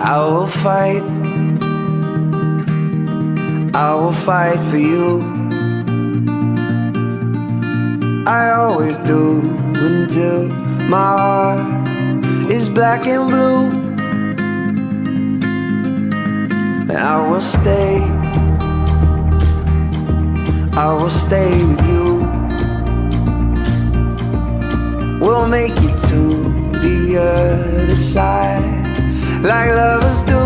I will fight for you. I always do until my heart is black and blue. And I will stay with you. We'll make it to the other side like lovers do.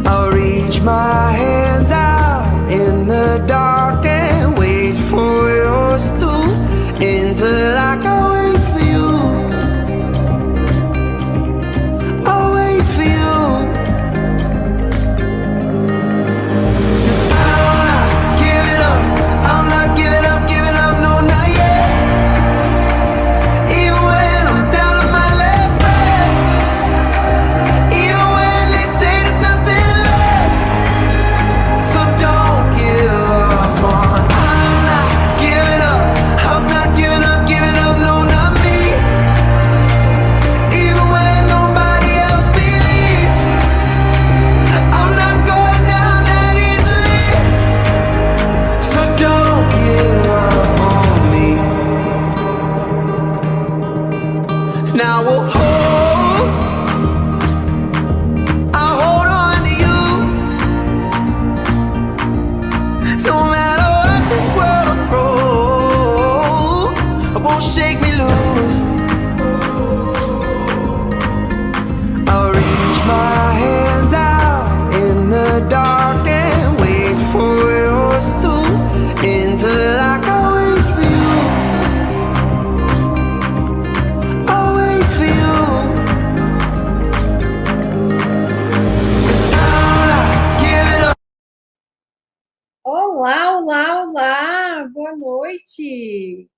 I'll reach my hands out in the dark and wait for yours to until I can wait for you. I'll wait for you. 'Cause I'm not giving up. I'm not giving up, no, not yet. Even when I'm down on my last breath, even when they say there's nothing left, so don't give up on. I'm not giving up. I'm not giving up, no, not me. Even when nobody else believes, I'm not going down that easily. So don't give up on me. Now I'll hold on to you. No matter what this world will throw, it won't shake me loose. I'll reach my hands out in the dark and wait for yours to until I can wait for you. I'll wait for you. 'Cause I'm not giving up. Olá, olá, olá! Boa noite!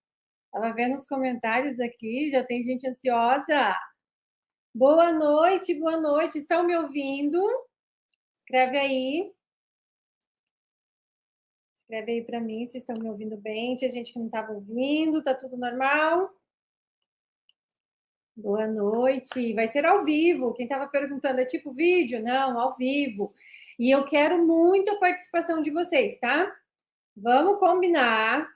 Tava vendo os comentários aqui, já tem gente ansiosa. Boa noite, boa noite. Estão me ouvindo? Escreve aí. Escreve aí para mim se estão me ouvindo bem. Tinha gente que não estava ouvindo, tá tudo normal? Boa noite. Vai ser ao vivo. Quem estava perguntando é tipo vídeo? Não, ao vivo. E eu quero muito a participação de vocês, tá? Vamos combinar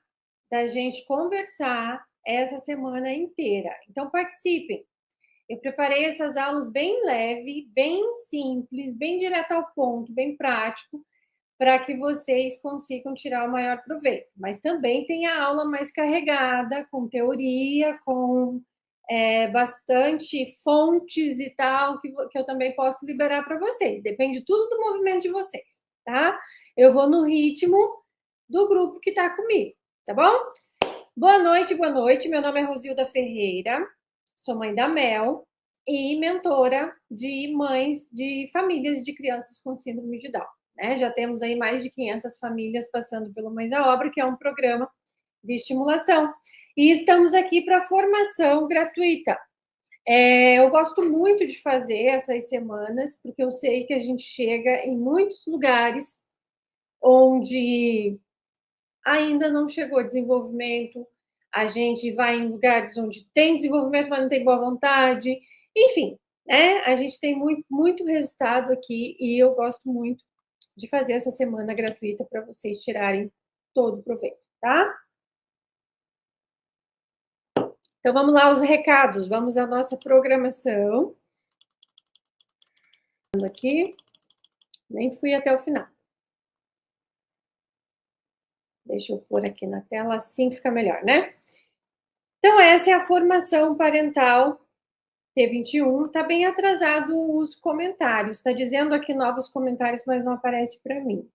da gente conversar essa semana inteira. Então, participem. Eu preparei essas aulas bem leve, bem simples, bem direto ao ponto, bem prático, para que vocês consigam tirar o maior proveito. Mas também tem a aula mais carregada, com teoria, com bastante fontes e tal, que eu também posso liberar para vocês. Depende tudo do movimento de vocês, tá? Eu vou no ritmo do grupo que está comigo, tá bom? Boa noite, boa noite. Meu nome é Rosilda Ferreira, sou mãe da Mel e mentora de mães de famílias de crianças com síndrome de Down. Né? Já temos aí mais de 500 famílias passando pelo Mães à Obra, que é um programa de estimulação. E estamos aqui para formação gratuita. Eu gosto muito de fazer essas semanas, porque eu sei que a gente chega em muitos lugares onde ainda não chegou desenvolvimento, a gente vai em lugares onde tem desenvolvimento, mas não tem boa vontade, enfim, né? A gente tem muito, muito resultado aqui e eu gosto muito de fazer essa semana gratuita para vocês tirarem todo o proveito, tá? Então, vamos lá os recados, vamos à nossa programação. Aqui, nem fui até o final. Deixa eu pôr aqui na tela, assim fica melhor, né? Então, essa é a formação parental T21. Está bem atrasado os comentários. Está dizendo aqui novos comentários, mas não aparece para mim.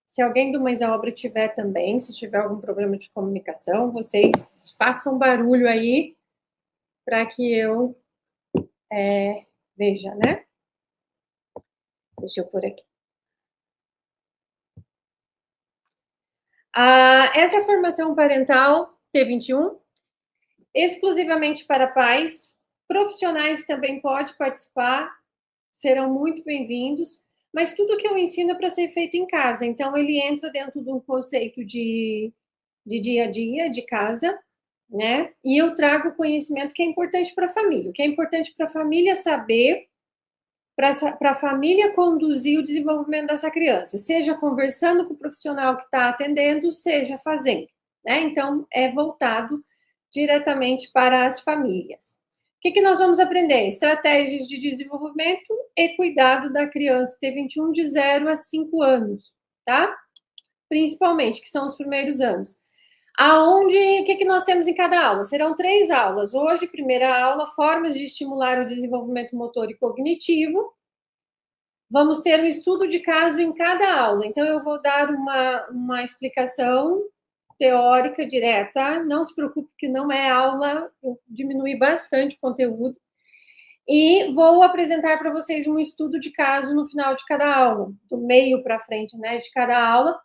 Se alguém do Mães à Obra tiver também, se tiver algum problema de comunicação, vocês façam barulho aí para que eu veja, né? Deixa eu pôr aqui. Essa é a formação parental T21, exclusivamente para pais. Profissionais também podem participar, serão muito bem-vindos, mas tudo que eu ensino é para ser feito em casa, então ele entra dentro de um conceito de dia a dia, de casa, né? E eu trago conhecimento que é importante para a família. O que é importante para a família saber, para a família conduzir o desenvolvimento dessa criança, seja conversando com o profissional que está atendendo, seja fazendo, né? Então, é voltado diretamente para as famílias. O que nós vamos aprender? Estratégias de desenvolvimento e cuidado da criança T21 de 0 a 5 anos, tá? Principalmente, que são os primeiros anos. O que nós temos em cada aula? Serão 3 aulas. Hoje, primeira aula, formas de estimular o desenvolvimento motor e cognitivo. Vamos ter um estudo de caso em cada aula. Então, eu vou dar uma explicação teórica direta. Não se preocupe que não é aula, eu diminui bastante o conteúdo. E vou apresentar para vocês um estudo de caso no final de cada aula, do meio para frente, né, de cada aula,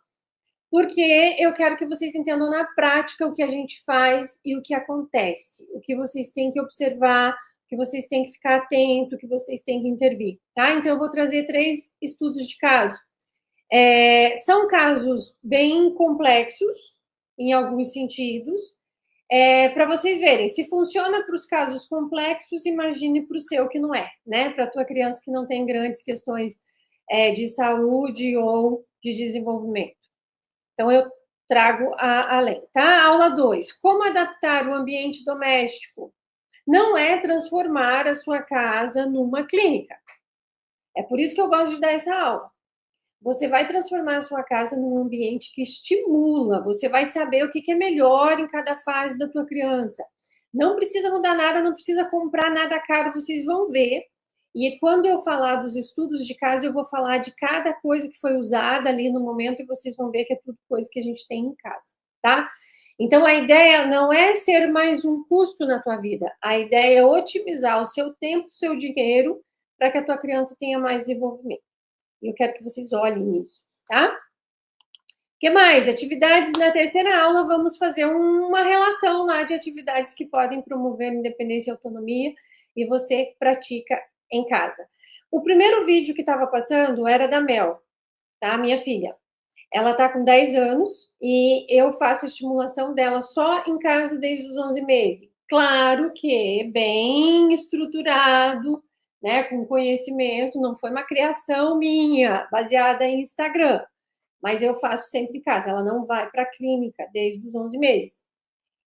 porque eu quero que vocês entendam na prática o que a gente faz e o que acontece, o que vocês têm que observar, o que vocês têm que ficar atento, o que vocês têm que intervir, tá? Então, eu vou trazer 3 estudos de caso. São casos bem complexos, em alguns sentidos, para vocês verem, se funciona para os casos complexos, imagine para o seu que não é, né? Para a tua criança que não tem grandes questões de saúde ou de desenvolvimento. Então, eu trago a lei, tá? Aula 2. Como adaptar o ambiente doméstico? Não é transformar a sua casa numa clínica. É por isso que eu gosto de dar essa aula. Você vai transformar a sua casa num ambiente que estimula, você vai saber o que é melhor em cada fase da tua criança. Não precisa mudar nada, não precisa comprar nada caro, vocês vão ver. E quando eu falar dos estudos de casa, eu vou falar de cada coisa que foi usada ali no momento e vocês vão ver que é tudo coisa que a gente tem em casa, tá? Então, a ideia não é ser mais um custo na tua vida. A ideia é otimizar o seu tempo, o seu dinheiro, para que a tua criança tenha mais desenvolvimento. E eu quero que vocês olhem nisso, tá? O que mais? Atividades na terceira aula, vamos fazer uma relação lá de atividades que podem promover independência e autonomia e você pratica em casa. O primeiro vídeo que estava passando era da Mel, tá? Minha filha. Ela está com 10 anos e eu faço a estimulação dela só em casa desde os 11 meses. Claro que bem estruturado, né, com conhecimento, não foi uma criação minha, baseada em Instagram, mas eu faço sempre em casa, ela não vai para a clínica desde os 11 meses.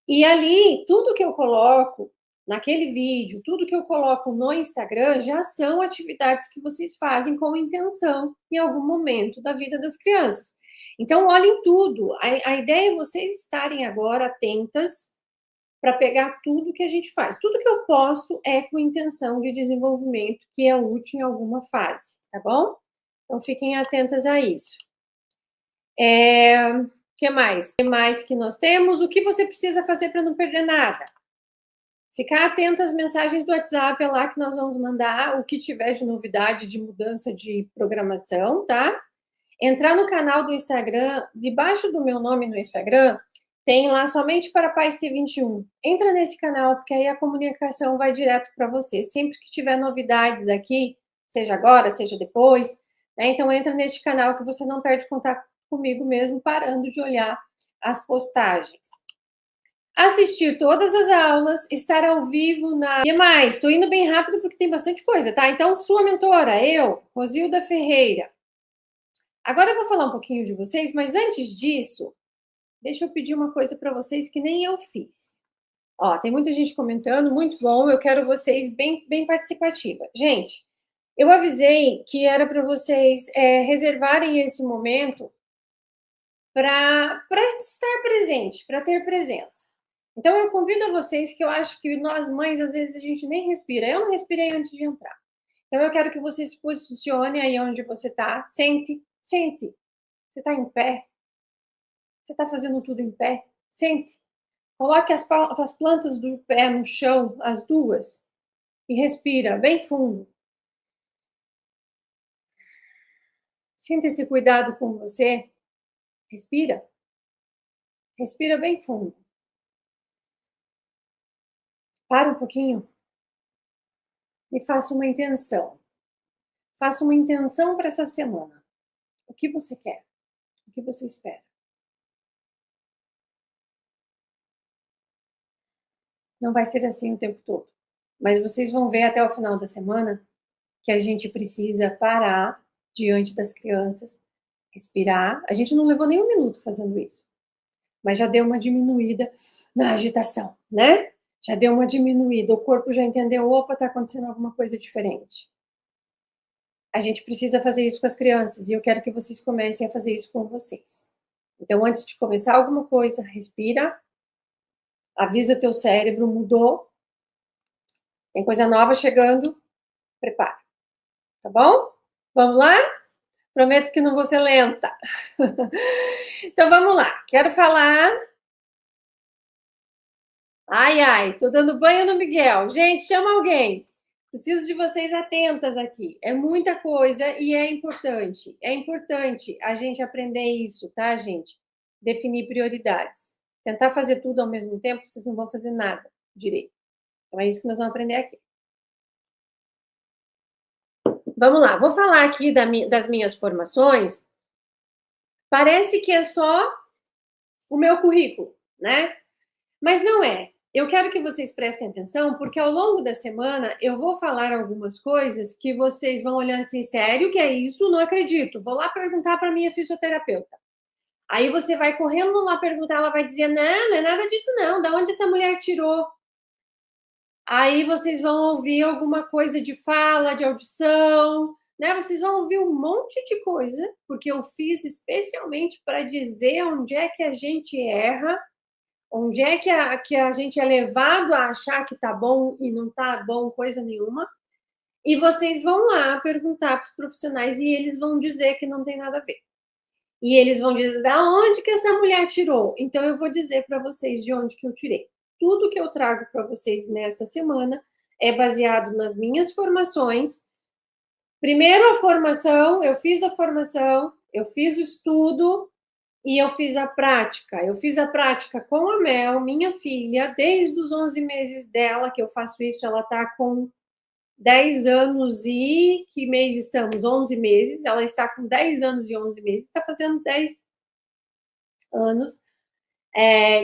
E ali, tudo que eu coloco naquele vídeo, tudo que eu coloco no Instagram, já são atividades que vocês fazem com intenção em algum momento da vida das crianças. Então, olhem tudo. A ideia é vocês estarem agora atentas para pegar tudo que a gente faz. Tudo que eu posto é com intenção de desenvolvimento que é útil em alguma fase, tá bom? Então, fiquem atentas a isso. Que mais? O que mais que nós temos? O que você precisa fazer para não perder nada? Ficar atento às mensagens do WhatsApp, é lá que nós vamos mandar o que tiver de novidade, de mudança de programação, tá? Entrar no canal do Instagram, debaixo do meu nome no Instagram, tem lá somente para Pais T21. Entra nesse canal, porque aí a comunicação vai direto para você. Sempre que tiver novidades aqui, seja agora, seja depois, né? Então entra neste canal que você não perde contato comigo mesmo, parando de olhar as postagens. Assistir todas as aulas, estar ao vivo na... O que mais? Estou indo bem rápido porque tem bastante coisa, tá? Então, sua mentora, eu, Rosilda Ferreira. Agora eu vou falar um pouquinho de vocês, mas antes disso, deixa eu pedir uma coisa para vocês que nem eu fiz. Ó, tem muita gente comentando, muito bom, eu quero vocês bem participativa. Gente, eu avisei que era para vocês reservarem esse momento para estar presente, para ter presença. Então, eu convido a vocês, que eu acho que nós mães, às vezes, a gente nem respira. Eu não respirei antes de entrar. Então, eu quero que você se posicione aí onde você está. Sente. Você está em pé? Você está fazendo tudo em pé? Sente. Coloque as plantas do pé no chão, as duas, e respira bem fundo. Sinta esse cuidado com você. Respira. Respira bem fundo. Para um pouquinho e faça uma intenção. Faça uma intenção para essa semana. O que você quer? O que você espera? Não vai ser assim o tempo todo. Mas vocês vão ver até o final da semana que a gente precisa parar diante das crianças, respirar. A gente não levou nem um minuto fazendo isso, mas já deu uma diminuída na agitação, né? Já deu uma diminuída, o corpo já entendeu, opa, tá acontecendo alguma coisa diferente. A gente precisa fazer isso com as crianças e eu quero que vocês comecem a fazer isso com vocês. Então, antes de começar alguma coisa, respira, avisa teu cérebro, mudou, tem coisa nova chegando, prepara, tá bom? Vamos lá? Prometo que não vou ser lenta. Então, vamos lá. Quero falar. Ai, ai, tô dando banho no Miguel. Gente, chama alguém. Preciso de vocês atentas aqui. É muita coisa e é importante. É importante a gente aprender isso, tá, gente? Definir prioridades. Tentar fazer tudo ao mesmo tempo, vocês não vão fazer nada direito. Então, é isso que nós vamos aprender aqui. Vamos lá, vou falar aqui das minhas formações. Parece que é só o meu currículo, né? Mas não é. Eu quero que vocês prestem atenção, porque ao longo da semana eu vou falar algumas coisas que vocês vão olhar assim, sério que é isso? Não acredito. Vou lá perguntar para minha fisioterapeuta. Aí você vai correndo lá perguntar, ela vai dizer, não, não é nada disso não, da onde essa mulher tirou? Aí vocês vão ouvir alguma coisa de fala, de audição, né? Vocês vão ouvir um monte de coisa, porque eu fiz especialmente para dizer onde é que a gente erra, onde é que a gente é levado a achar que tá bom e não tá bom coisa nenhuma. E vocês vão lá perguntar para os profissionais e eles vão dizer que não tem nada a ver. E eles vão dizer, da onde que essa mulher tirou? Então eu vou dizer para vocês de onde que eu tirei. Tudo que eu trago para vocês nessa semana é baseado nas minhas formações. Primeiro a formação, eu fiz a formação, eu fiz o estudo e eu fiz a prática. Eu fiz a prática com a Mel, minha filha, desde os 11 meses dela que eu faço isso. Ela está com 10 anos e que mês estamos? 11 meses. Ela está com 10 anos e 11 meses, está fazendo 10 anos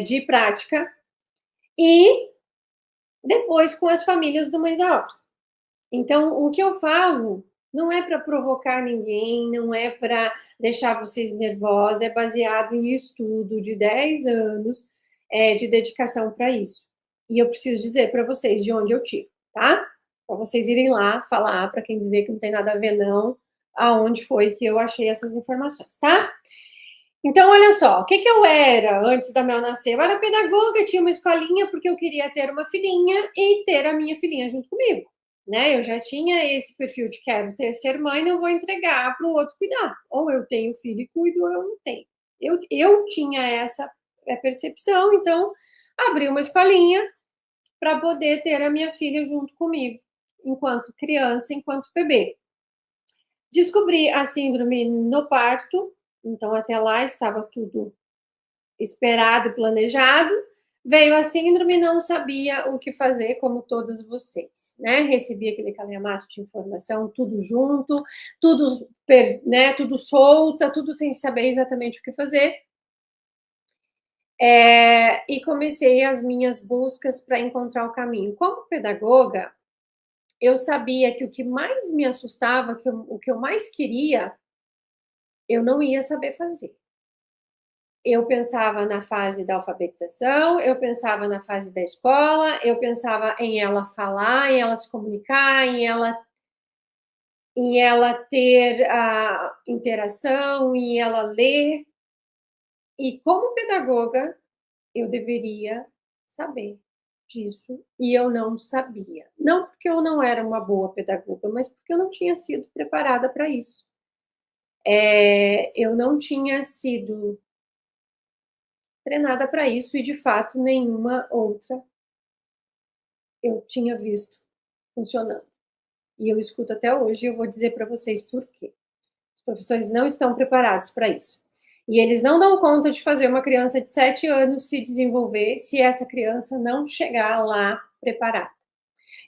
de prática. E depois com as famílias do Mães Alto. Então, o que eu falo não é para provocar ninguém, não é para deixar vocês nervosos, é baseado em estudo de 10 anos de dedicação para isso. E eu preciso dizer para vocês de onde eu tiro, tá? Para vocês irem lá falar, para quem dizer que não tem nada a ver, não, aonde foi que eu achei essas informações, tá? Então, olha só, o que eu era antes da Mel nascer? Eu era pedagoga, tinha uma escolinha porque eu queria ter uma filhinha e ter a minha filhinha junto comigo, né? Eu já tinha esse perfil de quero ser mãe, não vou entregar para o outro cuidar. Ou eu tenho filho e cuido, ou eu não tenho. Eu tinha essa percepção, então abri uma escolinha para poder ter a minha filha junto comigo, enquanto criança, enquanto bebê. Descobri a síndrome no parto, então até lá estava tudo esperado e planejado. Veio a síndrome e não sabia o que fazer, como todas vocês, né? Recebi aquele calhamaço de informação, tudo junto, tudo, né, tudo solta, tudo sem saber exatamente o que fazer. E comecei as minhas buscas para encontrar o caminho. Como pedagoga, eu sabia que o que mais me assustava, o que eu mais queria, eu não ia saber fazer. Eu pensava na fase da alfabetização, eu pensava na fase da escola, eu pensava em ela falar, em ela se comunicar, em ela ter a interação, em ela ler. E como pedagoga, eu deveria saber disso, e eu não sabia. Não porque eu não era uma boa pedagoga, mas porque eu não tinha sido preparada para isso. Eu não tinha sido treinada para isso e, de fato, nenhuma outra eu tinha visto funcionando. E eu escuto até hoje e eu vou dizer para vocês por quê. Os professores não estão preparados para isso. E eles não dão conta de fazer uma criança de 7 anos se desenvolver se essa criança não chegar lá preparada.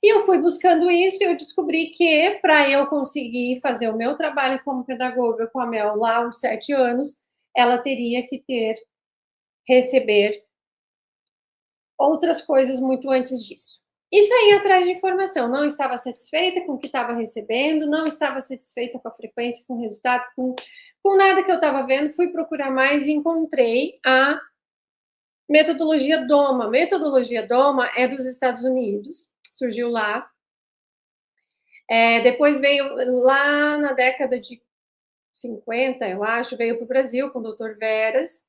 E eu fui buscando isso e eu descobri que para eu conseguir fazer o meu trabalho como pedagoga com a Mel lá aos 7 anos, ela teria que receber outras coisas muito antes disso. E saí atrás de informação, não estava satisfeita com o que estava recebendo, não estava satisfeita com a frequência, com o resultado, com nada que eu estava vendo, fui procurar mais e encontrei a metodologia DOMA. A metodologia DOMA é dos Estados Unidos, surgiu lá. Depois veio lá na década de 50, eu acho, veio para o Brasil com o Dr. Veras.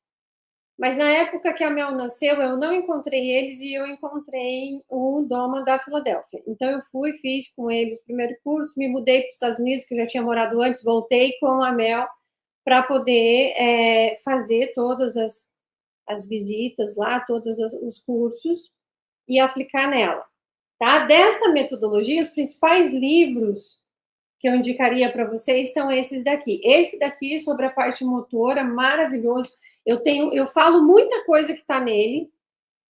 Mas na época que a Mel nasceu, eu não encontrei eles e eu encontrei o Doma da Filadélfia. Então eu fui, fiz com eles o primeiro curso, me mudei para os Estados Unidos, que eu já tinha morado antes, voltei com a Mel para poder fazer todas as visitas lá, todos os cursos e aplicar nela. Tá? Dessa metodologia, os principais livros que eu indicaria para vocês são esses daqui. Esse daqui, sobre a parte motora, maravilhoso. Eu falo muita coisa que está nele.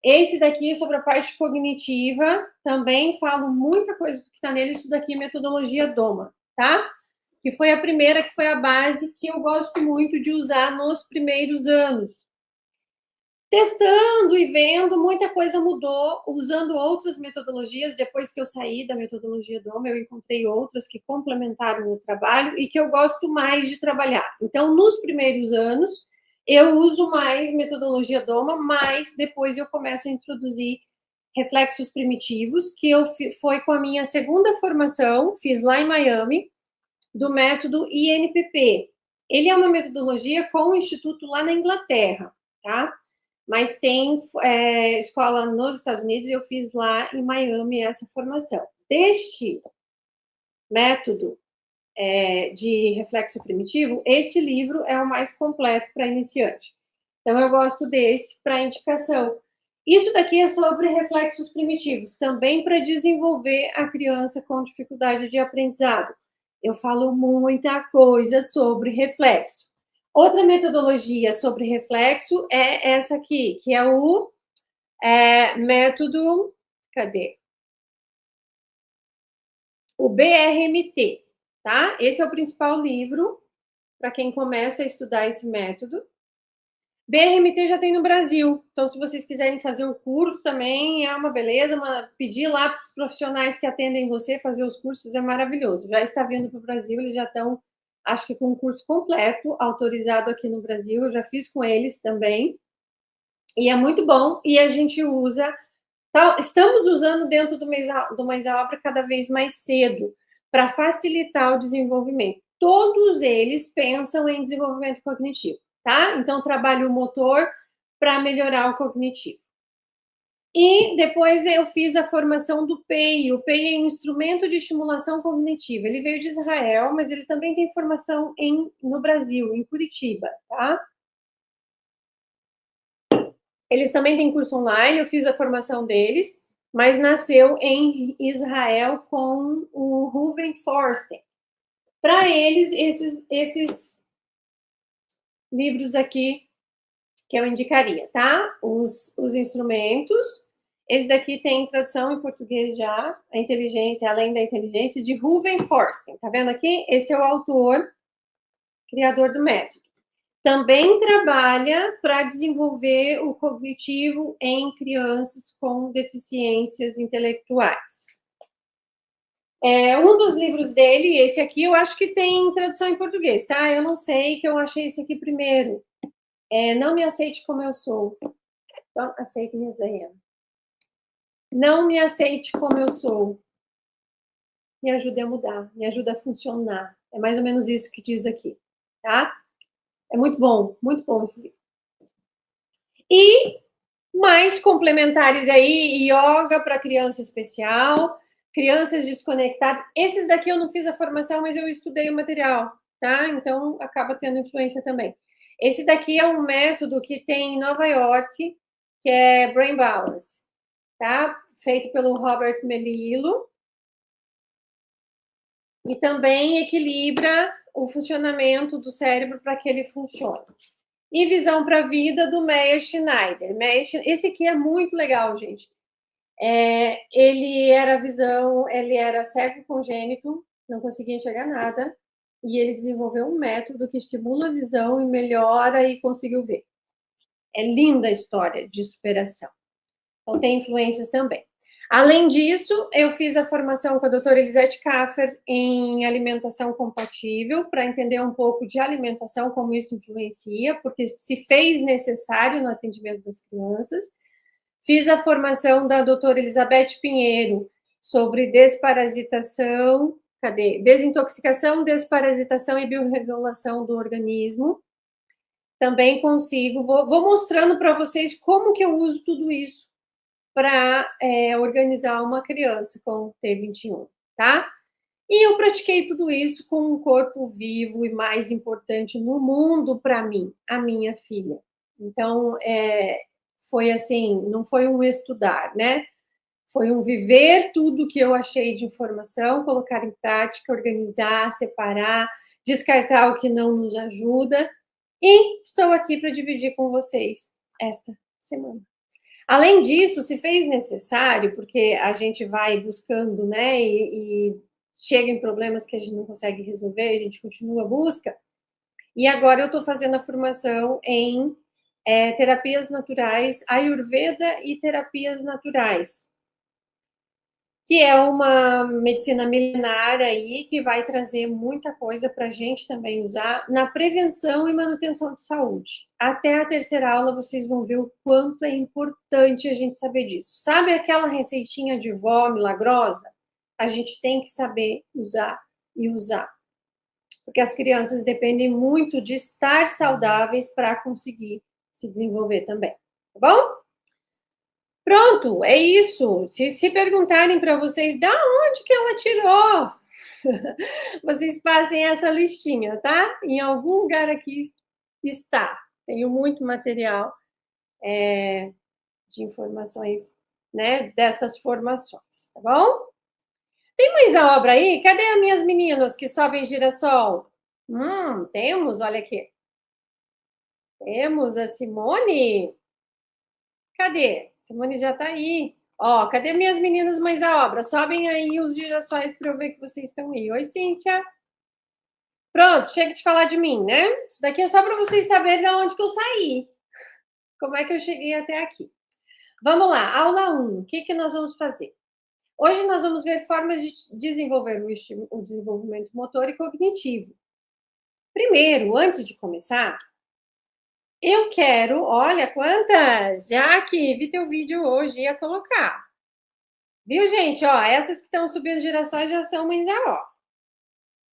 Esse daqui, sobre a parte cognitiva, também falo muita coisa que está nele. Isso daqui é metodologia DOMA, tá? Que foi a primeira, que foi a base que eu gosto muito de usar nos primeiros anos. Testando e vendo, muita coisa mudou, usando outras metodologias. Depois que eu saí da metodologia DOMA, eu encontrei outras que complementaram o trabalho e que eu gosto mais de trabalhar. Então, nos primeiros anos, eu uso mais metodologia DOMA, mas depois eu começo a introduzir reflexos primitivos, que foi com a minha segunda formação, fiz lá em Miami, do método INPP. Ele é uma metodologia com o instituto lá na Inglaterra, tá? Mas tem escola nos Estados Unidos e eu fiz lá em Miami essa formação. Deste método de reflexo primitivo, este livro é o mais completo para iniciante. Então, eu gosto desse para indicação. Isso daqui é sobre reflexos primitivos, também para desenvolver a criança com dificuldade de aprendizado. Eu falo muita coisa sobre reflexo. Outra metodologia sobre reflexo é essa aqui, que é o método... Cadê? O BRMT, tá? Esse é o principal livro para quem começa a estudar esse método. BRMT já tem no Brasil, então se vocês quiserem fazer o curso também é uma beleza, pedir lá para os profissionais que atendem você fazer os cursos é maravilhoso. Já está vindo para o Brasil, eles já estão, acho que com um curso completo, autorizado aqui no Brasil, eu já fiz com eles também, e é muito bom, e a gente usa, estamos usando dentro do Mais a Obra cada vez mais cedo, para facilitar o desenvolvimento. Todos eles pensam em desenvolvimento cognitivo. Tá? Então, trabalho o motor para melhorar o cognitivo. E depois eu fiz a formação do PEI. O PEI é um instrumento de estimulação cognitiva. Ele veio de Israel, mas ele também tem formação no Brasil, em Curitiba, tá? Eles também têm curso online, eu fiz a formação deles, mas nasceu em Israel com o Ruven Forsten. Para eles, esses livros aqui que eu indicaria, tá? Os instrumentos. Esse daqui tem tradução em português já, a inteligência, além da inteligência, de Ruven Forsten. Tá vendo aqui? Esse é o autor, criador do método. Também trabalha para desenvolver o cognitivo em crianças com deficiências intelectuais. Um dos livros dele, esse aqui, eu acho que tem tradução em português, tá? Eu não sei, que eu achei esse aqui primeiro. Não me aceite como eu sou. Então, aceite minhas erros. Não me aceite como eu sou. Me ajude a mudar, me ajude a funcionar. É mais ou menos isso que diz aqui, tá? É muito bom esse livro. E mais complementares aí, yoga para criança especial, crianças desconectadas. Esses daqui eu não fiz a formação, mas eu estudei o material, tá? Então, acaba tendo influência também. Esse daqui é um método que tem em Nova York, que é Brain Balance, tá? Feito pelo Robert Melillo. E também equilibra o funcionamento do cérebro para que ele funcione. E Visão para a Vida, do Meyer Schneider. Esse aqui é muito legal, gente. Ele era cego congênito, não conseguia enxergar nada, e ele desenvolveu um método que estimula a visão e melhora e conseguiu ver. É linda a história de superação. Então, tem influências também. Além disso, eu fiz a formação com a doutora Elisete Kaffer em alimentação compatível, para entender um pouco de alimentação, como isso influencia, porque se fez necessário no atendimento das crianças. Fiz a formação da doutora Elizabeth Pinheiro sobre desparasitação, desintoxicação, desparasitação e biorregulação do organismo. Também consigo, vou mostrando para vocês como que eu uso tudo isso para organizar uma criança com T21, tá? E eu pratiquei tudo isso com um corpo vivo e, mais importante no mundo para mim, a minha filha. Então, foi assim, não foi um estudar, né? Foi um viver tudo que eu achei de informação, colocar em prática, organizar, separar, descartar o que não nos ajuda. E estou aqui para dividir com vocês esta semana. Além disso, se fez necessário, porque a gente vai buscando, né, e chega em problemas que a gente não consegue resolver, a gente continua a busca. E agora eu estou fazendo a formação em terapias naturais, Ayurveda e terapias naturais, que é uma medicina milenar aí, que vai trazer muita coisa para a gente também usar na prevenção e manutenção de saúde. Até a terceira aula vocês vão ver o quanto é importante a gente saber disso. Sabe aquela receitinha de vó milagrosa? A gente tem que saber usar e usar. Porque as crianças dependem muito de estar saudáveis para conseguir se desenvolver também. Tá bom? Pronto, é isso. Se perguntarem para vocês da onde que ela tirou, vocês passem essa listinha, tá? Em algum lugar aqui está. Tenho muito material de informações, né, dessas formações, tá bom? Tem mais a obra aí? Cadê as minhas meninas que sobem girassol? Temos, olha aqui. Temos a Simone. Cadê? Simone já tá aí. Ó, cadê minhas meninas mais a obra? Sobem aí os girassóis para eu ver que vocês estão aí. Oi, Cíntia. Pronto, chega de falar de mim, né? Isso daqui é só para vocês saberem de onde que eu saí. Como é que eu cheguei até aqui. Vamos lá, aula 1. O que nós vamos fazer? Hoje nós vamos ver formas de desenvolver o desenvolvimento motor e cognitivo. Primeiro, antes de começar, eu quero, olha quantas, já que vi teu vídeo hoje, ia colocar. Viu, gente? Ó, essas que estão subindo girassóis já são mães da ó.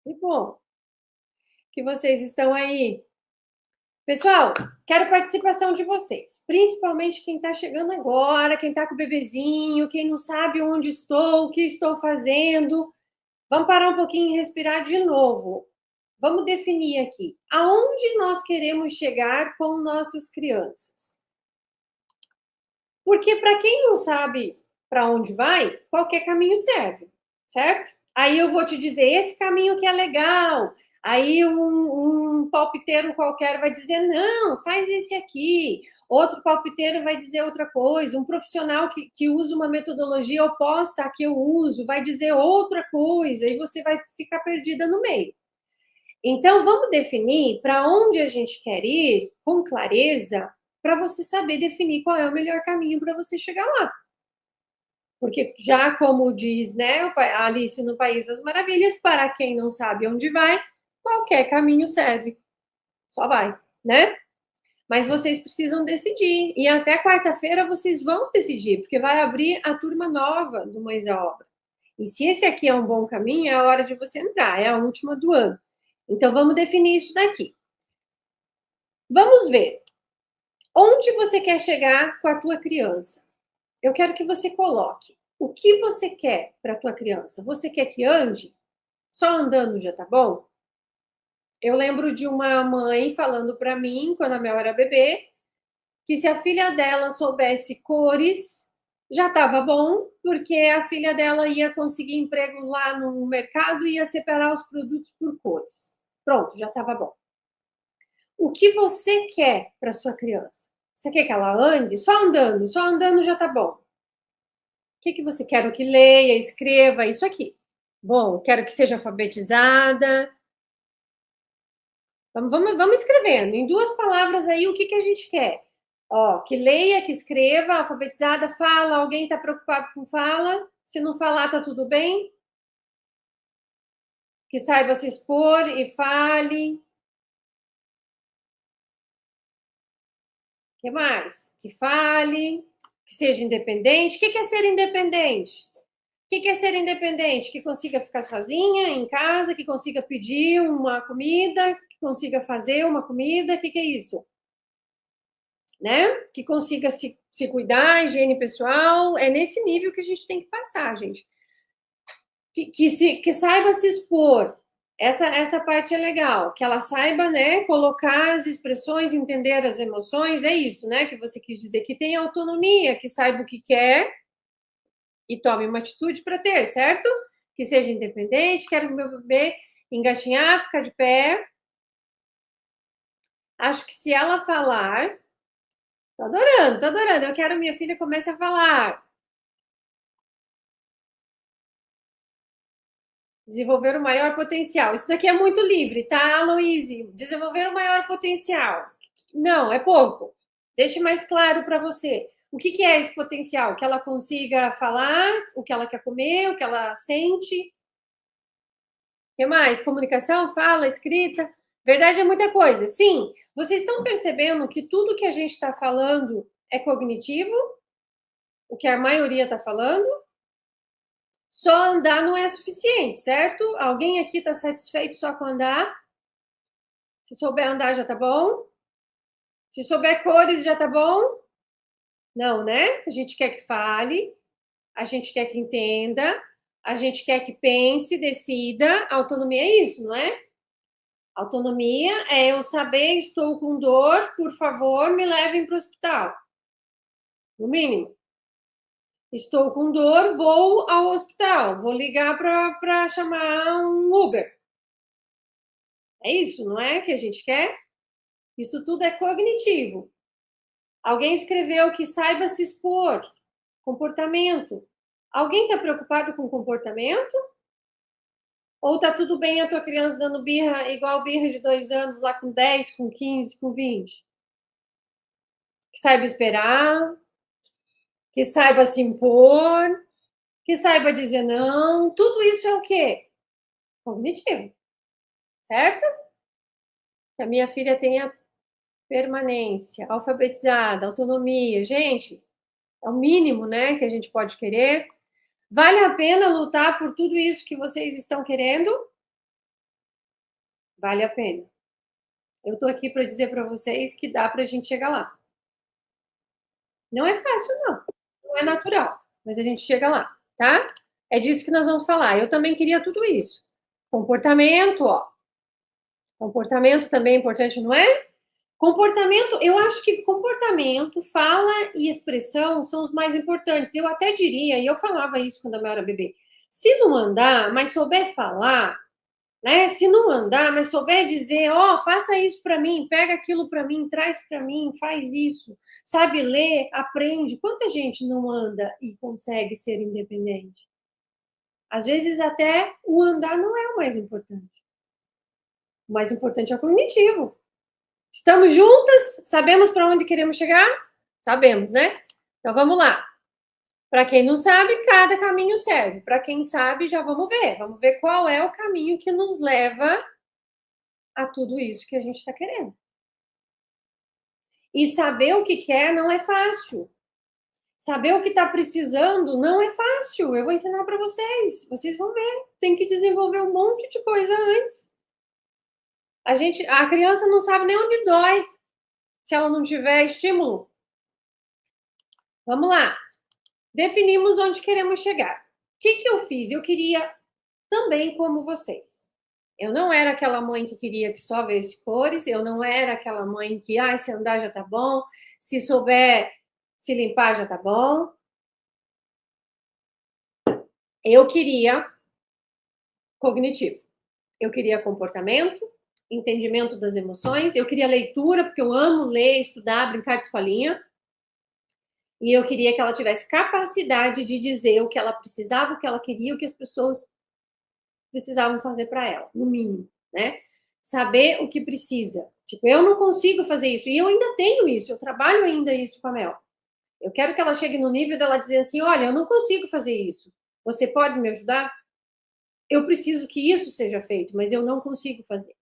Que bom que vocês estão aí. Pessoal, quero participação de vocês, principalmente quem está chegando agora, quem está com o bebezinho, quem não sabe onde estou, o que estou fazendo. Vamos parar um pouquinho e respirar de novo. Vamos definir aqui, aonde nós queremos chegar com nossas crianças. Porque para quem não sabe para onde vai, qualquer caminho serve, certo? Aí eu vou te dizer, esse caminho que é legal. Aí um palpiteiro qualquer vai dizer, não, faz esse aqui. Outro palpiteiro vai dizer outra coisa. Um profissional que usa uma metodologia oposta à que eu uso vai dizer outra coisa. E você vai ficar perdida no meio. Então, vamos definir para onde a gente quer ir com clareza, para você saber definir qual é o melhor caminho para você chegar lá. Porque já como diz, né, a Alice no País das Maravilhas, para quem não sabe onde vai, qualquer caminho serve. Só vai, né? Mas vocês precisam decidir. E até quarta-feira vocês vão decidir, porque vai abrir a turma nova do Mães à Obra. E se esse aqui é um bom caminho, é a hora de você entrar, é a última do ano. Então, vamos definir isso daqui. Vamos ver. Onde você quer chegar com a tua criança? Eu quero que você coloque o que você quer para a tua criança. Você quer que ande? Só andando já tá bom? Eu lembro de uma mãe falando para mim, quando a Mel era bebê, que se a filha dela soubesse cores, já estava bom, porque a filha dela ia conseguir emprego lá no mercado e ia separar os produtos por cores. Pronto, já estava bom. O que você quer para sua criança? Você quer que ela ande? Só andando já tá bom. O que você quer? Que leia, escreva, isso aqui. Bom, quero que seja alfabetizada. Vamos escrevendo. Em 2 palavras aí, o que a gente quer? Ó, que leia, que escreva, alfabetizada, fala. Alguém está preocupado com fala? Se não falar, tá tudo bem? Que saiba se expor e fale. O que mais? Que fale, que seja independente. O que é ser independente? O que é ser independente? Que consiga ficar sozinha em casa, que consiga pedir uma comida, que consiga fazer uma comida. O que é isso? Né? Que consiga se cuidar, higiene pessoal. É nesse nível que a gente tem que passar, gente. Que saiba se expor. Essa parte é legal, que ela saiba, né, colocar as expressões, entender as emoções, é isso, né, que você quis dizer, que tenha autonomia, que saiba o que quer e tome uma atitude para ter, certo? Que seja independente, quero meu bebê engatinhar, ficar de pé. Acho que se ela falar, tô adorando, eu quero minha filha comece a falar. Desenvolver o maior potencial. Isso daqui é muito livre, tá, Aloíse? Desenvolver o maior potencial. Não, é pouco. Deixe mais claro para você. O que é esse potencial? Que ela consiga falar o que ela quer comer, o que ela sente. O que mais? Comunicação, fala, escrita. Verdade é muita coisa. Sim, vocês estão percebendo que tudo que a gente está falando é cognitivo? O que a maioria está falando? Só andar não é suficiente, certo? Alguém aqui está satisfeito só com andar? Se souber andar, já tá bom? Se souber cores, já tá bom? Não, né? A gente quer que fale, a gente quer que entenda, a gente quer que pense, decida. Autonomia é isso, não é? Autonomia é eu saber, estou com dor, por favor, me levem para o hospital. No mínimo. Estou com dor, vou ao hospital. Vou ligar para chamar um Uber. É isso, não é? Que a gente quer? Isso tudo é cognitivo. Alguém escreveu que saiba se expor. Comportamento. Alguém está preocupado com comportamento? Ou tá tudo bem a tua criança dando birra, igual birra de 2 anos, lá com 10, com 15, com 20? Que saiba esperar, que saiba se impor, que saiba dizer não. Tudo isso é o quê? Cognitivo. Certo? Que a minha filha tenha permanência, alfabetizada, autonomia. Gente, é o mínimo, né, que a gente pode querer. Vale a pena lutar por tudo isso que vocês estão querendo? Vale a pena. Eu tô aqui para dizer para vocês que dá para a gente chegar lá. Não é fácil, não. Não é natural, mas a gente chega lá, tá? É disso que nós vamos falar. Eu também queria tudo isso. Comportamento, ó. Comportamento também é importante, não é? Comportamento, eu acho que comportamento, fala e expressão são os mais importantes. Eu até diria, e eu falava isso quando eu era bebê, se não andar, mas souber falar, né? Se não andar, mas souber dizer, ó, faça isso para mim, pega aquilo para mim, traz para mim, faz isso, sabe ler, aprende. Quanta gente não anda e consegue ser independente? Às vezes até o andar não é o mais importante. O mais importante é o cognitivo. Estamos juntas? Sabemos para onde queremos chegar? Sabemos, né? Então vamos lá. Para quem não sabe, cada caminho serve. Para quem sabe, já vamos ver. Vamos ver qual é o caminho que nos leva a tudo isso que a gente está querendo. E saber o que quer não é fácil. Saber o que está precisando não é fácil. Eu vou ensinar para vocês. Vocês vão ver. Tem que desenvolver um monte de coisa antes. A criança não sabe nem onde dói se ela não tiver estímulo. Vamos lá. Definimos onde queremos chegar. O que eu fiz? Eu queria também como vocês. Eu não era aquela mãe que queria que só visse cores, eu não era aquela mãe que, se andar já tá bom, se souber se limpar já tá bom. Eu queria cognitivo. Eu queria comportamento, entendimento das emoções, eu queria leitura, porque eu amo ler, estudar, brincar de escolinha. E eu queria que ela tivesse capacidade de dizer o que ela precisava, o que ela queria, o que as pessoas precisavam fazer para ela, no mínimo, né? saber o que precisa. Tipo, eu não consigo fazer isso, e eu ainda tenho isso, eu trabalho ainda isso com a Mel. Eu quero que ela chegue no nível dela dizer assim, olha, eu não consigo fazer isso, você pode me ajudar? Eu preciso que isso seja feito, mas eu não consigo fazer.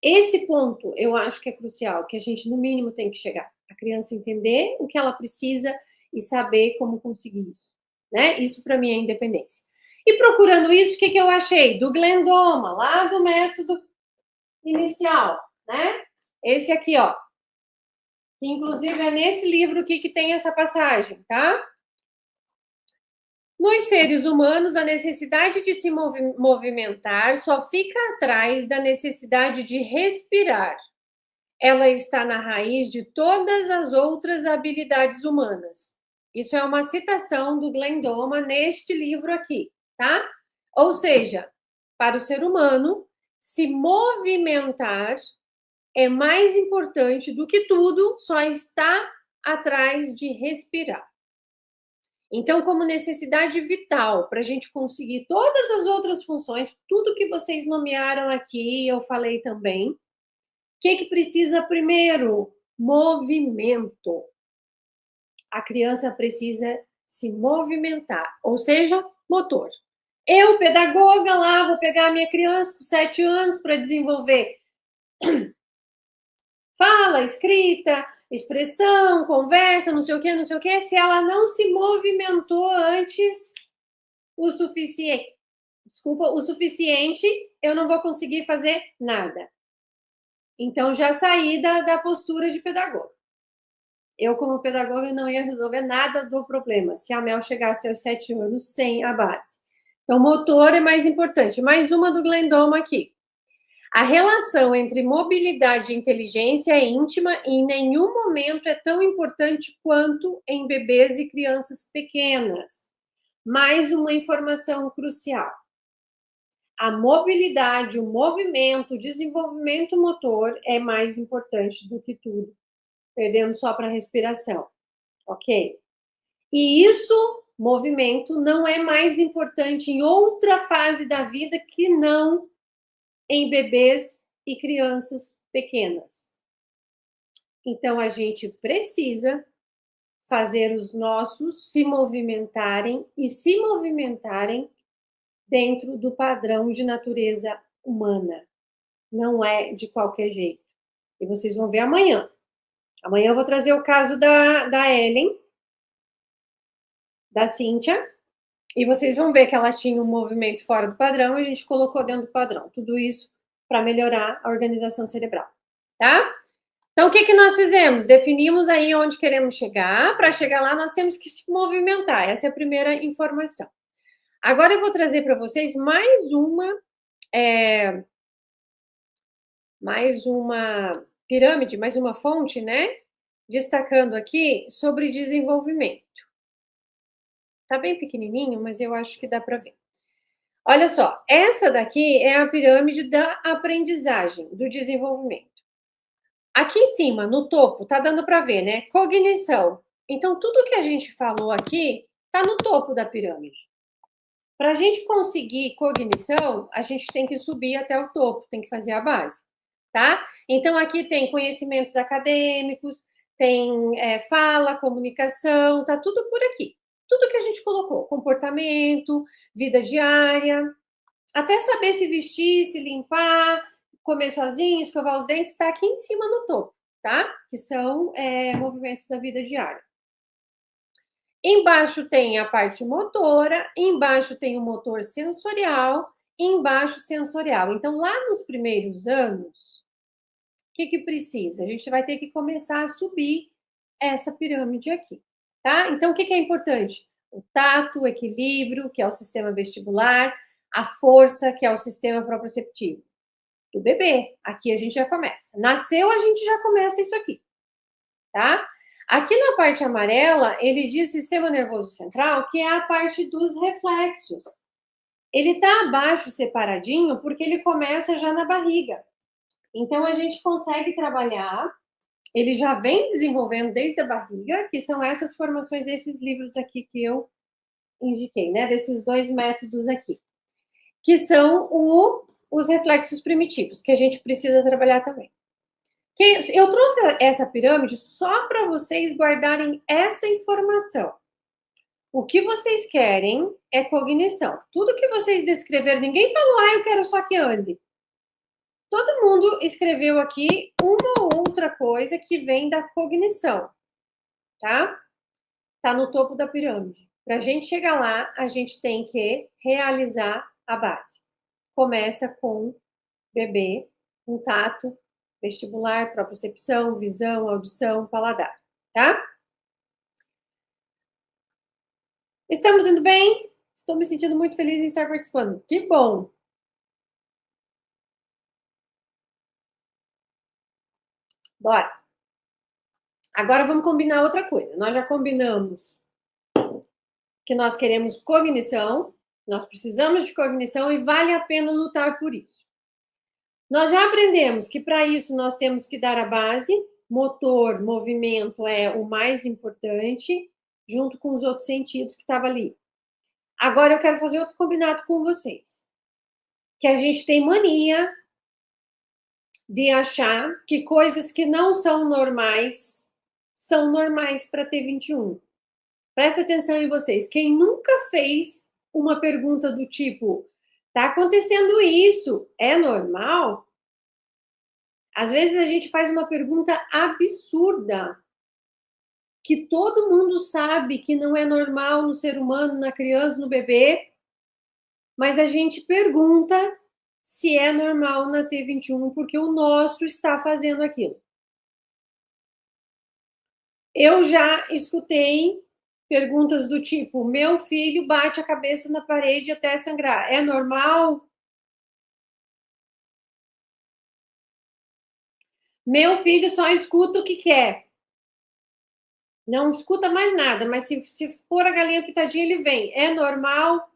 Esse ponto eu acho que é crucial, que a gente, no mínimo, tem que chegar. A criança entender o que ela precisa e saber como conseguir isso. Né? Isso, para mim, é independência. E procurando isso, o que eu achei? Do Glenn Doma, lá do método inicial. Né? Esse aqui, ó. Que, inclusive, é nesse livro aqui que tem essa passagem, tá? Nos seres humanos, a necessidade de se movimentar só fica atrás da necessidade de respirar. Ela está na raiz de todas as outras habilidades humanas. Isso é uma citação do Glenn Doma neste livro aqui, tá? Ou seja, para o ser humano, se movimentar é mais importante do que tudo, só está atrás de respirar. Então, como necessidade vital para a gente conseguir todas as outras funções, tudo que vocês nomearam aqui, eu falei também, o que precisa primeiro? Movimento. A criança precisa se movimentar, ou seja, motor. Eu, pedagoga, lá vou pegar a minha criança com 7 anos para desenvolver fala, escrita, expressão, conversa, não sei o quê, não sei o quê. Se ela não se movimentou antes o suficiente, eu não vou conseguir fazer nada. Então, já saí da postura de pedagoga. Eu, como pedagoga, não ia resolver nada do problema se a Mel chegasse aos 7 anos sem a base. Então, motor é mais importante. Mais uma do Glenn Doma aqui. A relação entre mobilidade e inteligência é íntima e em nenhum momento é tão importante quanto em bebês e crianças pequenas. Mais uma informação crucial. A mobilidade, o movimento, o desenvolvimento motor é mais importante do que tudo. Perdendo só para a respiração, ok? E isso, movimento, não é mais importante em outra fase da vida que não em bebês e crianças pequenas. Então, a gente precisa fazer os nossos se movimentarem e se movimentarem dentro do padrão de natureza humana. Não é de qualquer jeito. E vocês vão ver amanhã. Amanhã eu vou trazer o caso da Ellen, da Cíntia, e vocês vão ver que ela tinha um movimento fora do padrão e a gente colocou dentro do padrão. Tudo isso para melhorar a organização cerebral, tá? Então, o que nós fizemos? Definimos aí onde queremos chegar. Para chegar lá, nós temos que se movimentar. Essa é a primeira informação. Agora eu vou trazer para vocês mais uma pirâmide, mais uma fonte, né? Destacando aqui sobre desenvolvimento. Tá bem pequenininho, mas eu acho que dá para ver. Olha só, essa daqui é a pirâmide da aprendizagem, do desenvolvimento. Aqui em cima, no topo, tá dando para ver, né? Cognição. Então, tudo que a gente falou aqui tá no topo da pirâmide. Para a gente conseguir cognição, a gente tem que subir até o topo, tem que fazer a base, tá? Então, aqui tem conhecimentos acadêmicos, tem fala, comunicação, tá tudo por aqui. Tudo que a gente colocou, comportamento, vida diária, até saber se vestir, se limpar, comer sozinho, escovar os dentes, está aqui em cima no topo, tá? Que são movimentos da vida diária. Embaixo tem a parte motora, embaixo tem o motor sensorial, embaixo sensorial. Então, lá nos primeiros anos, o que precisa? A gente vai ter que começar a subir essa pirâmide aqui, tá? Então, o que é importante? O tato, o equilíbrio, que é o sistema vestibular, a força, que é o sistema proprioceptivo. Do bebê, aqui a gente já começa. Nasceu, a gente já começa isso aqui, tá? Aqui na parte amarela, ele diz sistema nervoso central, que é a parte dos reflexos. Ele tá abaixo, separadinho, porque ele começa já na barriga. Então, a gente consegue trabalhar, ele já vem desenvolvendo desde a barriga, que são essas formações, esses livros aqui que eu indiquei, né? Desses 2 métodos aqui. Que são o os reflexos primitivos, que a gente precisa trabalhar também. Eu trouxe essa pirâmide só para vocês guardarem essa informação. O que vocês querem é cognição. Tudo que vocês descreveram, ninguém falou, eu quero só que ande. Todo mundo escreveu aqui uma ou outra coisa que vem da cognição, tá? Tá no topo da pirâmide. Para a gente chegar lá, a gente tem que realizar a base. Começa com bebê, contato, vestibular, propriocepção, visão, audição, paladar, tá? Estamos indo bem? Estou me sentindo muito feliz em estar participando. Que bom! Bora! Agora vamos combinar outra coisa. Nós já combinamos que nós queremos cognição, nós precisamos de cognição e vale a pena lutar por isso. Nós já aprendemos que para isso nós temos que dar a base, motor, movimento é o mais importante, junto com os outros sentidos que estavam ali. Agora eu quero fazer outro combinado com vocês. Que a gente tem mania de achar que coisas que não são normais são normais para ter 21. Presta atenção em vocês. Quem nunca fez uma pergunta do tipo, tá acontecendo isso, é normal? Às vezes a gente faz uma pergunta absurda, que todo mundo sabe que não é normal no ser humano, na criança, no bebê, mas a gente pergunta se é normal na T21, porque o nosso está fazendo aquilo. Eu já escutei perguntas do tipo, meu filho bate a cabeça na parede até sangrar, é normal? Meu filho só escuta o que quer. Não escuta mais nada, mas se for a galinha pitadinha, ele vem. É normal?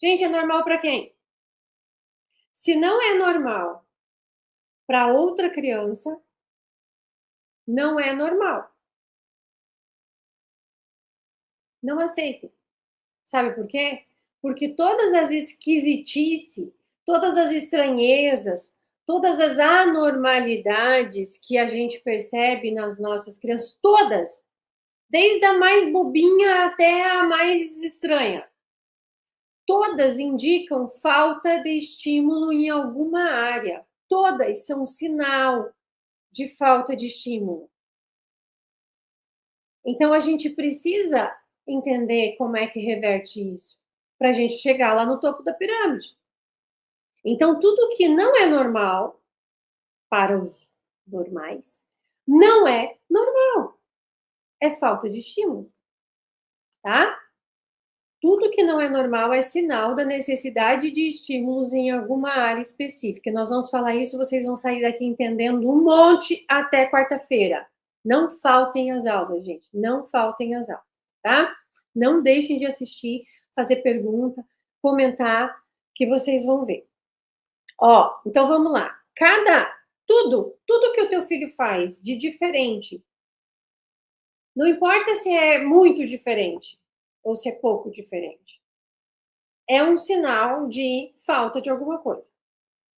Gente, é normal para quem? Se não é normal para outra criança, não é normal. Não aceitem. Sabe por quê? Porque todas as esquisitices, todas as estranhezas, todas as anormalidades que a gente percebe nas nossas crianças, todas, desde a mais bobinha até a mais estranha, todas indicam falta de estímulo em alguma área. Todas são sinal de falta de estímulo. Então, a gente precisa entender como é que reverte isso, para a gente chegar lá no topo da pirâmide. Então, tudo que não é normal para os normais, não é normal. É falta de estímulo, tá? Tudo que não é normal é sinal da necessidade de estímulos em alguma área específica. Nós vamos falar isso, vocês vão sair daqui entendendo um monte até quarta-feira. Não faltem as aulas, gente. Não faltem as aulas, tá? Não deixem de assistir, fazer pergunta, comentar, que vocês vão ver. Ó, então vamos lá. Tudo que o teu filho faz de diferente, não importa se é muito diferente ou se é pouco diferente, é um sinal de falta de alguma coisa,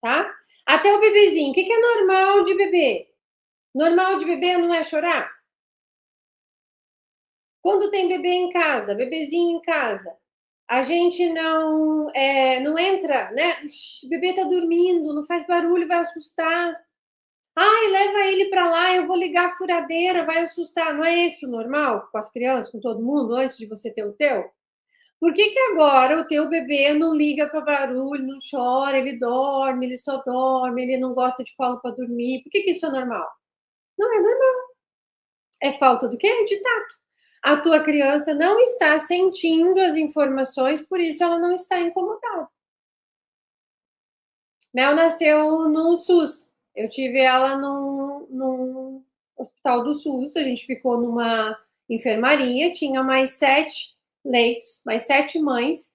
tá? Até o bebezinho, o que é normal de bebê? Normal de bebê não é chorar? Quando tem bebê em casa, bebezinho em casa, a gente não entra, né? O bebê tá dormindo, não faz barulho, vai assustar. Ai, leva ele para lá, eu vou ligar a furadeira, vai assustar. Não é isso normal com as crianças, com todo mundo, antes de você ter o teu? Por que agora o teu bebê não liga para barulho, não chora, ele dorme, ele só dorme, ele não gosta de colo para dormir? Por que isso é normal? Não é normal. É falta do quê? De tato. A tua criança não está sentindo as informações, por isso ela não está incomodada. Mel nasceu no SUS. Eu tive ela num hospital do SUS. A gente ficou numa enfermaria. Tinha mais 7 leitos, mais 7 mães,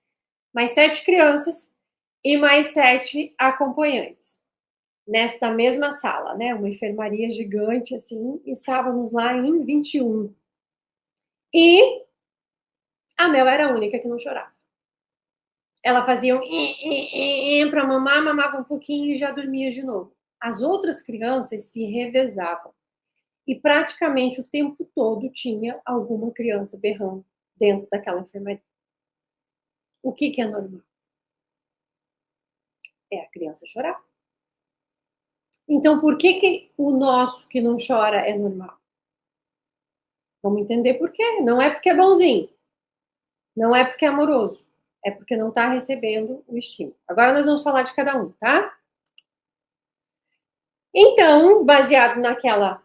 mais 7 crianças e mais 7 acompanhantes. Nesta mesma sala, né? Uma enfermaria gigante, assim. Estávamos lá em 21. E a Mel era a única que não chorava. ela fazia para mamar, mamava um pouquinho e já dormia de novo. As outras crianças se revezavam. E praticamente o tempo todo tinha alguma criança berrando dentro daquela enfermaria. O que é normal? É a criança chorar. Então, por que o nosso que não chora é normal? Vamos entender por quê. Não é porque é bonzinho, não é porque é amoroso, é porque não está recebendo o estímulo. Agora nós vamos falar de cada um, tá? Então, baseado naquela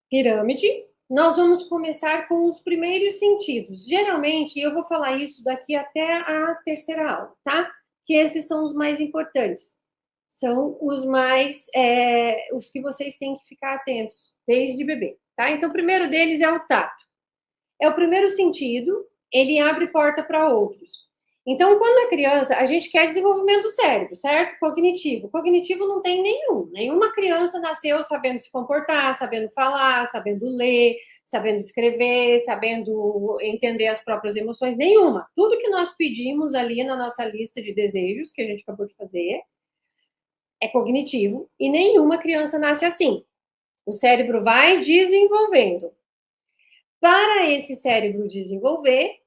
pirâmide, nós vamos começar com os primeiros sentidos. Geralmente, eu vou falar isso daqui até a terceira aula, tá? Que esses são os mais importantes. São os mais, os que vocês têm que ficar atentos desde bebê, tá? Então, o primeiro deles é o tato. É o primeiro sentido, ele abre porta para outros. Então, quando a criança, a gente quer desenvolvimento do cérebro, certo? Cognitivo. Cognitivo não tem nenhum. Nenhuma criança nasceu sabendo se comportar, sabendo falar, sabendo ler, sabendo escrever, sabendo entender as próprias emoções. Nenhuma. Tudo que nós pedimos ali na nossa lista de desejos, que a gente acabou de fazer, é cognitivo. E nenhuma criança nasce assim. O cérebro vai desenvolvendo. Para esse cérebro desenvolver,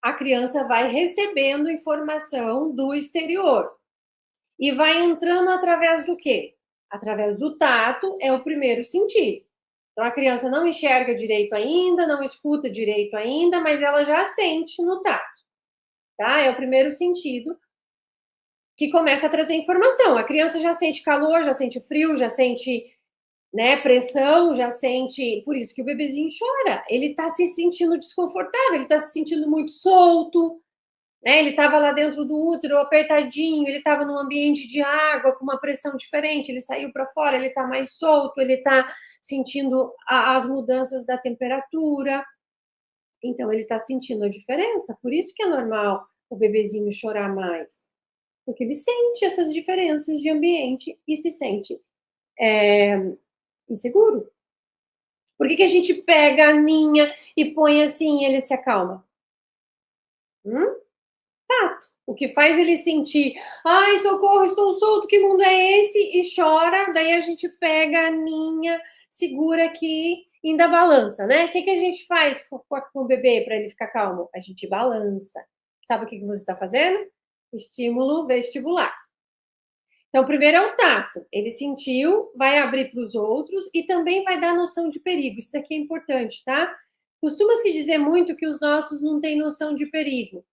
a criança vai recebendo informação do exterior e vai entrando através do quê? Através do tato, é o primeiro sentido. Então a criança não enxerga direito ainda, não escuta direito ainda, mas ela já sente no tato, tá? É o primeiro sentido que começa a trazer informação. A criança já sente calor, já sente frio, já sente, né, pressão, já sente. Por isso que o bebezinho chora. Ele tá se sentindo desconfortável, ele tá se sentindo muito solto, né? Ele estava lá dentro do útero, apertadinho, ele estava num ambiente de água com uma pressão diferente, ele saiu para fora, ele está mais solto, ele está sentindo as mudanças da temperatura. Então, ele está sentindo a diferença. Por isso que é normal o bebezinho chorar mais. Porque ele sente essas diferenças de ambiente e se sente inseguro. Por que a gente pega a ninha e põe assim e ele se acalma? Tato. O que faz ele sentir, ai, socorro, estou solto, que mundo é esse? E chora, daí a gente pega a ninha, segura aqui, ainda balança, né? O que a gente faz com o bebê para ele ficar calmo? A gente balança. Sabe o que você está fazendo? Estímulo vestibular. Então, primeiro é o tato. Ele sentiu, vai abrir para os outros e também vai dar noção de perigo. Isso daqui é importante, tá? Costuma-se dizer muito que os nossos não têm noção de perigo.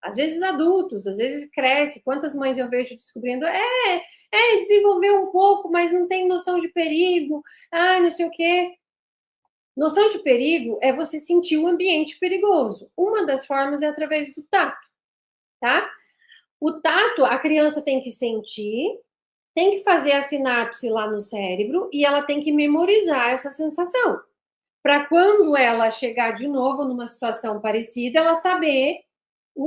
Às vezes adultos, às vezes cresce. Quantas mães eu vejo descobrindo, desenvolveu um pouco, mas não tem noção de perigo, não sei o quê. Noção de perigo é você sentir o ambiente perigoso. Uma das formas é através do tato, tá? O tato, a criança tem que sentir, tem que fazer a sinapse lá no cérebro e ela tem que memorizar essa sensação. Para quando ela chegar de novo numa situação parecida, ela saber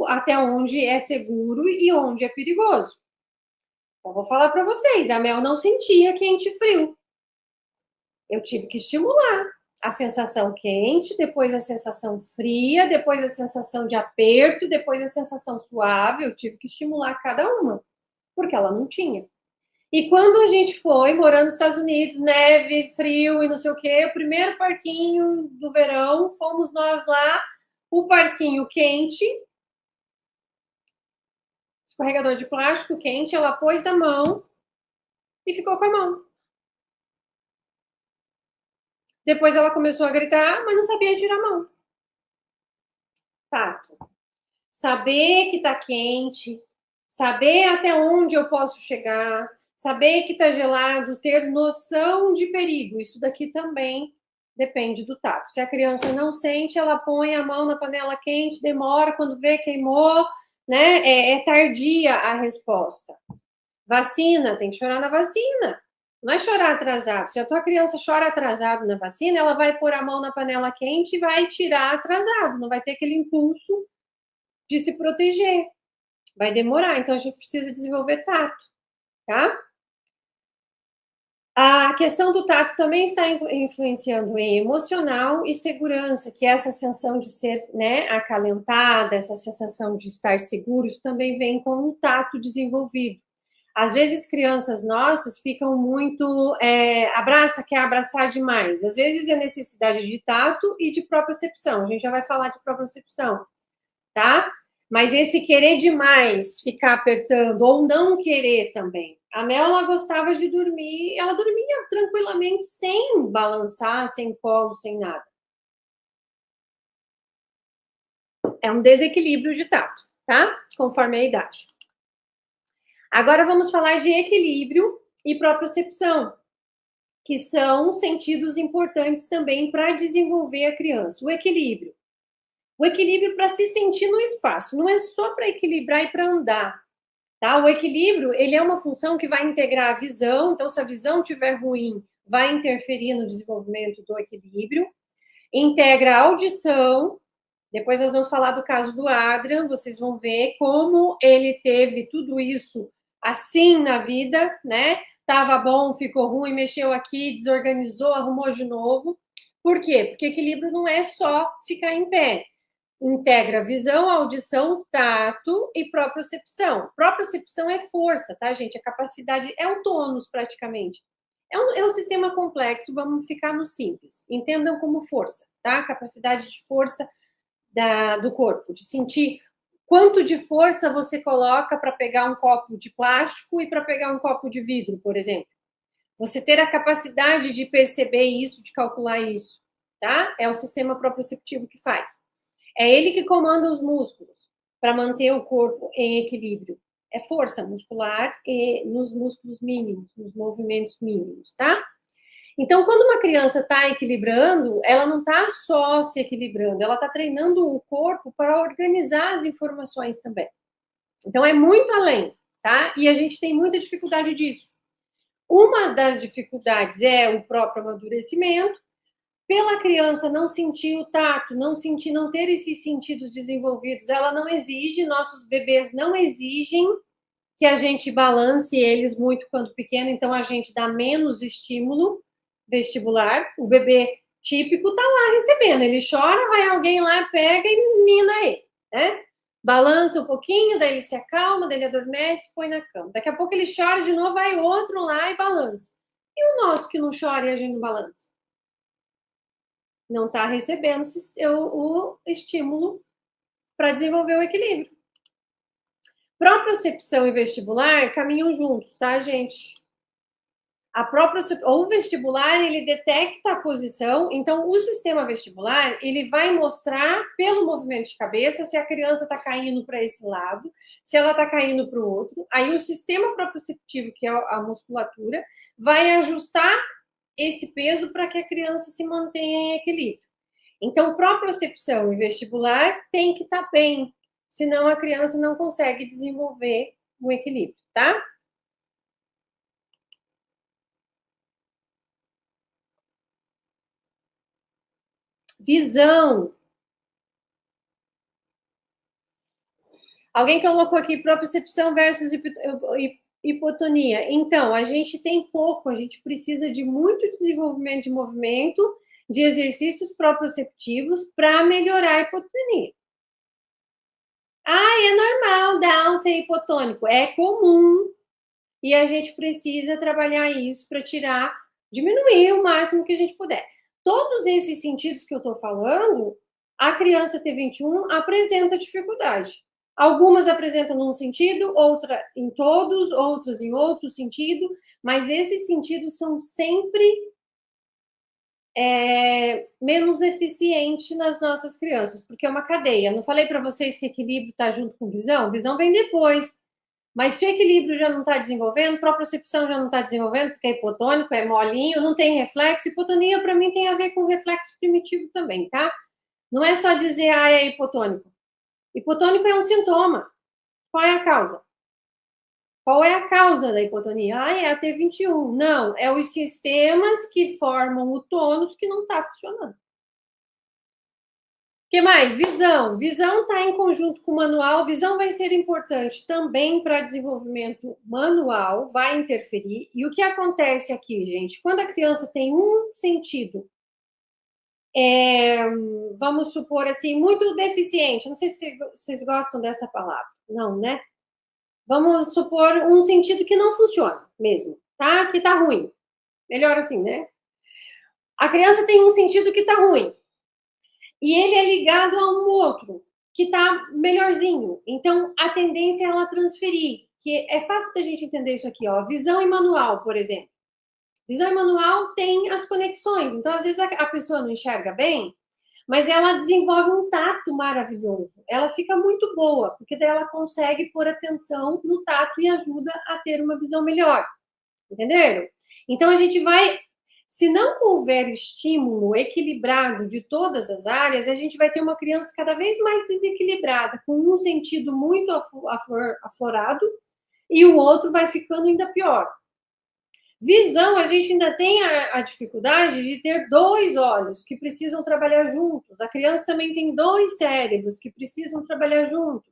até onde é seguro e onde é perigoso. Então, vou falar para vocês, a Mel não sentia quente e frio. Eu tive que estimular a sensação quente, depois a sensação fria, depois a sensação de aperto, depois a sensação suave. Eu tive que estimular cada uma, porque ela não tinha. E quando a gente foi morar nos Estados Unidos, neve, frio e não sei o quê, o primeiro parquinho do verão, fomos nós lá, o parquinho quente, escorregador de plástico quente, ela pôs a mão e ficou com a mão. Depois ela começou a gritar, mas não sabia tirar a mão. Fato. Saber que tá quente, saber até onde eu posso chegar, saber que tá gelado, ter noção de perigo. Isso daqui também depende do tato. Se a criança não sente, ela põe a mão na panela quente, demora, quando vê queimou, né? É tardia a resposta. Vacina, tem que chorar na vacina. Não é chorar atrasado. Se a tua criança chora atrasado na vacina, ela vai pôr a mão na panela quente e vai tirar atrasado. Não vai ter aquele impulso de se proteger. Vai demorar. Então, a gente precisa desenvolver tato, tá? A questão do tato também está influenciando em emocional e segurança, que é essa sensação de ser, né, acalentada, essa sensação de estar seguros, também vem com um tato desenvolvido. Às vezes, crianças nossas ficam muito, quer abraçar demais. Às vezes, é necessidade de tato e de propriocepção. A gente já vai falar de propriocepção, tá? Mas esse querer demais, ficar apertando, ou não querer também. A Mel, ela gostava de dormir, ela dormia tranquilamente, sem balançar, sem colo, sem nada. É um desequilíbrio de tato, tá? Conforme a idade. Agora vamos falar de equilíbrio e propriocepção, que são sentidos importantes também para desenvolver a criança. O equilíbrio. O equilíbrio para se sentir no espaço, não é só para equilibrar e para andar. Tá? O equilíbrio, ele é uma função que vai integrar a visão, então se a visão estiver ruim, vai interferir no desenvolvimento do equilíbrio. Integra a audição, depois nós vamos falar do caso do Adrian, vocês vão ver como ele teve tudo isso assim na vida, né? Tava bom, ficou ruim, mexeu aqui, desorganizou, arrumou de novo. Por quê? Porque equilíbrio não é só ficar em pé. Integra visão, audição, tato e propriocepção. Propriocepção é força, tá, gente? A capacidade é um tônus, praticamente. É um sistema complexo, vamos ficar no simples. Entendam como força, tá? Capacidade de força do corpo, de sentir quanto de força você coloca para pegar um copo de plástico e para pegar um copo de vidro, por exemplo. Você ter a capacidade de perceber isso, de calcular isso, tá? É o sistema proprioceptivo que faz. É ele que comanda os músculos para manter o corpo em equilíbrio. É força muscular e nos músculos mínimos, nos movimentos mínimos, tá? Então, quando uma criança está equilibrando, ela não está só se equilibrando, ela está treinando o corpo para organizar as informações também. Então, é muito além, tá? E a gente tem muita dificuldade disso. Uma das dificuldades é o próprio amadurecimento, pela criança não sentir o tato, não ter esses sentidos desenvolvidos, ela não exige, nossos bebês não exigem que a gente balance eles muito quando pequeno, então a gente dá menos estímulo vestibular, o bebê típico tá lá recebendo, ele chora, vai alguém lá, pega e mina ele, né? Balança um pouquinho, daí ele se acalma, daí ele adormece, põe na cama. Daqui a pouco ele chora de novo, vai outro lá e balança. E o nosso que não chora e a gente não balança? Não está recebendo o estímulo para desenvolver o equilíbrio. Propriocepção e vestibular caminham juntos, tá, gente? O vestibular, ele detecta a posição, então o sistema vestibular, ele vai mostrar pelo movimento de cabeça se a criança está caindo para esse lado, se ela está caindo para o outro. Aí o sistema proprioceptivo, que é a musculatura, vai ajustar esse peso para que a criança se mantenha em equilíbrio. Então, propriocepção e vestibular tem que estar bem, senão a criança não consegue desenvolver o equilíbrio, tá? Visão. Alguém colocou aqui propriocepção versus hipotonia. Então, a gente tem pouco, a gente precisa de muito desenvolvimento de movimento, de exercícios proprioceptivos para melhorar a hipotonia. É normal Down ter hipotônico, é comum. E a gente precisa trabalhar isso para diminuir o máximo que a gente puder. Todos esses sentidos que eu estou falando, a criança T21 apresenta dificuldade. Algumas apresentam num sentido, outra em todos, outras em outro sentido, mas esses sentidos são sempre menos eficientes nas nossas crianças, porque é uma cadeia. Não falei para vocês que equilíbrio está junto com visão? Visão vem depois. Mas se o equilíbrio já não está desenvolvendo, propriocepção já não está desenvolvendo, porque é hipotônico, é molinho, não tem reflexo. Hipotonia, para mim, tem a ver com reflexo primitivo também, tá? Não é só dizer, é hipotônico. Hipotônico é um sintoma. Qual é a causa? Qual é a causa da hipotonia? É a T21. Não, é os sistemas que formam o tônus que não está funcionando. que mais? Visão. Visão está em conjunto com o manual. Visão vai ser importante também para desenvolvimento manual, vai interferir. E o que acontece aqui, gente? Quando a criança tem um sentido, vamos supor assim, muito deficiente, não sei se vocês gostam dessa palavra, não, né? Vamos supor um sentido que não funciona mesmo, tá? Que tá ruim. Melhor assim, né? A criança tem um sentido que tá ruim. E ele é ligado a um outro que tá melhorzinho. Então, a tendência é ela transferir, que é fácil da gente entender isso aqui, ó. Visão e manual, por exemplo. Visão e manual tem as conexões. Então, às vezes, a pessoa não enxerga bem, mas ela desenvolve um tato maravilhoso. Ela fica muito boa, porque daí ela consegue pôr atenção no tato e ajuda a ter uma visão melhor. Entenderam? Então, a gente vai. Se não houver estímulo equilibrado de todas as áreas, a gente vai ter uma criança cada vez mais desequilibrada, com um sentido muito aflorado e o outro vai ficando ainda pior. Visão, a gente ainda tem a dificuldade de ter dois olhos que precisam trabalhar juntos. A criança também tem dois cérebros que precisam trabalhar juntos.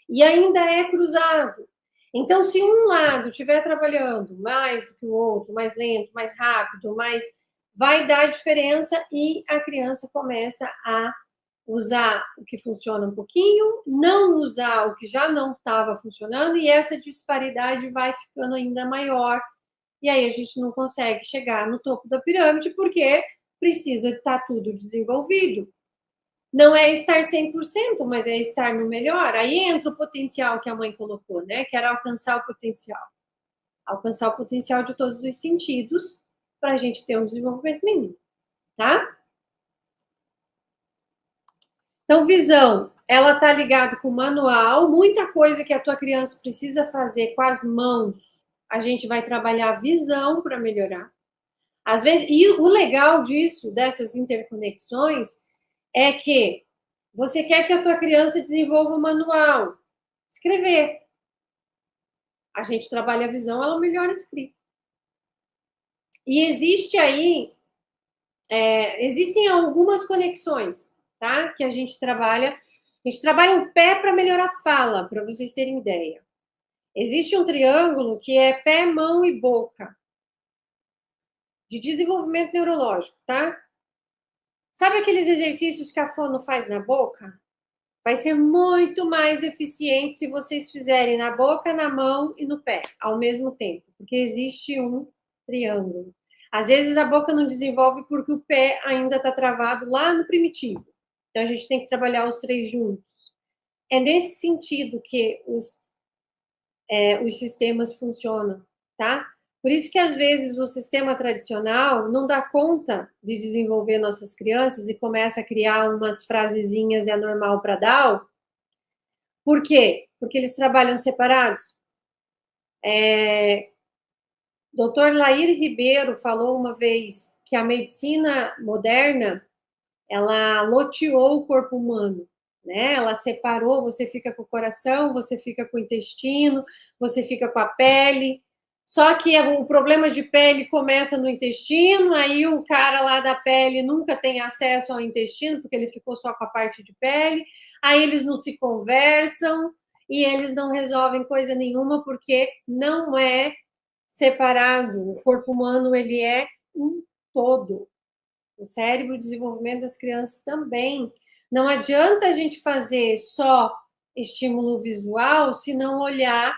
E ainda é cruzado. Então, se um lado estiver trabalhando mais do que o outro, mais lento, mais rápido, vai dar diferença e a criança começa a usar o que funciona um pouquinho, não usar o que já não estava funcionando, e essa disparidade vai ficando ainda maior. E aí a gente não consegue chegar no topo da pirâmide porque precisa estar tudo desenvolvido. Não é estar 100%, mas é estar no melhor. Aí entra o potencial que a mãe colocou, né? Que era alcançar o potencial. Alcançar o potencial de todos os sentidos para a gente ter um desenvolvimento mínimo, tá? Então, visão, ela está ligada com o manual. Muita coisa que a tua criança precisa fazer com as mãos, a gente vai trabalhar a visão para melhorar. Às vezes, e o legal disso, dessas interconexões, é que você quer que a tua criança desenvolva o manual, escrever. A gente trabalha a visão, ela melhora a escrita. E existem algumas conexões, tá? Que a gente trabalha. A gente trabalha o pé para melhorar a fala, para vocês terem ideia. Existe um triângulo que é pé, mão e boca, de desenvolvimento neurológico, tá? Sabe aqueles exercícios que a fono faz na boca? Vai ser muito mais eficiente se vocês fizerem na boca, na mão e no pé, ao mesmo tempo, porque existe um triângulo. Às vezes a boca não desenvolve porque o pé ainda está travado lá no primitivo. Então a gente tem que trabalhar os três juntos. É nesse sentido que os sistemas funcionam, tá? Por isso que às vezes o sistema tradicional não dá conta de desenvolver nossas crianças e começa a criar umas frasezinhas é normal para Down. Por quê? Porque eles trabalham separados. Dr. Lair Ribeiro falou uma vez que a medicina moderna, ela loteou o corpo humano, né? Ela separou, você fica com o coração, você fica com o intestino, você fica com a pele. Só que o problema de pele começa no intestino, aí o cara lá da pele nunca tem acesso ao intestino, porque ele ficou só com a parte de pele. Aí eles não se conversam e eles não resolvem coisa nenhuma, porque não é separado. O corpo humano, ele é um todo. O cérebro, o desenvolvimento das crianças também. Não adianta a gente fazer só estímulo visual se não olhar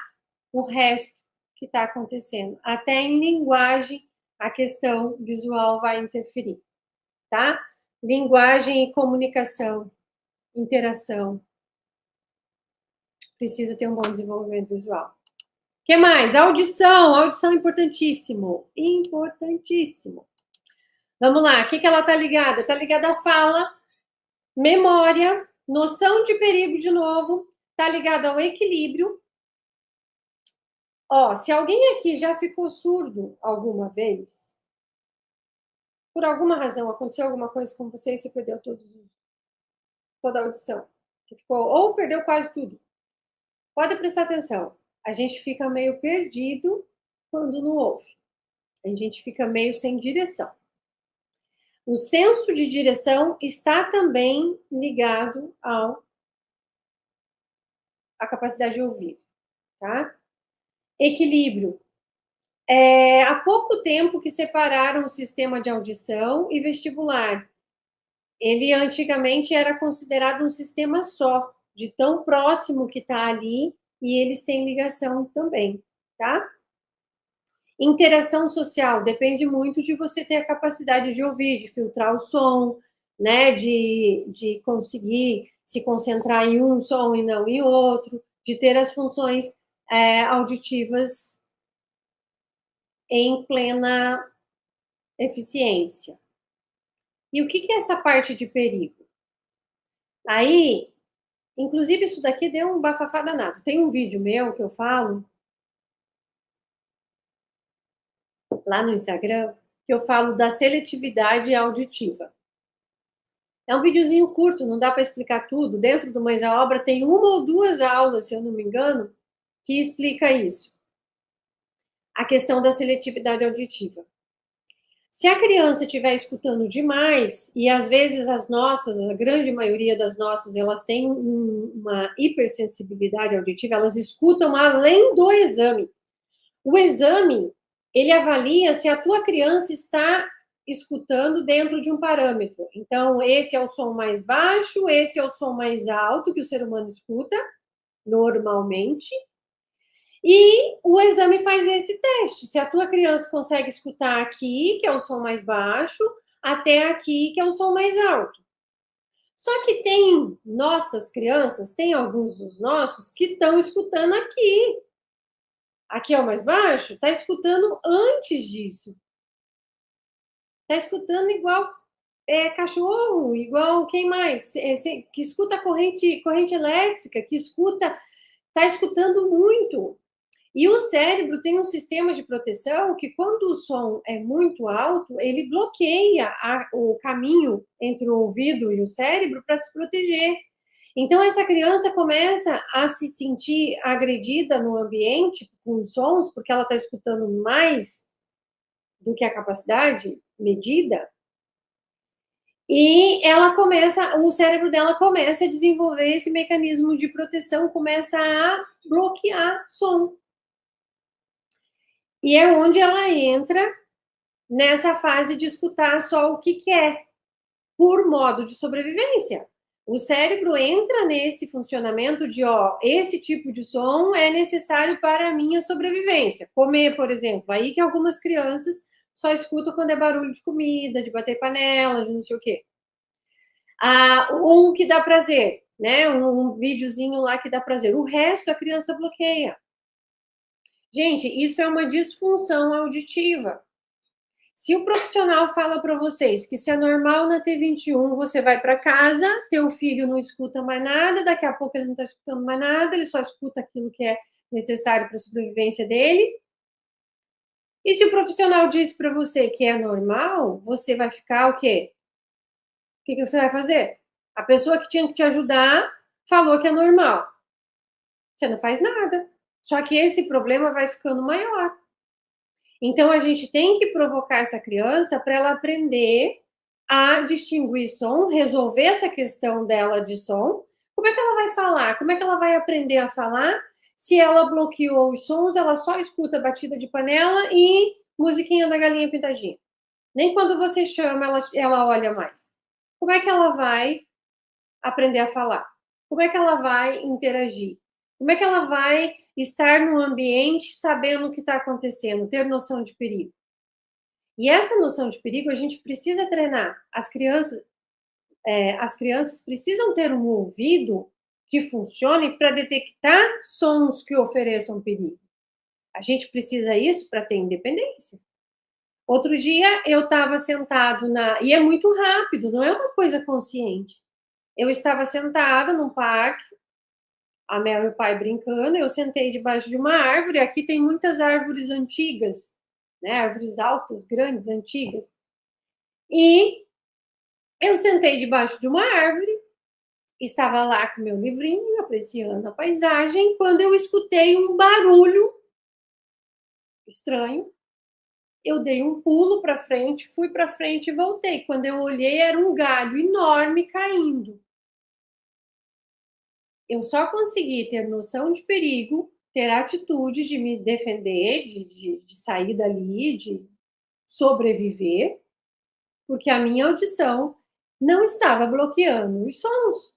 o resto que está acontecendo. Até em linguagem, a questão visual vai interferir, tá? Linguagem e comunicação, interação. Precisa ter um bom desenvolvimento visual. O que mais? Audição. Audição importantíssimo. Importantíssimo. Vamos lá. O que ela está ligada? Está ligada à fala, memória, noção de perigo de novo, está ligada ao equilíbrio. Ó, se alguém aqui já ficou surdo alguma vez, por alguma razão aconteceu alguma coisa com você e você perdeu toda a audição. Você ficou, ou perdeu quase tudo. Pode prestar atenção. A gente fica meio perdido quando não ouve. A gente fica meio sem direção. O senso de direção está também ligado à capacidade de ouvir, tá? Equilíbrio. Há pouco tempo que separaram o sistema de audição e vestibular. Ele antigamente era considerado um sistema só, de tão próximo que está ali, e eles têm ligação também, tá? Interação social depende muito de você ter a capacidade de ouvir, de filtrar o som, né? De conseguir se concentrar em um som e não em outro, de ter as funções auditivas em plena eficiência. E o que é essa parte de perigo? Aí, inclusive, isso daqui deu um bafafá danado. Tem um vídeo meu que eu falo lá no Instagram, que eu falo da seletividade auditiva. É um videozinho curto, não dá para explicar tudo. Dentro do Mães à Obra tem uma ou duas aulas, se eu não me engano, que explica isso. A questão da seletividade auditiva. Se a criança estiver escutando demais, e às vezes as nossas, a grande maioria das nossas, elas têm uma hipersensibilidade auditiva, elas escutam além do exame. O exame, ele avalia se a tua criança está escutando dentro de um parâmetro. Então, esse é o som mais baixo, esse é o som mais alto que o ser humano escuta, normalmente. E o exame faz esse teste. Se a tua criança consegue escutar aqui, que é o som mais baixo, até aqui, que é o som mais alto. Só que tem nossas crianças, tem alguns dos nossos que estão escutando aqui. Aqui é o mais baixo, está escutando antes disso. Está escutando igual cachorro, igual quem mais? Que escuta corrente elétrica, que está escutando muito. E o cérebro tem um sistema de proteção que, quando o som é muito alto, ele bloqueia o caminho entre o ouvido e o cérebro para se proteger. Então, essa criança começa a se sentir agredida no ambiente com sons, porque ela está escutando mais do que a capacidade medida, e o cérebro dela começa a desenvolver esse mecanismo de proteção, começa a bloquear som. E é onde ela entra nessa fase de escutar só o que quer, por modo de sobrevivência. O cérebro entra nesse funcionamento de, esse tipo de som é necessário para a minha sobrevivência. Comer, por exemplo, aí que algumas crianças só escutam quando é barulho de comida, de bater panela, de não sei o quê. Ou o que dá prazer, né? Um videozinho lá que dá prazer. O resto a criança bloqueia. Gente, isso é uma disfunção auditiva. Se o profissional fala para vocês que se é normal na T21, você vai para casa, teu filho não escuta mais nada, daqui a pouco ele não está escutando mais nada, ele só escuta aquilo que é necessário para a sobrevivência dele. E se o profissional diz para você que é normal, você vai ficar o quê? O que você vai fazer? A pessoa que tinha que te ajudar falou que é normal. Você não faz nada. Só que esse problema vai ficando maior. Então, a gente tem que provocar essa criança para ela aprender a distinguir som, resolver essa questão dela de som. Como é que ela vai falar? Como é que ela vai aprender a falar se ela bloqueou os sons, ela só escuta batida de panela e musiquinha da galinha pintadinha? Nem quando você chama, ela olha mais. Como é que ela vai aprender a falar? Como é que ela vai interagir? Como é que ela vai estar no ambiente sabendo o que está acontecendo, ter noção de perigo? E essa noção de perigo a gente precisa treinar. As crianças precisam ter um ouvido que funcione para detectar sons que ofereçam perigo. A gente precisa isso para ter independência. Outro dia eu estava sentado e é muito rápido, não é uma coisa consciente. Eu estava sentada num parque, a Mel e o pai brincando, eu sentei debaixo de uma árvore. Aqui tem muitas árvores antigas, né? Árvores altas, grandes, antigas. E eu sentei debaixo de uma árvore, estava lá com meu livrinho, apreciando a paisagem, quando eu escutei um barulho estranho. Eu dei um pulo para frente, fui para frente e voltei. Quando eu olhei, era um galho enorme caindo. Eu só consegui ter noção de perigo, ter atitude de me defender, de sair dali, de sobreviver, porque a minha audição não estava bloqueando os sons.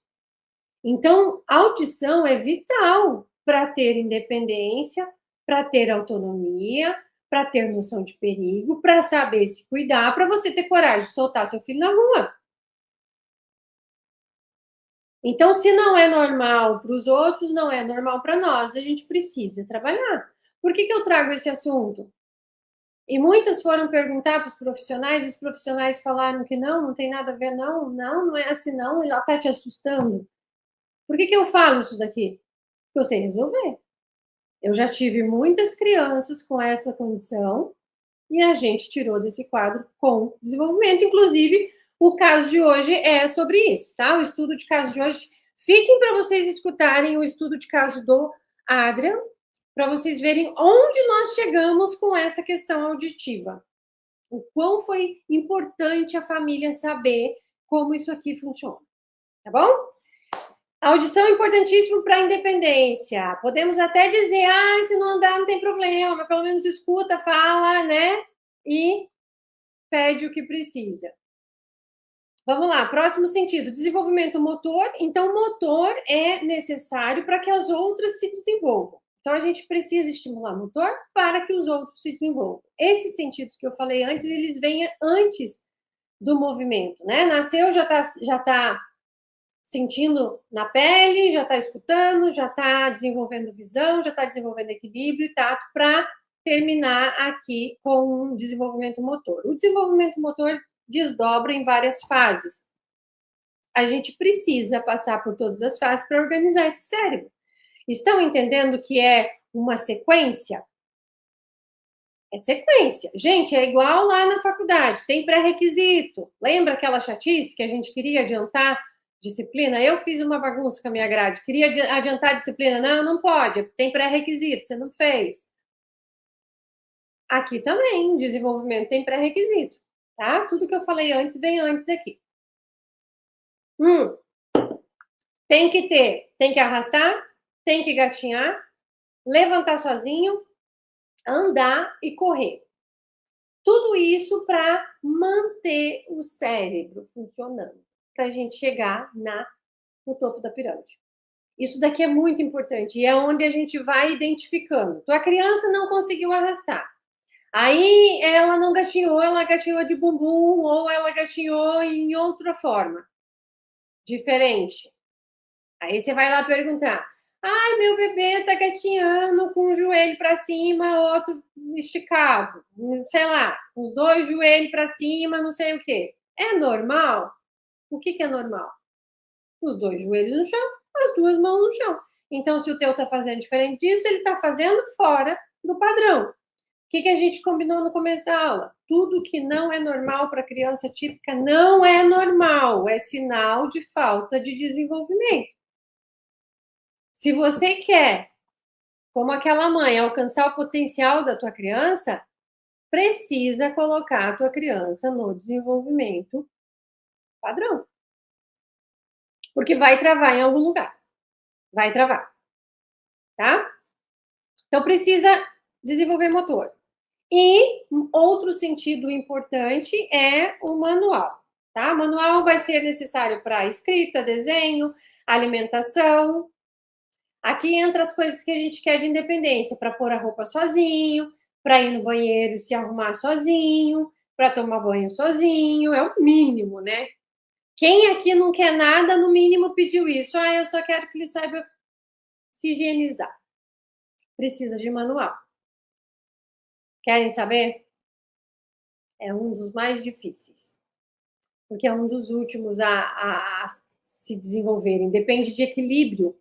Então, a audição é vital para ter independência, para ter autonomia, para ter noção de perigo, para saber se cuidar, para você ter coragem de soltar seu filho na rua. Então, se não é normal para os outros, não é normal para nós, a gente precisa trabalhar. Por que eu trago esse assunto? E muitas foram perguntar para os profissionais, e os profissionais falaram que não tem nada a ver, não é assim, não, ela está te assustando. Por que eu falo isso daqui? Porque eu sei resolver. Eu já tive muitas crianças com essa condição e a gente tirou desse quadro com desenvolvimento. Inclusive, o caso de hoje é sobre isso, tá? O estudo de caso de hoje. Fiquem para vocês escutarem o estudo de caso do Adrian, para vocês verem onde nós chegamos com essa questão auditiva. O quão foi importante a família saber como isso aqui funciona. Tá bom? A audição é importantíssima para a independência. Podemos até dizer, se não andar não tem problema, mas pelo menos escuta, fala, né? E pede o que precisa. Vamos lá, próximo sentido, desenvolvimento motor. Então, o motor é necessário para que as outras se desenvolvam. Então, a gente precisa estimular o motor para que os outros se desenvolvam. Esses sentidos que eu falei antes, eles vêm antes do movimento, né? Nasceu, já tá sentindo na pele, já está escutando, já está desenvolvendo visão, já está desenvolvendo equilíbrio e tato para terminar aqui com um desenvolvimento motor. O desenvolvimento motor desdobra em várias fases. A gente precisa passar por todas as fases para organizar esse cérebro. Estão entendendo que é uma sequência? É sequência. Gente, é igual lá na faculdade, tem pré-requisito. Lembra aquela chatice que a gente queria adiantar disciplina? Eu fiz uma bagunça com a minha grade. Queria adiantar a disciplina. Não pode. Tem pré-requisito, você não fez. Aqui também, desenvolvimento tem pré-requisito, tá? Tudo que eu falei antes vem antes aqui. Tem que arrastar, tem que gatinhar, levantar sozinho, andar e correr. Tudo isso para manter o cérebro funcionando, para a gente chegar no topo da pirâmide. Isso daqui é muito importante e é onde a gente vai identificando. Então, a criança não conseguiu arrastar. Aí ela não gatinhou, ela gatinhou de bumbum ou ela gatinhou em outra forma, diferente. Aí você vai lá perguntar: ai, meu bebê tá gatinhando com o joelho para cima, outro esticado, sei lá, os dois joelhos para cima, não sei o quê. É normal? O que é normal? Os dois joelhos no chão, as duas mãos no chão. Então, se o teu tá fazendo diferente disso, ele tá fazendo fora do padrão. O que a gente combinou no começo da aula? Tudo que não é normal para criança típica não é normal, é sinal de falta de desenvolvimento. Se você quer, como aquela mãe, alcançar o potencial da tua criança, precisa colocar a tua criança no desenvolvimento padrão. Porque vai travar em algum lugar. Vai travar. Tá? Então, precisa desenvolver motor. E outro sentido importante é o manual. Tá? O manual vai ser necessário para escrita, desenho, alimentação. Aqui entra as coisas que a gente quer de independência, para pôr a roupa sozinho, para ir no banheiro se arrumar sozinho, para tomar banho sozinho, é o mínimo, né? Quem aqui não quer nada, no mínimo pediu isso. Eu só quero que ele saiba se higienizar. Precisa de manual. Querem saber? É um dos mais difíceis. Porque é um dos últimos a se desenvolverem. Depende de equilíbrio.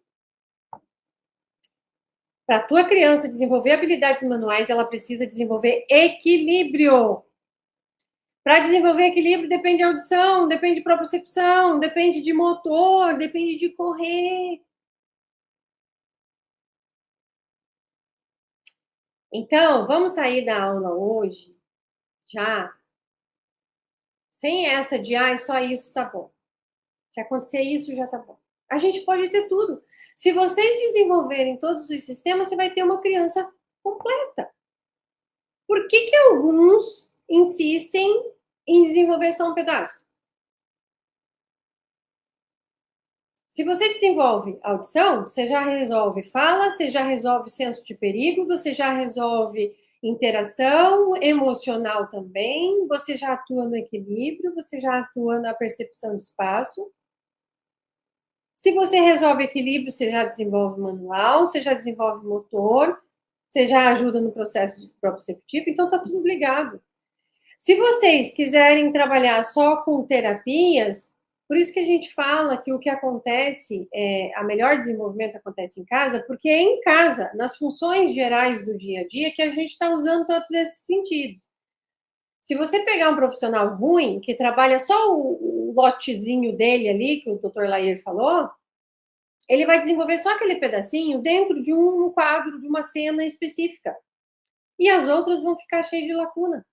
Para a tua criança desenvolver habilidades manuais, ela precisa desenvolver equilíbrio. Para desenvolver equilíbrio, depende de audição, depende de propriocepção, depende de motor, depende de correr. Então, vamos sair da aula hoje Já. Sem essa de, só isso tá bom. Se acontecer isso, já tá bom. A gente pode ter tudo. Se vocês desenvolverem todos os sistemas, você vai ter uma criança completa. Por que alguns insistem em desenvolver só um pedaço? Se você desenvolve audição, você já resolve fala, você já resolve senso de perigo, você já resolve interação emocional também, você já atua no equilíbrio, você já atua na percepção de espaço. Se você resolve equilíbrio, você já desenvolve manual, você já desenvolve motor, você já ajuda no processo proprioceptivo, então tá tudo ligado. Se vocês quiserem trabalhar só com terapias, por isso que a gente fala que o que acontece, a melhor desenvolvimento acontece em casa, porque é em casa, nas funções gerais do dia a dia, que a gente está usando todos esses sentidos. Se você pegar um profissional ruim, que trabalha só o lotezinho dele ali, que o Dr. Lair falou, ele vai desenvolver só aquele pedacinho dentro de um quadro, de uma cena específica. E as outras vão ficar cheias de lacuna.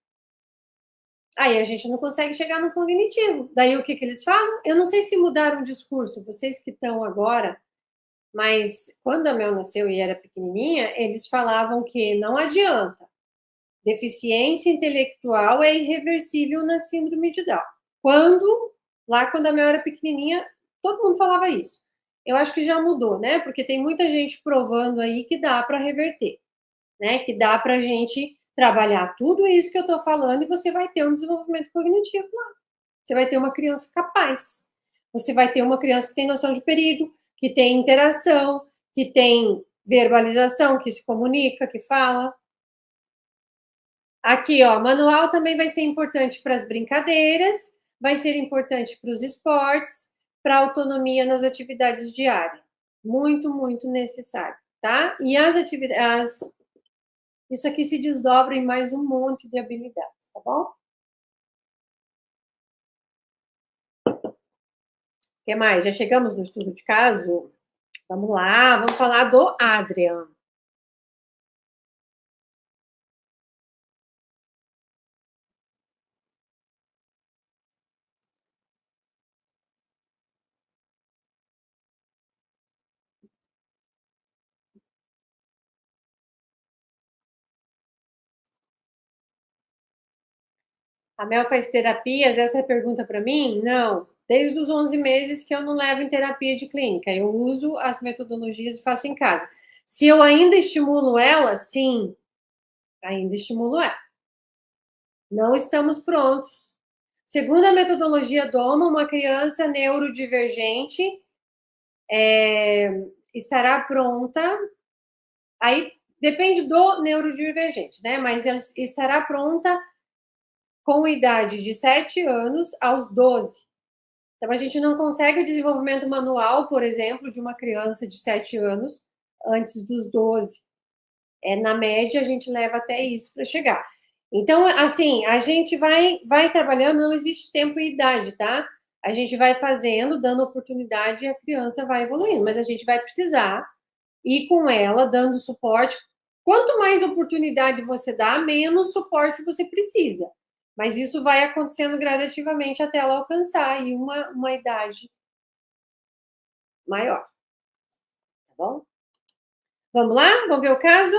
Aí a gente não consegue chegar no cognitivo. Daí o que eles falam? Eu não sei se mudaram o discurso, vocês que estão agora, mas quando a Mel nasceu e era pequenininha, eles falavam que não adianta. Deficiência intelectual é irreversível na síndrome de Down. Quando a Mel era pequenininha, todo mundo falava isso. Eu acho que já mudou, né? Porque tem muita gente provando aí que dá para reverter, né? Que dá para a gente trabalhar tudo isso que eu estou falando e você vai ter um desenvolvimento cognitivo lá. Você vai ter uma criança capaz. Você vai ter uma criança que tem noção de perigo, que tem interação, que tem verbalização, que se comunica, que fala. Aqui, ó, manual também vai ser importante para as brincadeiras, vai ser importante para os esportes, para a autonomia nas atividades diárias. Muito, muito necessário, tá? E as atividades, isso aqui se desdobra em mais um monte de habilidades, tá bom? O que mais? Já chegamos no estudo de caso? Vamos lá, vamos falar do Adrian. A Mel faz terapias? Essa é a pergunta para mim? Não. Desde os 11 meses que eu não levo em terapia de clínica. Eu uso as metodologias e faço em casa. Se eu ainda estimulo ela, sim, ainda estimulo ela. Não estamos prontos. Segundo a metodologia DOMA, uma criança neurodivergente estará pronta. Aí depende do neurodivergente, né? Mas ela estará pronta com idade de 7 anos aos 12. Então, a gente não consegue o desenvolvimento manual, por exemplo, de uma criança de 7 anos antes dos 12. Na média, a gente leva até isso para chegar. Então, assim, a gente vai trabalhando, não existe tempo e idade, tá? A gente vai fazendo, dando oportunidade e a criança vai evoluindo, mas a gente vai precisar ir com ela, dando suporte. Quanto mais oportunidade você dá, menos suporte você precisa. Mas isso vai acontecendo gradativamente até ela alcançar aí uma idade maior. Tá bom? Vamos lá? Vamos ver o caso?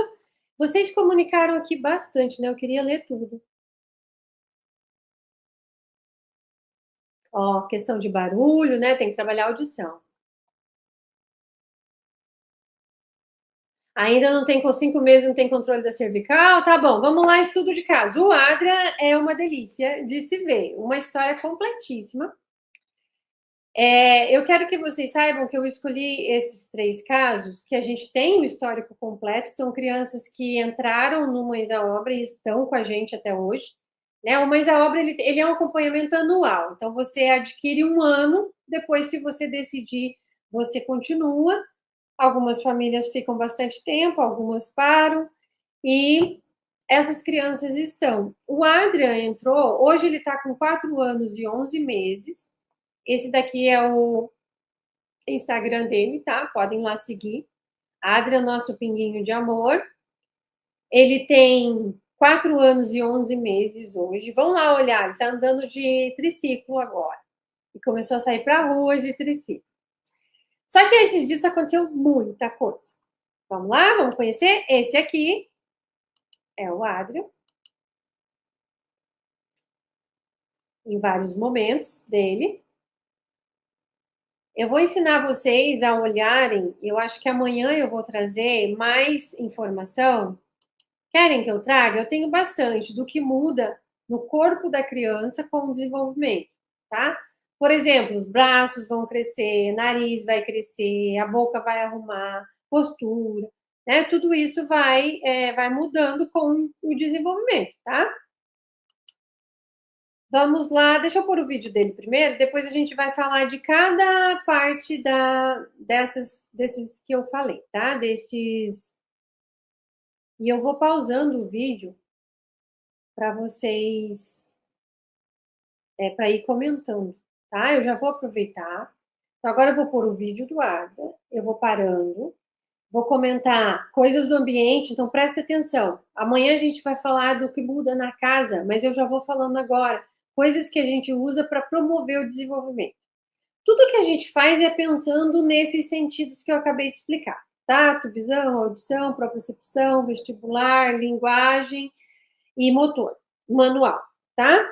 Vocês comunicaram aqui bastante, né? Eu queria ler tudo. Ó, questão de barulho, né? Tem que trabalhar a audição. Ainda não tem, com 5 meses, não tem controle da cervical? Tá bom, vamos lá, estudo de caso. O Adria é uma delícia de se ver, uma história completíssima. Eu quero que vocês saibam que eu escolhi esses 3 casos, que a gente tem o histórico completo, são crianças que entraram no Mães à Obra e estão com a gente até hoje. Né? O Mães à Obra ele é um acompanhamento anual, então você adquire 1 ano, depois, se você decidir, você continua. Algumas famílias ficam bastante tempo, algumas param, e essas crianças estão. O Adrian entrou, hoje ele está com 4 anos e 11 meses. Esse daqui é o Instagram dele, tá? Podem lá seguir. Adrian, nosso pinguinho de amor. Ele tem 4 anos e 11 meses hoje. Vão lá olhar, ele está andando de triciclo agora. E começou a sair para a rua de triciclo. Só que antes disso aconteceu muita coisa. Vamos lá, vamos conhecer? Esse aqui é o Adrian. Em vários momentos dele. Eu vou ensinar vocês a olharem, eu acho que amanhã eu vou trazer mais informação. Querem que eu traga? Eu tenho bastante do que muda no corpo da criança com o desenvolvimento, tá? Por exemplo, os braços vão crescer, nariz vai crescer, a boca vai arrumar, postura, né? Tudo isso vai mudando com o desenvolvimento, tá? Vamos lá, deixa eu pôr o vídeo dele primeiro, depois a gente vai falar de cada parte desses que eu falei, tá? Desses. E eu vou pausando o vídeo para vocês, para ir comentando, tá? Eu já vou aproveitar. Então, agora eu vou pôr o vídeo do Ada, eu vou parando, vou comentar coisas do ambiente, então presta atenção. Amanhã a gente vai falar do que muda na casa, mas eu já vou falando agora. Coisas que a gente usa para promover o desenvolvimento. Tudo que a gente faz é pensando nesses sentidos que eu acabei de explicar. Tato, visão, audição, propriocepção, vestibular, linguagem e motor, manual, tá?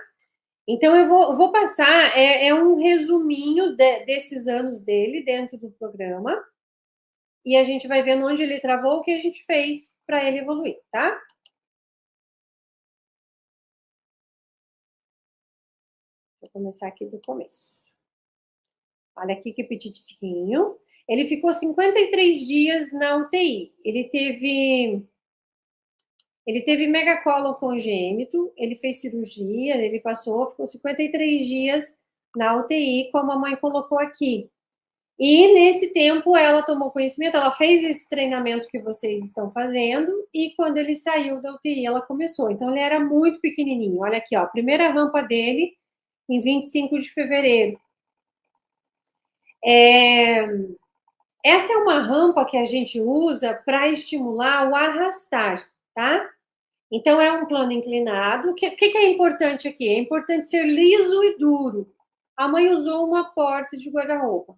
Então, eu vou passar, um resuminho desses anos dele dentro do programa e a gente vai vendo onde ele travou, o que a gente fez para ele evoluir, tá? Vou começar aqui do começo. Olha aqui que petitinho. Ele ficou 53 dias na UTI. Ele teve megacólon congênito, ele fez cirurgia, ele ficou 53 dias na UTI, como a mãe colocou aqui. E nesse tempo ela tomou conhecimento, ela fez esse treinamento que vocês estão fazendo, e quando ele saiu da UTI, ela começou. Então ele era muito pequenininho. Olha aqui, ó, a primeira rampa dele em 25 de fevereiro. Essa é uma rampa que a gente usa para estimular o arrastar, tá? Então, é um plano inclinado. O que é importante aqui? É importante ser liso e duro. A mãe usou uma porta de guarda-roupa.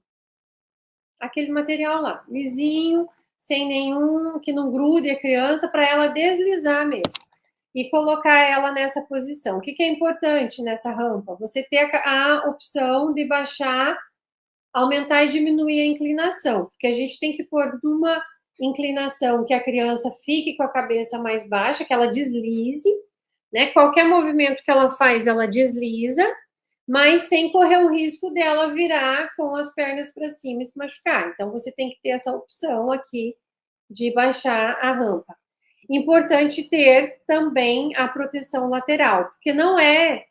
Aquele material lá, lisinho, sem nenhum, que não grude a criança, para ela deslizar mesmo. E colocar ela nessa posição. O que é importante nessa rampa? Você ter a opção de baixar, aumentar e diminuir a inclinação, porque a gente tem que pôr numa inclinação que a criança fique com a cabeça mais baixa, que ela deslize, né? Qualquer movimento que ela faz, ela desliza, mas sem correr o risco dela virar com as pernas para cima e se machucar. Então, você tem que ter essa opção aqui de baixar a rampa. Importante ter também a proteção lateral, porque não é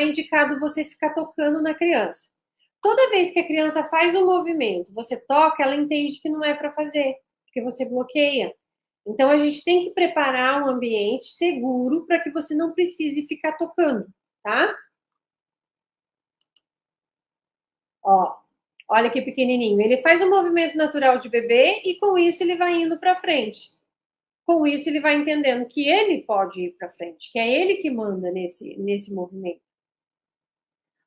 indicado você ficar tocando na criança. Toda vez que a criança faz um movimento, você toca, ela entende que não é para fazer, porque você bloqueia. Então, a gente tem que preparar um ambiente seguro para que você não precise ficar tocando, tá? Ó, olha que pequenininho. Ele faz um movimento natural de bebê e com isso ele vai indo para frente. Com isso ele vai entendendo que ele pode ir para frente, que é ele que manda nesse movimento.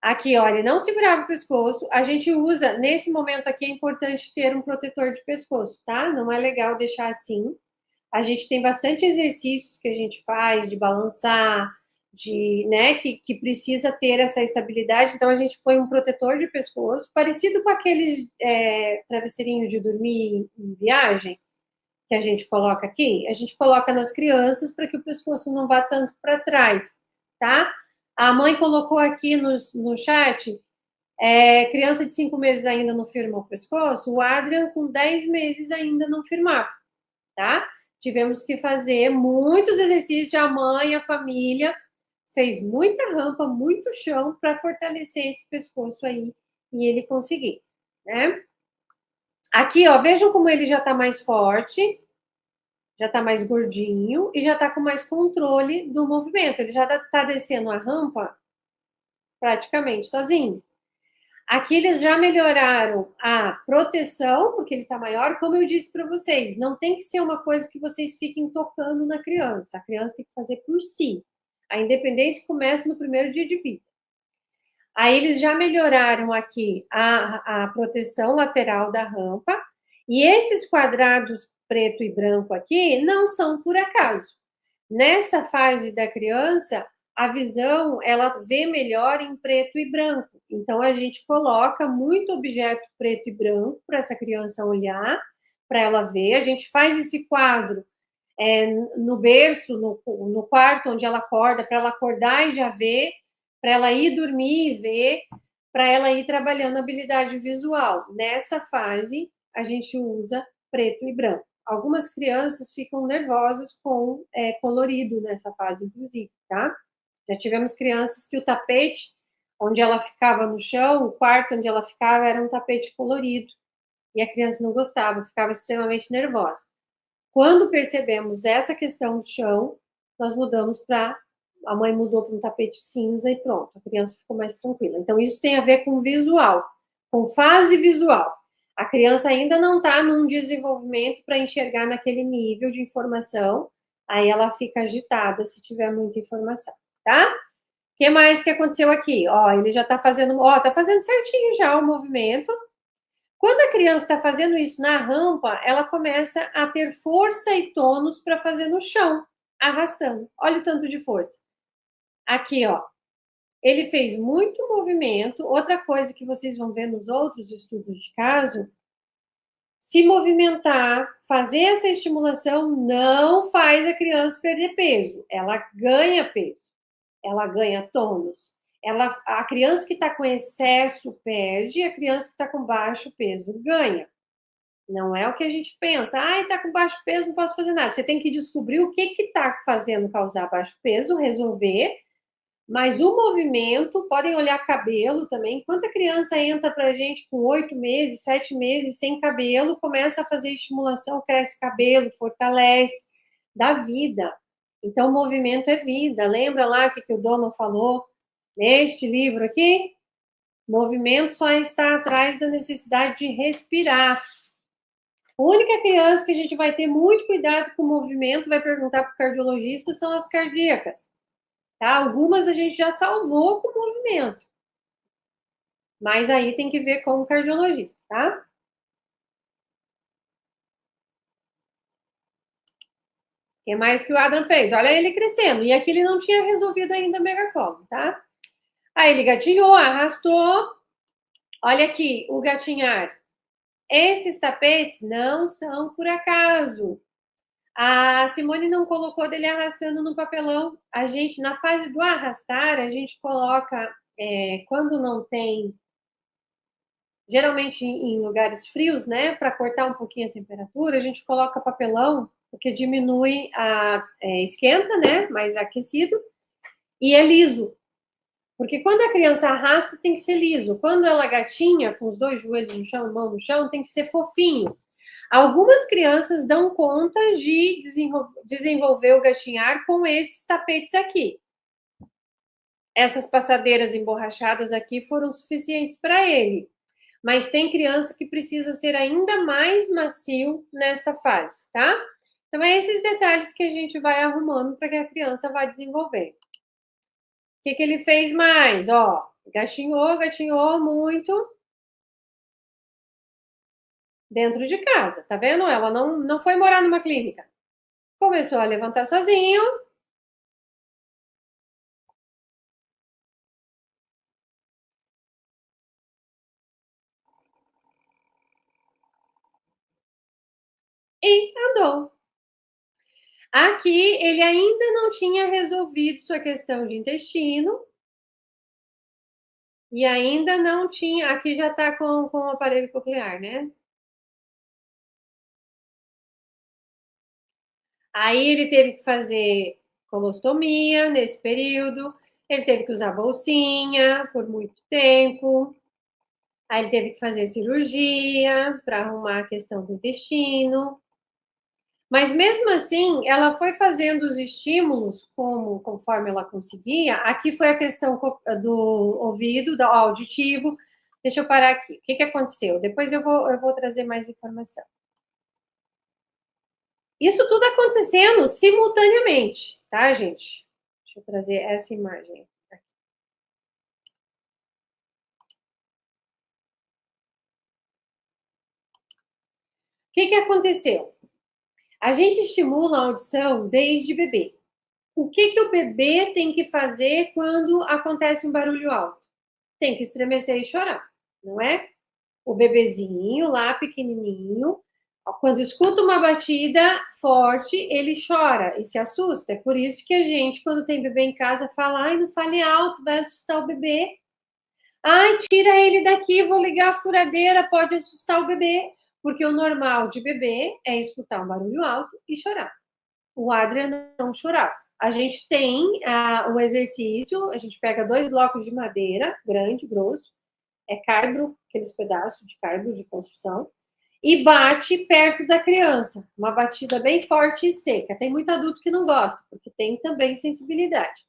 Aqui, olha, não segurava o pescoço. A gente usa, nesse momento aqui, é importante ter um protetor de pescoço, tá? Não é legal deixar assim. A gente tem bastante exercícios que a gente faz de balançar, né, que precisa ter essa estabilidade. Então, a gente põe um protetor de pescoço, parecido com aqueles travesseirinhos de dormir em viagem, que a gente coloca aqui. A gente coloca nas crianças para que o pescoço não vá tanto para trás, tá? A mãe colocou aqui no chat, criança de 5 meses ainda não firma o pescoço, o Adrian com 10 meses ainda não firmava, tá? Tivemos que fazer muitos exercícios, a mãe, a família, fez muita rampa, muito chão para fortalecer esse pescoço aí e ele conseguir, né? Aqui, ó, vejam como ele já tá mais forte, já tá mais gordinho e já tá com mais controle do movimento. Ele já tá descendo a rampa praticamente sozinho. Aqui eles já melhoraram a proteção, porque ele está maior. Como eu disse para vocês, não tem que ser uma coisa que vocês fiquem tocando na criança. A criança tem que fazer por si. A independência começa no primeiro dia de vida. Aí eles já melhoraram aqui a proteção lateral da rampa. E esses quadrados preto e branco aqui não são por acaso. Nessa fase da criança, a visão ela vê melhor em preto e branco. Então a gente coloca muito objeto preto e branco para essa criança olhar, para ela ver. A gente faz esse quadro no berço, no quarto onde ela acorda, para ela acordar e já ver, para ela ir dormir e ver, para ela ir trabalhando a habilidade visual. Nessa fase, a gente usa preto e branco. Algumas crianças ficam nervosas com colorido nessa fase, inclusive, tá? Já tivemos crianças que o tapete onde ela ficava no chão, o quarto onde ela ficava era um tapete colorido. E a criança não gostava, ficava extremamente nervosa. Quando percebemos essa questão do chão, nós mudamos para... A mãe mudou para um tapete cinza e pronto, a criança ficou mais tranquila. Então, isso tem a ver com visual, com fase visual. A criança ainda não está num desenvolvimento para enxergar naquele nível de informação, aí ela fica agitada se tiver muita informação, tá? O que mais que aconteceu aqui? Ó, ele já está fazendo, tá fazendo certinho já o movimento. Quando a criança está fazendo isso na rampa, ela começa a ter força e tônus para fazer no chão, arrastando. Olha o tanto de força. Aqui, ó, ele fez muito movimento. Outra coisa que vocês vão ver nos outros estudos de caso, se movimentar, fazer essa estimulação não faz a criança perder peso. Ela ganha peso, ela ganha tônus. A criança que está com excesso perde, a criança que está com baixo peso ganha. Não é o que a gente pensa. Está com baixo peso, não posso fazer nada. Você tem que descobrir o que está fazendo causar baixo peso, resolver. Mas o movimento, podem olhar cabelo também. Quanta criança entra para a gente com 8 meses, 7 meses, sem cabelo, começa a fazer estimulação, cresce cabelo, fortalece, dá vida. Então, o movimento é vida. Lembra lá o que o Doma falou neste livro aqui? Movimento só está atrás da necessidade de respirar. A única criança que a gente vai ter muito cuidado com o movimento, vai perguntar para o cardiologista, são as cardíacas. Tá? Algumas a gente já salvou com o movimento. Mas aí tem que ver com o cardiologista, tá? O que mais que o Adam fez? Olha ele crescendo. E aqui ele não tinha resolvido ainda o megacolo, tá? Aí ele gatinhou, arrastou. Olha aqui, o gatinhar. Esses tapetes não são por acaso. A Simone não colocou dele arrastando no papelão. A gente, na fase do arrastar, a gente coloca, quando não tem, geralmente em lugares frios, né, para cortar um pouquinho a temperatura, a gente coloca papelão, porque diminui esquenta, né, mais aquecido, e é liso. Porque quando a criança arrasta, tem que ser liso. Quando ela gatinha, com os dois joelhos no chão, mão no chão, tem que ser fofinho. Algumas crianças dão conta de desenvolver o gatinhar com esses tapetes aqui. Essas passadeiras emborrachadas aqui foram suficientes para ele. Mas tem criança que precisa ser ainda mais macio nessa fase, tá? Então, é esses detalhes que a gente vai arrumando para que a criança vá desenvolver. O que ele fez mais? Ó, gatinhou muito. Dentro de casa, tá vendo? Ela não foi morar numa clínica. Começou a levantar sozinho. E andou. Aqui, ele ainda não tinha resolvido sua questão de intestino. E ainda não tinha... Aqui já tá com o aparelho coclear, né? Aí ele teve que fazer colostomia nesse período. Ele teve que usar bolsinha por muito tempo. Aí ele teve que fazer cirurgia para arrumar a questão do intestino. Mas mesmo assim, ela foi fazendo os estímulos conforme ela conseguia. Aqui foi a questão do ouvido, do auditivo, Deixa eu parar aqui. O que aconteceu? Depois eu vou trazer mais informação. Isso tudo acontecendo simultaneamente, tá, gente? Deixa eu trazer essa imagem aqui. O que aconteceu? A gente estimula a audição desde bebê. O que o bebê tem que fazer quando acontece um barulho alto? Tem que estremecer e chorar, não é? O bebezinho lá, pequenininho, quando escuta uma batida forte, ele chora e se assusta. É por isso que a gente, quando tem bebê em casa, fala: ai, não fale alto, vai assustar o bebê. Ai, tira ele daqui, vou ligar a furadeira, pode assustar o bebê. Porque o normal de bebê é escutar um barulho alto e chorar. O Adrian não chorava. A gente tem um exercício, a gente pega 2 blocos de madeira, grande, grosso, é caibro, aqueles pedaços de caibro de construção, e bate perto da criança, uma batida bem forte e seca. Tem muito adulto que não gosta, porque tem também sensibilidade.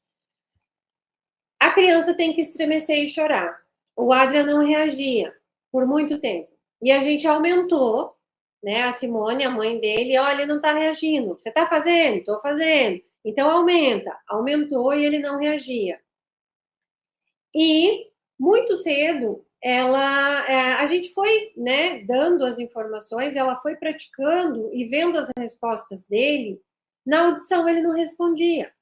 A criança tem que estremecer e chorar. O Adrian não reagia por muito tempo. E a gente aumentou, né? A Simone, a mãe dele, olha, ele não tá reagindo. Você tá fazendo? Tô fazendo. Então aumenta. Aumentou e ele não reagia. E muito cedo a gente foi, né, dando as informações, ela foi praticando e vendo as respostas dele. Na audição ele não respondia.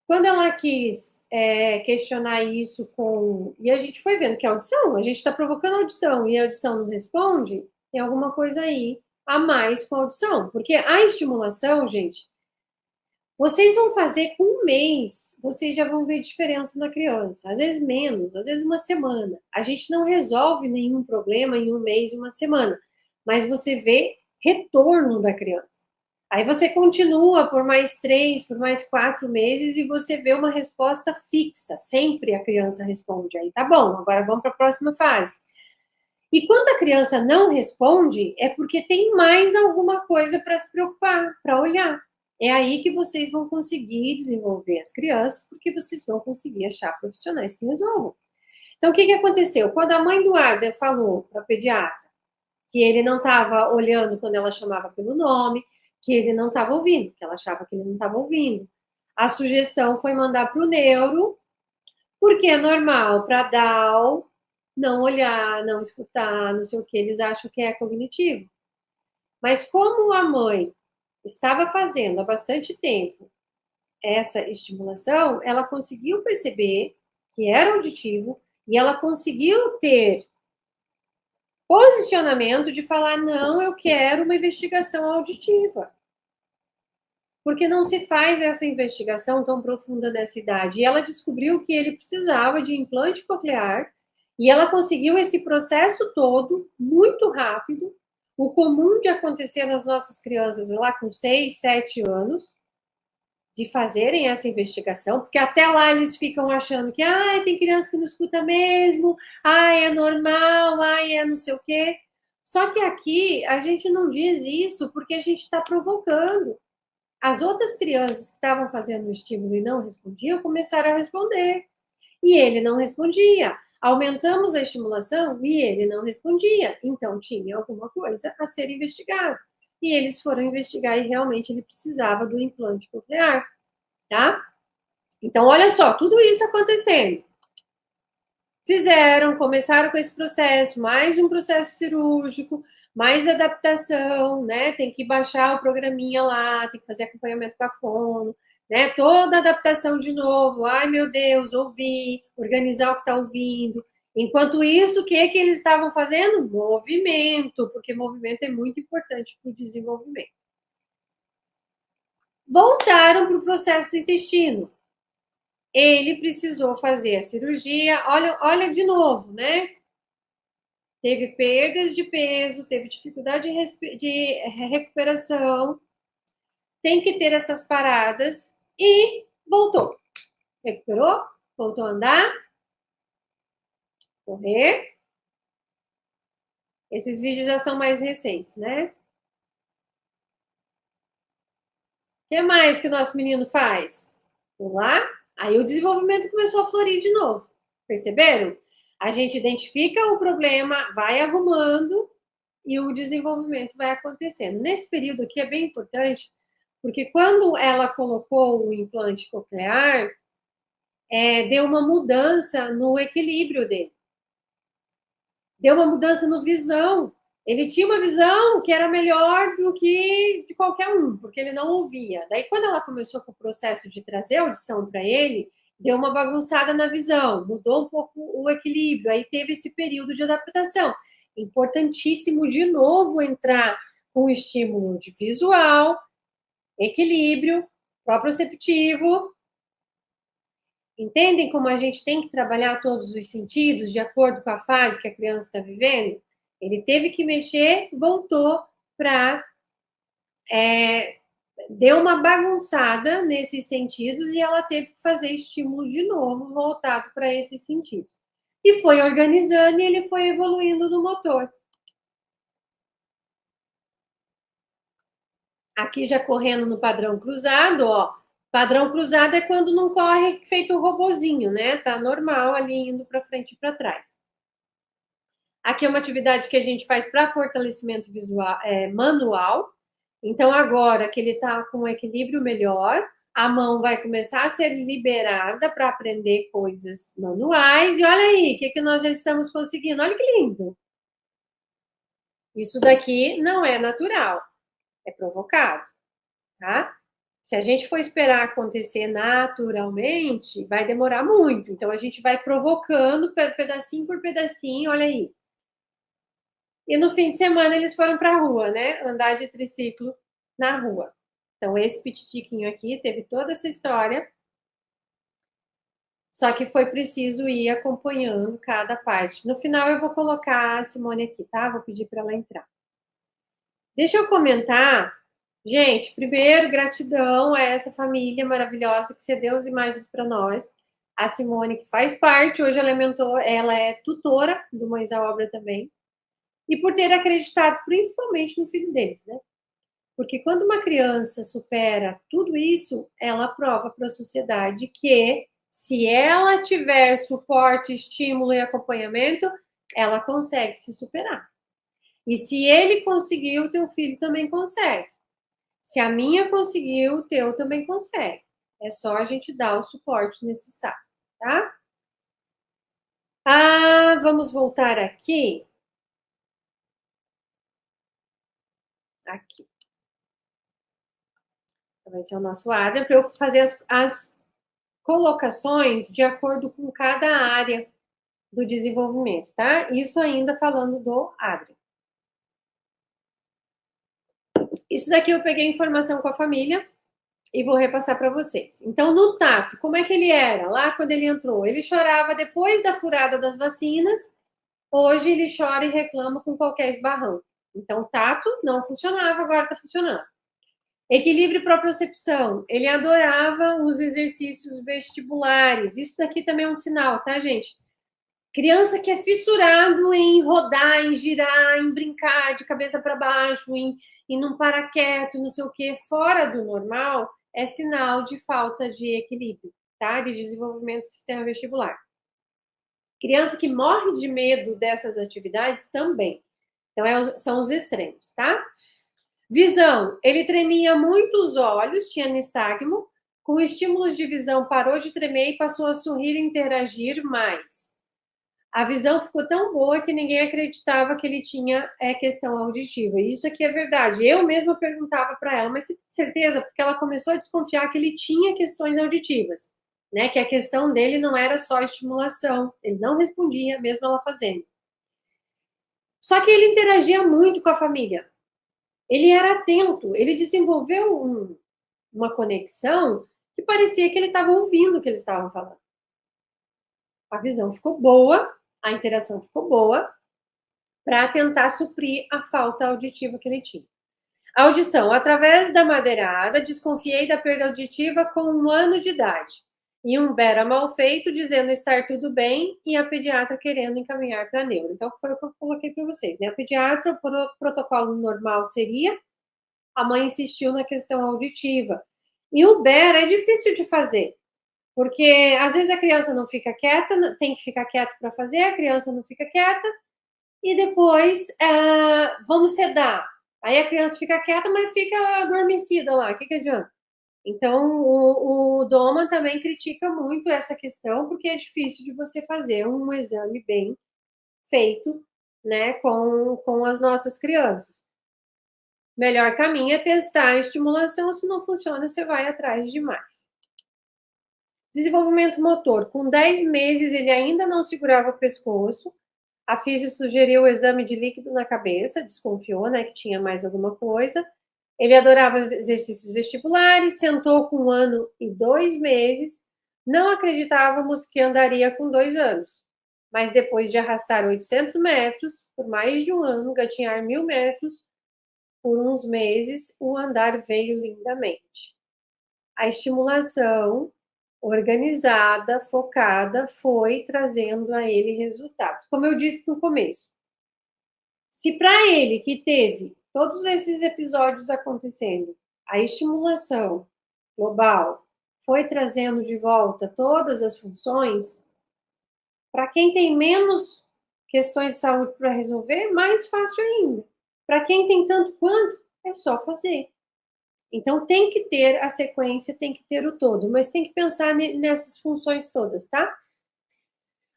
Quando ela quis questionar isso e a gente foi vendo que a audição, a gente está provocando a audição e a audição não responde, tem alguma coisa aí a mais com a audição. Porque a estimulação, gente, vocês vão fazer com um mês, vocês já vão ver diferença na criança. Às vezes menos, às vezes uma semana. A gente não resolve nenhum problema em um mês, uma semana. Mas você vê retorno da criança. Aí você continua por mais 3, por mais 4 meses e você vê uma resposta fixa. Sempre a criança responde. Aí tá bom, agora vamos para a próxima fase. E quando a criança não responde, é porque tem mais alguma coisa para se preocupar, para olhar. É aí que vocês vão conseguir desenvolver as crianças, porque vocês vão conseguir achar profissionais que resolvam. Então, o que aconteceu? Quando a mãe do Adrian falou para a pediatra que ele não estava olhando quando ela chamava pelo nome, que ele não estava ouvindo, que ela achava que ele não estava ouvindo, a sugestão foi mandar para o neuro, porque é normal para DAO não olhar, não escutar, não sei o que, eles acham que é cognitivo. Mas como a mãe estava fazendo há bastante tempo essa estimulação, ela conseguiu perceber que era auditivo e ela conseguiu ter posicionamento de falar: não, eu quero uma investigação auditiva. Porque não se faz essa investigação tão profunda nessa idade. E ela descobriu que ele precisava de implante coclear e ela conseguiu esse processo todo muito rápido. O comum de acontecer nas nossas crianças lá com 6, 7 anos, de fazerem essa investigação, porque até lá eles ficam achando que tem criança que não escuta mesmo, é normal, é não sei o quê. Só que aqui a gente não diz isso porque a gente está provocando. As outras crianças que estavam fazendo o estímulo e não respondiam começaram a responder. E ele não respondia. Aumentamos a estimulação e ele não respondia. Então tinha alguma coisa a ser investigada. E eles foram investigar e realmente ele precisava do implante coclear, tá? Então, olha só, tudo isso acontecendo. Começaram com esse processo, mais um processo cirúrgico, mais adaptação, né? Tem que baixar o programinha lá, tem que fazer acompanhamento com a fono, né? Toda adaptação de novo. Ai, meu Deus, ouvir, organizar o que está ouvindo. Enquanto isso, o que eles estavam fazendo? Movimento, porque movimento é muito importante para o desenvolvimento. Voltaram para o processo do intestino. Ele precisou fazer a cirurgia. Olha de novo, né? Teve perdas de peso, teve dificuldade de recuperação. Tem que ter essas paradas e voltou. Recuperou, voltou a andar, correr. Esses vídeos já são mais recentes, né? O que mais que o nosso menino faz? Vamos lá? Aí o desenvolvimento começou a florir de novo. Perceberam? A gente identifica o problema, vai arrumando e o desenvolvimento vai acontecendo. Nesse período aqui é bem importante, porque quando ela colocou o implante coclear, deu uma mudança no equilíbrio dele. Deu uma mudança no visão. Ele tinha uma visão que era melhor do que de qualquer um, porque ele não ouvia. Daí, quando ela começou com o processo de trazer a audição para ele, deu uma bagunçada na visão, mudou um pouco o equilíbrio, aí teve esse período de adaptação. Importantíssimo, de novo, entrar com estímulo de visual, equilíbrio, proprioceptivo. Entendem como a gente tem que trabalhar todos os sentidos de acordo com a fase que a criança está vivendo? Ele teve que mexer, voltou para... deu uma bagunçada nesses sentidos e ela teve que fazer estímulo de novo, voltado para esses sentidos. E foi organizando e ele foi evoluindo no motor. Aqui já correndo no padrão cruzado, ó. Padrão cruzado é quando não corre feito um robozinho, né? Tá normal ali indo para frente e para trás. Aqui é uma atividade que a gente faz para fortalecimento visual, manual. Então, agora que ele está com um equilíbrio melhor, a mão vai começar a ser liberada para aprender coisas manuais. E olha aí, o que nós já estamos conseguindo. Olha que lindo. Isso daqui não é natural, é provocado, tá? Se a gente for esperar acontecer naturalmente, vai demorar muito. Então, a gente vai provocando pedacinho por pedacinho, olha aí. E no fim de semana eles foram para a rua, né? Andar de triciclo na rua. Então, esse pititiquinho aqui teve toda essa história. Só que foi preciso ir acompanhando cada parte. No final, eu vou colocar a Simone aqui, tá? Vou pedir para ela entrar. Deixa eu comentar. Gente, primeiro, gratidão a essa família maravilhosa que cedeu as imagens para nós. A Simone, que faz parte, hoje ela é tutora do Mães à Obra também. E por ter acreditado principalmente no filho deles, né? Porque quando uma criança supera tudo isso, ela prova para a sociedade que, se ela tiver suporte, estímulo e acompanhamento, ela consegue se superar. E se ele conseguiu, o teu filho também consegue. Se a minha conseguiu, o teu também consegue. É só a gente dar o suporte necessário, tá? Vamos voltar aqui. Aqui. Vai ser o nosso Adria, para eu fazer as colocações de acordo com cada área do desenvolvimento, tá? Isso ainda falando do Adria. Isso daqui eu peguei informação com a família e vou repassar para vocês. Então, no tato, como é que ele era lá quando ele entrou? Ele chorava depois da furada das vacinas. Hoje ele chora e reclama com qualquer esbarrão. Então, o tato não funcionava, agora está funcionando. Equilíbrio e propriocepção. Ele adorava os exercícios vestibulares. Isso daqui também é um sinal, tá, gente? Criança que é fissurado em rodar, em girar, em brincar de cabeça para baixo, em não parar quieto, não sei o quê, fora do normal, é sinal de falta de equilíbrio, tá? De desenvolvimento do sistema vestibular. Criança que morre de medo dessas atividades também. Então, são os extremos, tá? Visão. Ele tremia muito os olhos, tinha nistagmo. Com estímulos de visão, parou de tremer e passou a sorrir e interagir mais. A visão ficou tão boa que ninguém acreditava que ele tinha questão auditiva. E isso aqui é verdade. Eu mesma perguntava para ela, mas certeza? Porque ela começou a desconfiar que ele tinha questões auditivas, né? Que a questão dele não era só estimulação. Ele não respondia, mesmo ela fazendo. Só que ele interagia muito com a família. Ele era atento. Ele desenvolveu uma conexão que parecia que ele estava ouvindo o que eles estavam falando. A visão ficou boa, a interação ficou boa, para tentar suprir a falta auditiva que ele tinha. Audição. Através da madeirada, desconfiei da perda auditiva com 1 ano de idade. E um bera mal feito, dizendo estar tudo bem, e a pediatra querendo encaminhar para a neuro. Então, foi o que eu coloquei para vocês, né? A pediatra, o protocolo normal seria, a mãe insistiu na questão auditiva. E o bera é difícil de fazer. Porque às vezes a criança não fica quieta, tem que ficar quieta para fazer, a criança não fica quieta, e depois vamos sedar. Aí a criança fica quieta, mas fica adormecida lá, o que adianta? Então, o Doma também critica muito essa questão, porque é difícil de você fazer um exame bem feito, né, com as nossas crianças. Melhor caminho é testar a estimulação, se não funciona, você vai atrás de mais. Desenvolvimento motor. Com 10 meses, ele ainda não segurava o pescoço. A físio sugeriu o exame de líquido na cabeça, desconfiou, né, que tinha mais alguma coisa. Ele adorava exercícios vestibulares, sentou com 1 ano e 2 meses. Não acreditávamos que andaria com 2 anos. Mas depois de arrastar 800 metros por mais de 1 ano, gatinhar 1.000 metros por uns meses, o andar veio lindamente. A estimulação organizada, focada, foi trazendo a ele resultados. Como eu disse no começo, se para ele que teve todos esses episódios acontecendo, a estimulação global foi trazendo de volta todas as funções, para quem tem menos questões de saúde para resolver, mais fácil ainda. Para quem tem tanto quanto, é só fazer. Então, tem que ter a sequência, tem que ter o todo, mas tem que pensar nessas funções todas, tá?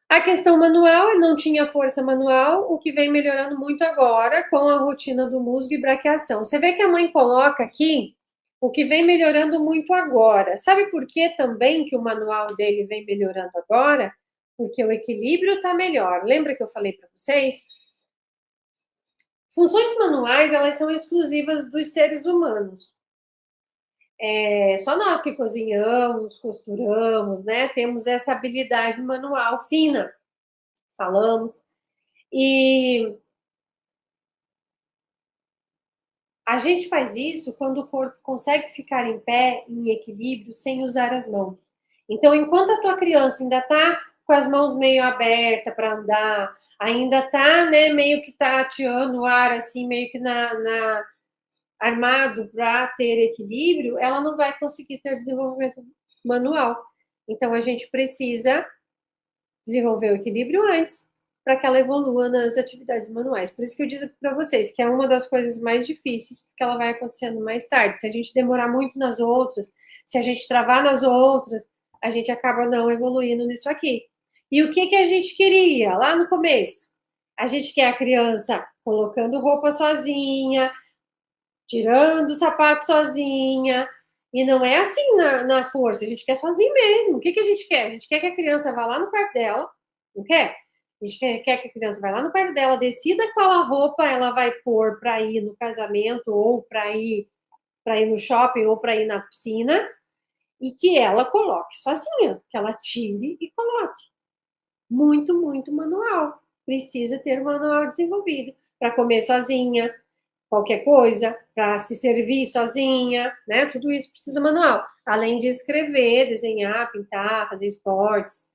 A questão manual, ele não tinha força manual, o que vem melhorando muito agora com a rotina do musgo e braquiação. Você vê que a mãe coloca aqui o que vem melhorando muito agora. Sabe por que também que o manual dele vem melhorando agora? Porque o equilíbrio está melhor. Lembra que eu falei para vocês? Funções manuais, elas são exclusivas dos seres humanos. Só nós que cozinhamos, costuramos, né? Temos essa habilidade manual fina, falamos. E a gente faz isso quando o corpo consegue ficar em pé, em equilíbrio, sem usar as mãos. Então, enquanto a tua criança ainda está com as mãos meio abertas para andar, ainda está, né, meio que tateando o ar, assim, meio que armado para ter equilíbrio, ela não vai conseguir ter desenvolvimento manual. Então, a gente precisa desenvolver o equilíbrio antes para que ela evolua nas atividades manuais. Por isso que eu digo para vocês que é uma das coisas mais difíceis, porque ela vai acontecendo mais tarde. Se a gente demorar muito nas outras, se a gente travar nas outras, a gente acaba não evoluindo nisso aqui. E o que a gente queria lá no começo? A gente quer a criança colocando roupa sozinha, tirando o sapato sozinha, e não é assim na força, a gente quer sozinho mesmo. O que a gente quer? A gente quer que a criança vá lá no quarto dela, não quer? A gente quer que a criança vá lá no quarto dela, decida qual a roupa ela vai pôr para ir no casamento, ou para ir no shopping, ou para ir na piscina, e que ela coloque sozinha, que ela tire e coloque. Muito, muito manual. Precisa ter um manual desenvolvido para comer sozinha, qualquer coisa, para se servir sozinha, né? Tudo isso precisa manual. Além de escrever, desenhar, pintar, fazer esportes.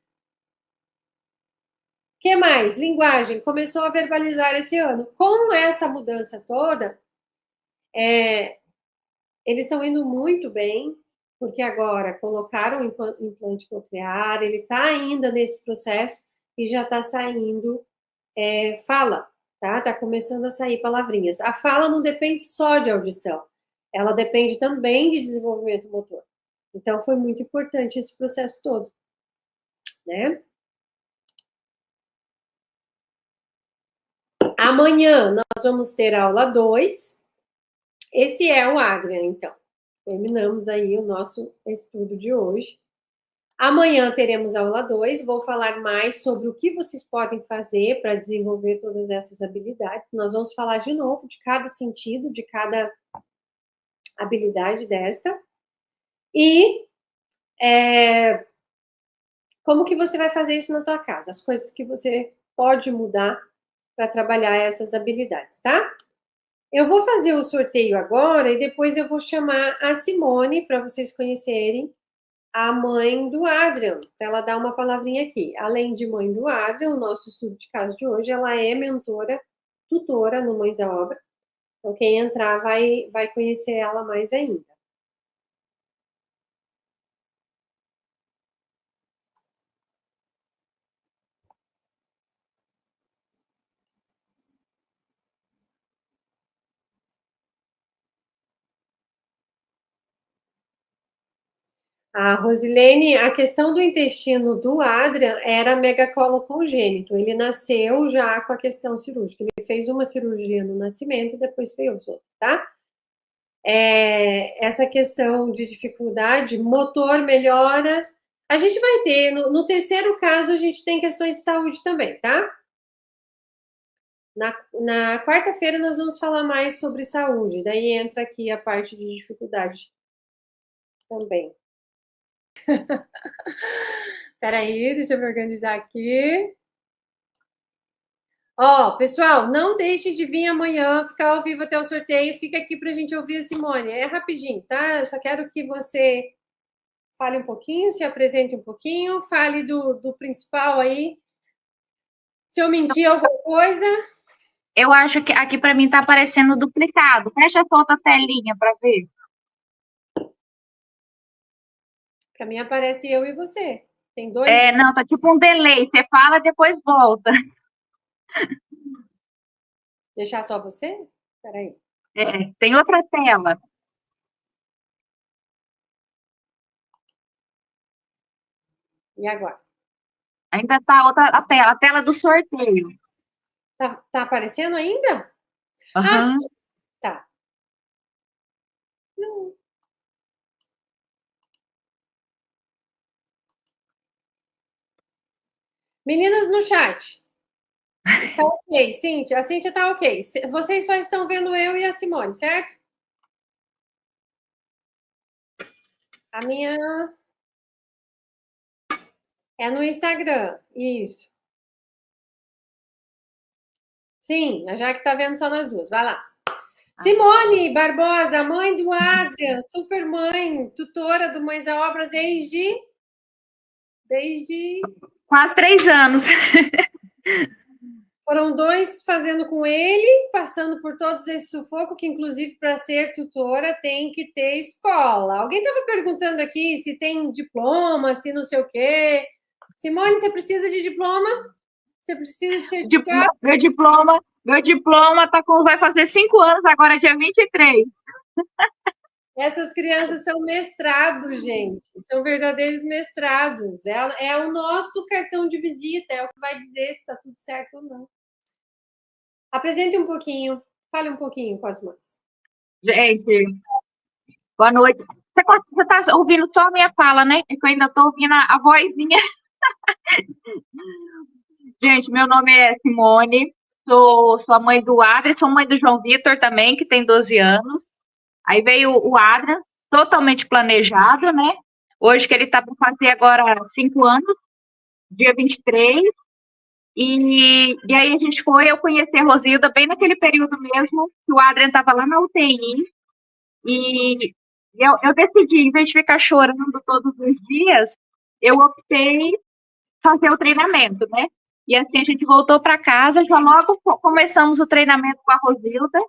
O que mais? Linguagem. Começou a verbalizar esse ano. Com essa mudança toda, eles estão indo muito bem, porque agora colocaram o implante coclear, ele está ainda nesse processo e já está saindo fala, tá? Tá começando a sair palavrinhas. A fala não depende só de audição, ela depende também de desenvolvimento motor. Então, foi muito importante esse processo todo, né? Amanhã nós vamos ter aula 2. Esse é o Adrian, então. Terminamos aí o nosso estudo de hoje. Amanhã teremos aula 2, vou falar mais sobre o que vocês podem fazer para desenvolver todas essas habilidades. Nós vamos falar de novo de cada sentido, de cada habilidade desta. E como que você vai fazer isso na tua casa? As coisas que você pode mudar para trabalhar essas habilidades, tá? Eu vou fazer o sorteio agora e depois eu vou chamar a Simone para vocês conhecerem a mãe do Adrian, para ela dar uma palavrinha aqui. Além de mãe do Adrian, o nosso estudo de caso de hoje, ela é mentora, tutora no Mães à Obra. Então, quem entrar vai conhecer ela mais ainda. A Rosilene, a questão do intestino do Adrian era megacolo congênito. Ele nasceu já com a questão cirúrgica. Ele fez uma cirurgia no nascimento, depois fez outra, tá? Essa questão de dificuldade, motor melhora. A gente vai ter, no terceiro caso, a gente tem questões de saúde também, tá? Na quarta-feira nós vamos falar mais sobre saúde, daí entra aqui a parte de dificuldade também. Peraí, deixa eu me organizar aqui. Ó, pessoal, não deixe de vir amanhã, ficar ao vivo até o sorteio. Fica aqui para a gente ouvir a Simone. É rapidinho, tá? Eu só quero que você fale um pouquinho, se apresente um pouquinho, fale do principal aí. Se eu mentir alguma coisa. Eu acho que aqui para mim tá aparecendo duplicado. Fecha essa outra telinha para ver. Para mim aparece eu e você. Tem dois. Não, tá tipo um delay. Você fala, depois volta. Deixar só você? Peraí. Tem outra tela. E agora? Ainda tá outra a tela do sorteio. Tá aparecendo ainda? Uhum. Ah, sim. Tá. Meninas no chat. Está ok, Cíntia. A Cíntia está ok. Vocês só estão vendo eu e a Simone, certo? A minha é no Instagram. Isso. Sim, a Jaque está vendo só nós duas. Vai lá. Simone Barbosa, mãe do Adrian, super mãe, tutora do Mães à Obra desde quase 3 anos. Foram 2 fazendo com ele, passando por todos esse sufoco, que inclusive para ser tutora tem que ter escola. Alguém estava perguntando aqui se tem diploma, se não sei o quê. Simone, você precisa de diploma? Você precisa de certificado? Meu diploma vai fazer 5 anos agora, dia 23. Essas crianças são mestrados, gente. São verdadeiros mestrados. É o nosso cartão de visita, é o que vai dizer se está tudo certo ou não. Apresente um pouquinho, fale um pouquinho com as mães. Gente, boa noite. Você está ouvindo só a minha fala, né? É que eu ainda estou ouvindo a vozinha. Gente, meu nome é Simone, sou a mãe do Adrian, sou mãe do João Vitor também, que tem 12 anos. Aí veio o Adrian, totalmente planejado, né? Hoje que ele está para fazer agora 5 anos, dia 23. E aí eu conheci a Rosilda bem naquele período mesmo, que o Adrian estava lá na UTI. E eu decidi, em vez de ficar chorando todos os dias, eu optei fazer o treinamento, né? E assim a gente voltou para casa, já logo começamos o treinamento com a Rosilda.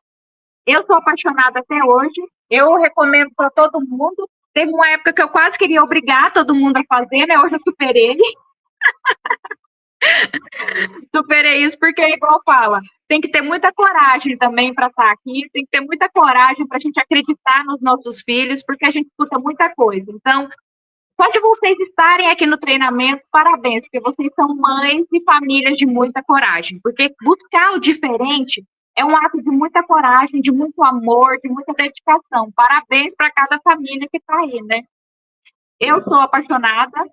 Eu sou apaixonada até hoje, eu recomendo para todo mundo. Teve uma época que eu quase queria obrigar todo mundo a fazer, né? Hoje eu superei. Superei isso porque, igual fala, tem que ter muita coragem também para estar aqui, tem que ter muita coragem para a gente acreditar nos nossos filhos, porque a gente escuta muita coisa. Então, só de vocês estarem aqui no treinamento, parabéns, porque vocês são mães e famílias de muita coragem, porque buscar o diferente é um ato de muita coragem, de muito amor, de muita dedicação. Parabéns para cada família que está aí, né? Eu sou apaixonada,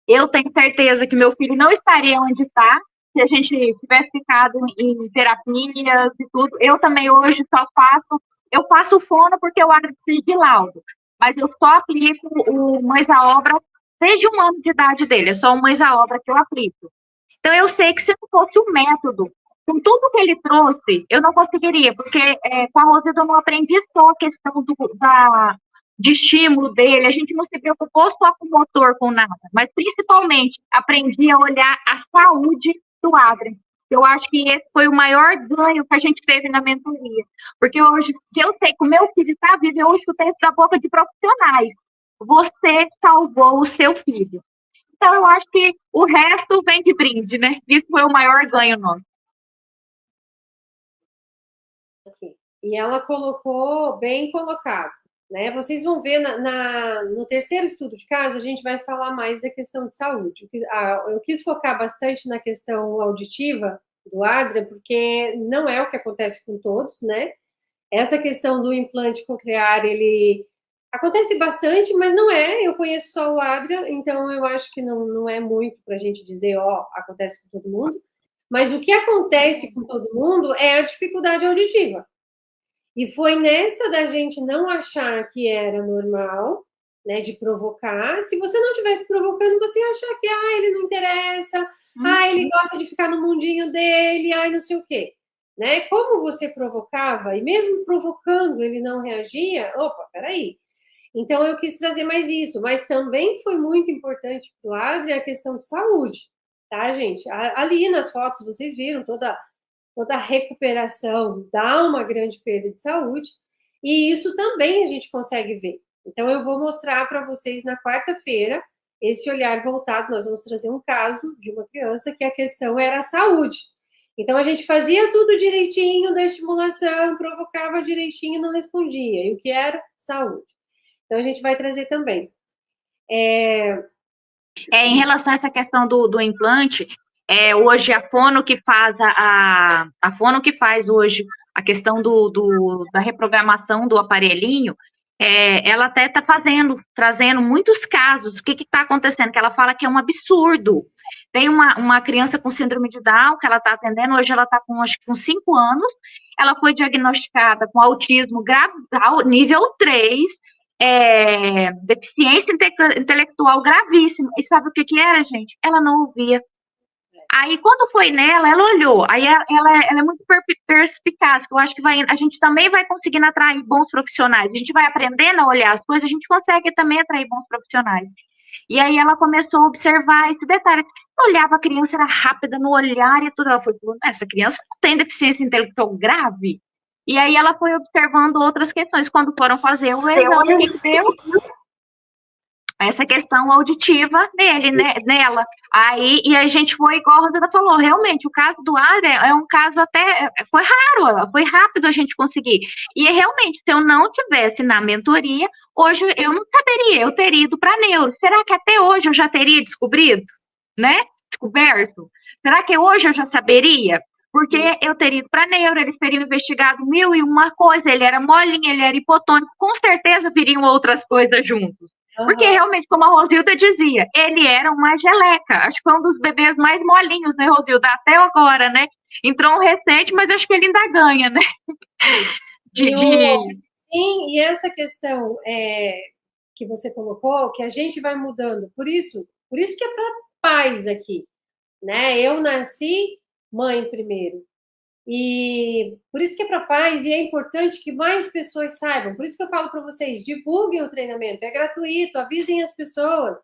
eu tenho certeza que meu filho não estaria onde está se a gente tivesse ficado em terapias e tudo. Eu também hoje eu faço fono porque eu preciso de laudo, mas eu só aplico o Mães à Obra desde 1 ano de idade dele, é só o Mães à Obra que eu aplico. Então eu sei que se não fosse o método, com tudo que ele trouxe, eu não conseguiria, porque com a Rosilda eu não aprendi só a questão de estímulo dele, a gente não se preocupou só com o motor, com nada, mas principalmente aprendi a olhar a saúde do Adrian. Eu acho que esse foi o maior ganho que a gente teve na mentoria, porque hoje, que eu sei que o meu filho está vivo, eu escutei isso da boca de profissionais. Você salvou o seu filho. Então, eu acho que o resto vem de brinde, né? Isso foi o maior ganho nosso. Aqui. E ela colocou bem colocado. né? Vocês vão ver no terceiro estudo de caso, a gente vai falar mais da questão de saúde. Eu quis focar bastante na questão auditiva do Adrian, porque não é o que acontece com todos, né? Essa questão do implante coclear, ele acontece bastante, mas não é. Eu conheço só o Adrian, então eu acho que não é muito para a gente dizer, ó, acontece com todo mundo. Mas o que acontece com todo mundo é a dificuldade auditiva. E foi nessa da gente não achar que era normal, né, de provocar. Se você não estivesse provocando, você ia achar que, ele não interessa, ele gosta de ficar no mundinho dele, não sei o quê. Né? Como você provocava, e mesmo provocando ele não reagia, opa, peraí. Então eu quis trazer mais isso, mas também foi muito importante para o Adri a questão de saúde, tá, gente? Ali nas fotos vocês viram toda a recuperação dá uma grande perda de saúde, e isso também a gente consegue ver. Então, eu vou mostrar para vocês na quarta-feira esse olhar voltado. Nós vamos trazer um caso de uma criança que a questão era a saúde. Então, a gente fazia tudo direitinho da estimulação, provocava direitinho e não respondia. E o que era? Saúde. Então, a gente vai trazer também. Em relação a essa questão do implante, hoje a Fono que faz a Fono que faz hoje a questão da reprogramação do aparelhinho, ela até está trazendo muitos casos. O que está acontecendo? Que ela fala que é um absurdo. Tem uma criança com síndrome de Down que ela está atendendo, hoje ela está com, acho que com 5 anos, ela foi diagnosticada com autismo grave, nível 3, deficiência intelectual gravíssima. E sabe o que era, gente? Ela não ouvia. Aí, quando foi nela, ela olhou. Aí, ela é muito perspicaz, que eu acho que a gente também vai conseguindo atrair bons profissionais. A gente vai aprendendo a olhar as coisas, a gente consegue também atrair bons profissionais. E aí, ela começou a observar esse detalhe. Olhava a criança, era rápida no olhar e tudo. Ela foi falando, essa criança não tem deficiência intelectual grave? E aí, ela foi observando outras questões. Quando foram fazer o exame, que deu essa questão auditiva nela. Aí, e a gente foi, igual a Rosana falou, realmente, o caso do Adrian é um caso até, foi raro, foi rápido a gente conseguir. E realmente, se eu não tivesse na mentoria, hoje eu não saberia, eu teria ido para neuro. Será que até hoje eu já teria descoberto? Será que hoje eu já saberia? Porque eu teria ido para neuro, eles teriam investigado 1001 coisa, ele era molinho, ele era hipotônico, com certeza viriam outras coisas juntos. Porque realmente, como a Rosilda dizia, ele era uma geleca. Acho que foi um dos bebês mais molinhos, né, Rosilda? Até agora, né? Entrou um recente, mas acho que ele ainda ganha, né? Sim, e essa questão que você colocou, que a gente vai mudando. Por isso que é para pais aqui, né? Eu nasci mãe primeiro. E por isso que é para pais, e é importante que mais pessoas saibam. Por isso que eu falo para vocês, divulguem o treinamento, é gratuito, avisem as pessoas.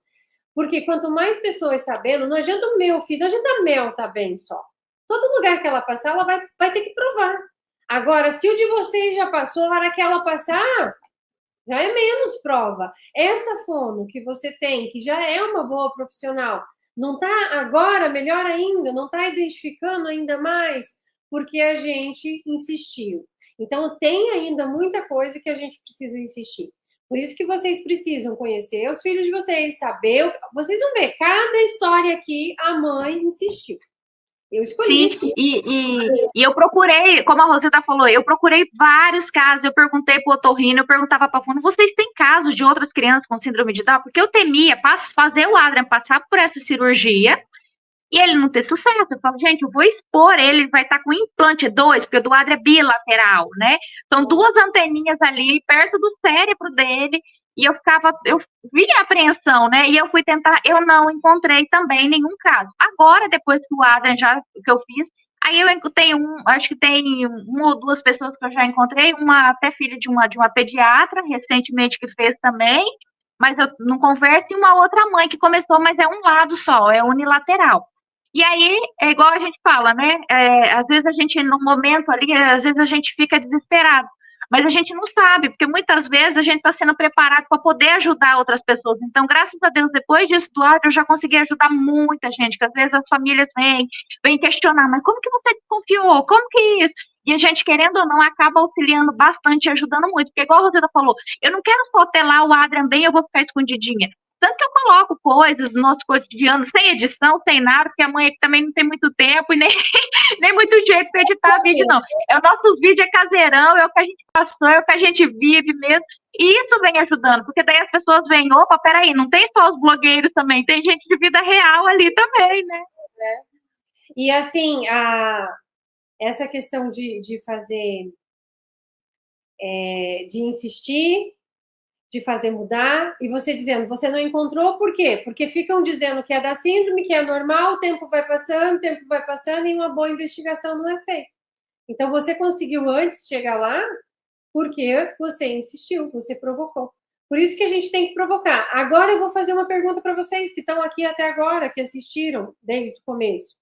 Porque quanto mais pessoas sabendo, não adianta o meu filho, não adianta a Mel estar bem só. Todo lugar que ela passar, ela vai ter que provar. Agora, se o de vocês já passou, na hora que ela passar, já é menos prova. Essa fono que você tem, que já é uma boa profissional, não está agora, melhor ainda, não está identificando ainda mais, porque a gente insistiu. Então, tem ainda muita coisa que a gente precisa insistir. Por isso que vocês precisam conhecer os filhos de vocês, saber. Vocês vão ver, cada história aqui, a mãe insistiu. Eu escolhi. Sim, e eu procurei, como a Rosita falou, eu procurei vários casos, eu perguntei para o otorrino, eu perguntava para a Fono, vocês têm casos de outras crianças com síndrome de Down? Porque eu temia fazer o Adrian passar por essa cirurgia e ele não ter sucesso. Eu falo, gente, eu vou expor ele vai estar com implante 2, porque o do Adrian é bilateral, né? São 2 anteninhas ali perto do cérebro dele, e eu vi a apreensão, né? E eu fui tentar, eu não encontrei também nenhum caso. Agora, depois que o Adrian que eu fiz, aí eu tenho acho que tem 1 ou 2 pessoas que eu já encontrei, uma até filha de uma pediatra, recentemente que fez também, mas eu não converso, e uma outra mãe que começou, mas é um lado só, é unilateral. E aí, é igual a gente fala, né? Às vezes a gente, no momento ali, às vezes a gente fica desesperado. Mas a gente não sabe, porque muitas vezes a gente está sendo preparado para poder ajudar outras pessoas. Então, graças a Deus, depois disso do Adrian, eu já consegui ajudar muita gente, que às vezes as famílias vêm questionar, mas como que você desconfiou? Como que isso? E a gente, querendo ou não, acaba auxiliando bastante, ajudando muito. Porque, igual a Roseta falou, eu não quero só ter lá o Adrian bem, eu vou ficar escondidinha. Tanto que eu coloco coisas do nosso cotidiano, sem edição, sem nada, porque a mãe aqui também não tem muito tempo e nem, nem muito jeito para editar vídeo, não. É o nosso vídeo é caseirão, é o que a gente passou, é o que a gente vive mesmo. E isso vem ajudando, porque daí as pessoas veem, opa, peraí, não tem só os blogueiros também, tem gente de vida real ali também, né? E assim, essa questão de fazer, de insistir, de fazer mudar, e você dizendo, você não encontrou, por quê? Porque ficam dizendo que é da síndrome, que é normal, o tempo vai passando e uma boa investigação não é feita. Então, você conseguiu antes chegar lá, porque você insistiu, você provocou. Por isso que a gente tem que provocar. Agora eu vou fazer uma pergunta para vocês que estão aqui até agora, que assistiram desde o começo.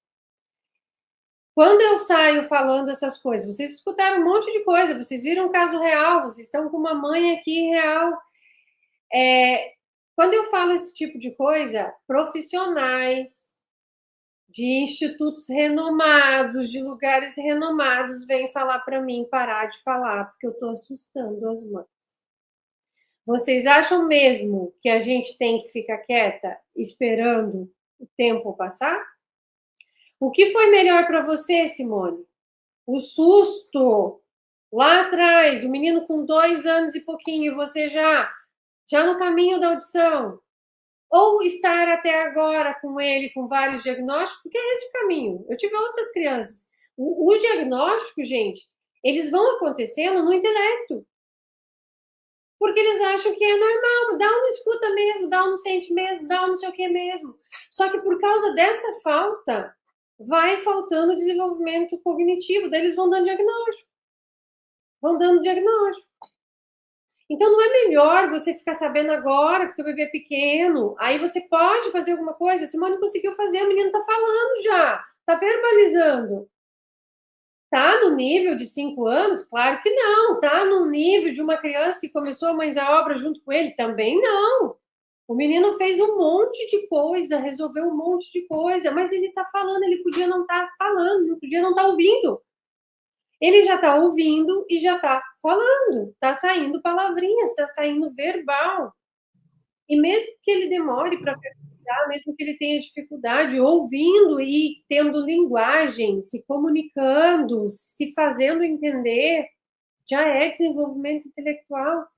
Quando eu saio falando essas coisas, vocês escutaram um monte de coisa, vocês viram um caso real, vocês estão com uma mãe aqui real. Quando eu falo esse tipo de coisa, profissionais de institutos renomados, de lugares renomados, vêm falar para mim parar de falar, porque eu estou assustando as mães. Vocês acham mesmo que a gente tem que ficar quieta esperando o tempo passar? O que foi melhor para você, Simone? O susto lá atrás, o menino com 2 anos e pouquinho, você já no caminho da audição, ou estar até agora com ele, com vários diagnósticos, porque é esse o caminho. Eu tive outras crianças. O diagnóstico, gente, eles vão acontecendo no intelecto. Porque eles acham que é normal, Down não escuta mesmo, Down não sente mesmo, Down não sei o que mesmo. Só que por causa dessa falta, vai faltando desenvolvimento cognitivo, daí eles vão dando diagnóstico. Então, não é melhor você ficar sabendo agora que teu bebê é pequeno, aí você pode fazer alguma coisa, a Simone conseguiu fazer, o menino tá falando já, tá verbalizando. Tá no nível de 5 anos? Claro que não. Tá no nível de uma criança que começou a Mães à Obra junto com ele? Também não. O menino fez um monte de coisa, resolveu um monte de coisa, mas ele tá falando, ele podia não estar falando, não podia não estar ouvindo. Ele já está ouvindo e já está falando, está saindo palavrinhas, está saindo verbal. E mesmo que ele demore para verbalizar, mesmo que ele tenha dificuldade ouvindo e tendo linguagem, se comunicando, se fazendo entender, já é desenvolvimento intelectual.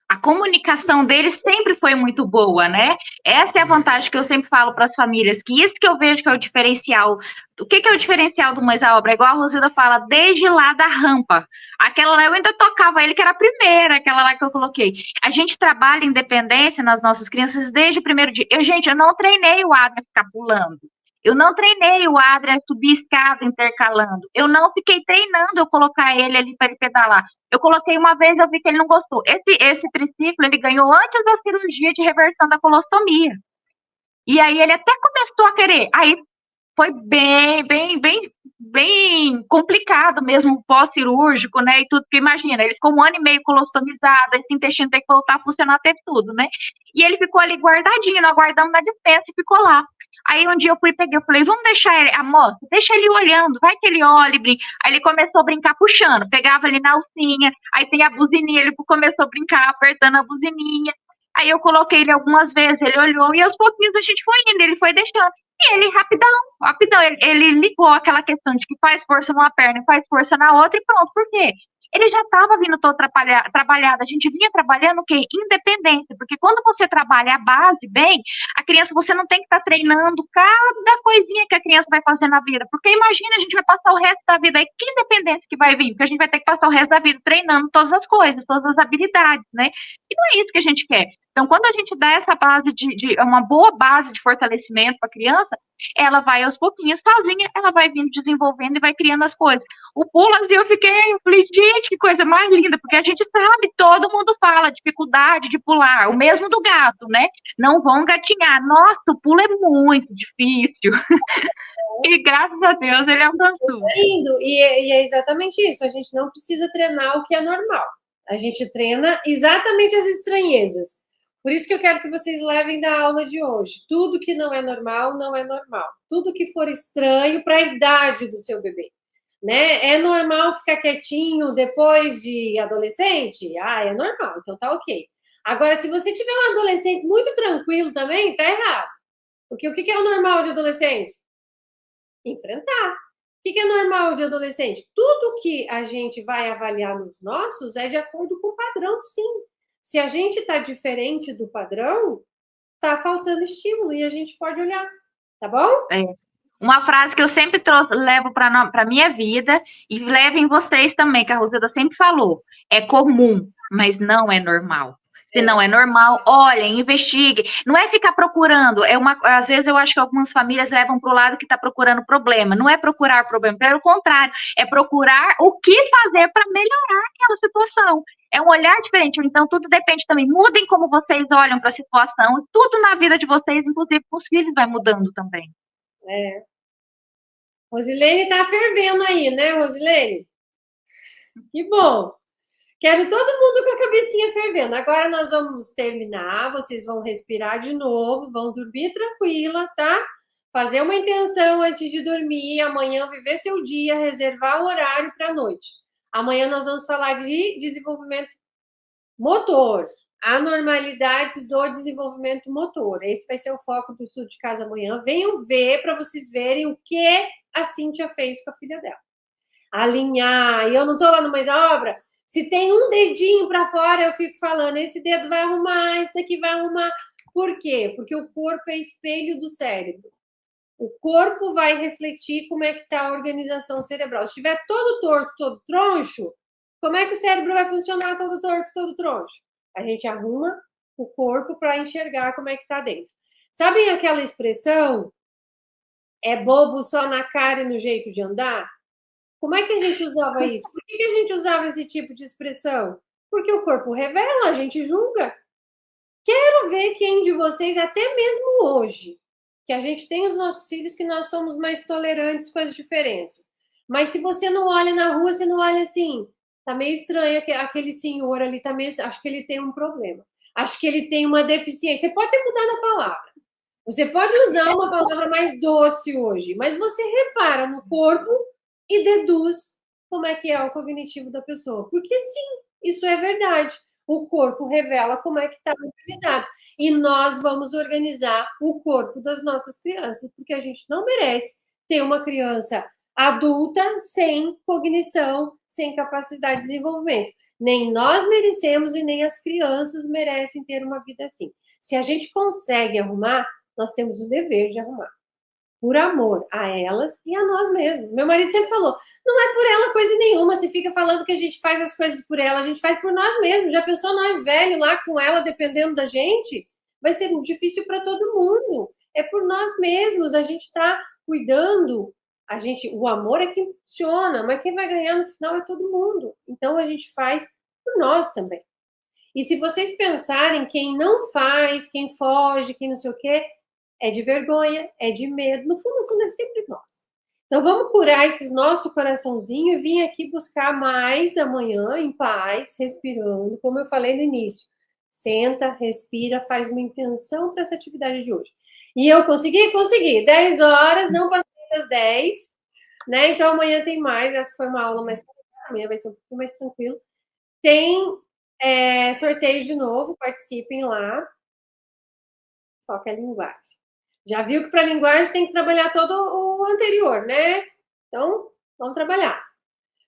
A comunicação deles sempre foi muito boa, né? Essa é a vantagem que eu sempre falo para as famílias, que isso que eu vejo que é o diferencial. O que é o diferencial do Mães à Obra? Igual a Rosida fala, desde lá da rampa. Aquela lá eu ainda tocava ele, que era a primeira, aquela lá que eu coloquei. A gente trabalha independência nas nossas crianças desde o primeiro dia. Eu não treinei o Adrian a ficar pulando. Eu não treinei o Adrian a subir escada intercalando. Eu não fiquei treinando eu colocar ele ali para ele pedalar. Eu coloquei uma vez, eu vi que ele não gostou. Esse triciclo ele ganhou antes da cirurgia de reversão da colostomia. E aí ele até começou a querer. Aí foi bem complicado mesmo, pós-cirúrgico, né? E tudo, porque imagina, ele ficou 1 ano e meio colostomizado, esse intestino tem que voltar a funcionar, teve tudo, né? E ele ficou ali guardadinho, aguardando na dispensa e ficou lá. Aí um dia eu fui e peguei, eu falei, vamos deixar ele, moça, deixa ele olhando, vai que ele olha e brinca. Aí ele começou a brincar puxando, pegava ali na alcinha, aí tem a buzininha, ele começou a brincar apertando a buzininha. Aí eu coloquei ele algumas vezes, ele olhou e aos pouquinhos a gente foi indo, ele foi deixando. E ele, rapidão, ele ligou aquela questão de que faz força numa perna e faz força na outra e pronto. Por quê? Ele já estava vindo todo trabalhado, a gente vinha trabalhando o quê? Independência, porque quando você trabalha a base bem, a criança, você não tem que estar treinando cada coisinha que a criança vai fazer na vida, porque imagina, a gente vai passar o resto da vida aí, que independência que vai vir? Porque a gente vai ter que passar o resto da vida treinando todas as coisas, todas as habilidades, né? E não é isso que a gente quer. Então, quando a gente dá essa base uma boa base de fortalecimento para a criança, ela vai aos pouquinhos, sozinha, ela vai vindo desenvolvendo e vai criando as coisas. O pulas, eu falei, gente, que coisa mais linda, porque a gente sabe, todo mundo fala, dificuldade de pular, o mesmo do gato, né? Não vão gatinhar. Nossa, o pulo é muito difícil. E graças a Deus ele alcançou. E é exatamente isso, a gente não precisa treinar o que é normal. A gente treina exatamente as estranhezas. Por isso que eu quero que vocês levem da aula de hoje. Tudo que não é normal, não é normal. Tudo que for estranho para a idade do seu bebê. né? É normal ficar quietinho depois de adolescente? Ah, é normal, então tá ok. Agora, se você tiver um adolescente muito tranquilo também, tá errado. Porque o que é o normal de adolescente? Enfrentar. O que é normal de adolescente? Tudo que a gente vai avaliar nos nossos é de acordo com o padrão, sim. Se a gente está diferente do padrão, tá faltando estímulo e a gente pode olhar, tá bom? É. Uma frase que eu sempre levo para a minha vida e levo em vocês também, que a Rosilda sempre falou: é comum, mas não é normal. Se não é normal, olhem, investiguem. Não é ficar procurando. Às vezes eu acho que algumas famílias levam para o lado que está procurando problema. Não é procurar problema, pelo contrário, é procurar o que fazer para melhorar aquela situação. É um olhar diferente. Então, tudo depende também. Mudem como vocês olham para a situação. Tudo na vida de vocês, inclusive com os filhos, vai mudando também. É. Rosilene tá fervendo aí, né, Rosilene? Que bom. Quero todo mundo com a cabecinha fervendo. Agora nós vamos terminar, vocês vão respirar de novo, vão dormir tranquila, tá? Fazer uma intenção antes de dormir, amanhã viver seu dia, reservar o horário para a noite. Amanhã nós vamos falar de desenvolvimento motor, anormalidades do desenvolvimento motor. Esse vai ser o foco do estudo de casa amanhã. Venham ver para vocês verem o que a Cíntia fez com a filha dela. Alinhar, e eu não estou lá no Mais a Obra. Se tem um dedinho para fora, eu fico falando, esse dedo vai arrumar, esse daqui vai arrumar. Por quê? Porque o corpo é espelho do cérebro. O corpo vai refletir como é que está a organização cerebral. Se estiver todo torto, todo troncho, como é que o cérebro vai funcionar todo torto, todo troncho? A gente arruma o corpo para enxergar como é que está dentro. Sabem aquela expressão? É bobo só na cara e no jeito de andar? Como é que a gente usava isso? Por que a gente usava esse tipo de expressão? Porque o corpo revela, a gente julga. Quero ver quem de vocês, até mesmo hoje, que a gente tem os nossos filhos, que nós somos mais tolerantes com as diferenças. Mas se você não olha na rua, você não olha assim, tá meio estranho aquele senhor ali, tá meio, acho que ele tem um problema. Acho que ele tem uma deficiência. Você pode ter mudado a palavra. Você pode usar uma palavra mais doce hoje, mas você repara no corpo e deduz como é que é o cognitivo da pessoa. Porque sim, isso é verdade. O corpo revela como é que está organizado. E nós vamos organizar o corpo das nossas crianças, porque a gente não merece ter uma criança adulta sem cognição, sem capacidade de desenvolvimento. Nem nós merecemos e nem as crianças merecem ter uma vida assim. Se a gente consegue arrumar, nós temos o dever de arrumar. Por amor a elas e a nós mesmos. Meu marido sempre falou, não é por ela coisa nenhuma, se fica falando que a gente faz as coisas por ela, a gente faz por nós mesmos. Já pensou nós velhos lá com ela dependendo da gente? Vai ser difícil para todo mundo. É por nós mesmos, a gente está cuidando, o amor é quem funciona, mas quem vai ganhar no final é todo mundo. Então a gente faz por nós também. E se vocês pensarem quem não faz, quem foge, quem não sei o quê, é de vergonha, é de medo. No fundo é sempre nós. Então vamos curar esse nosso coraçãozinho e vir aqui buscar mais amanhã em paz, respirando, como eu falei no início. Senta, respira, faz uma intenção para essa atividade de hoje. E eu consegui? Consegui. 10 horas, não passei das 10, né? Então amanhã tem mais. Essa foi uma aula mais tranquila, amanhã vai ser um pouquinho mais tranquilo. Tem sorteio de novo, participem lá. Qual que é a linguagem? Já viu que para a linguagem tem que trabalhar todo o anterior, né? Então, vamos trabalhar.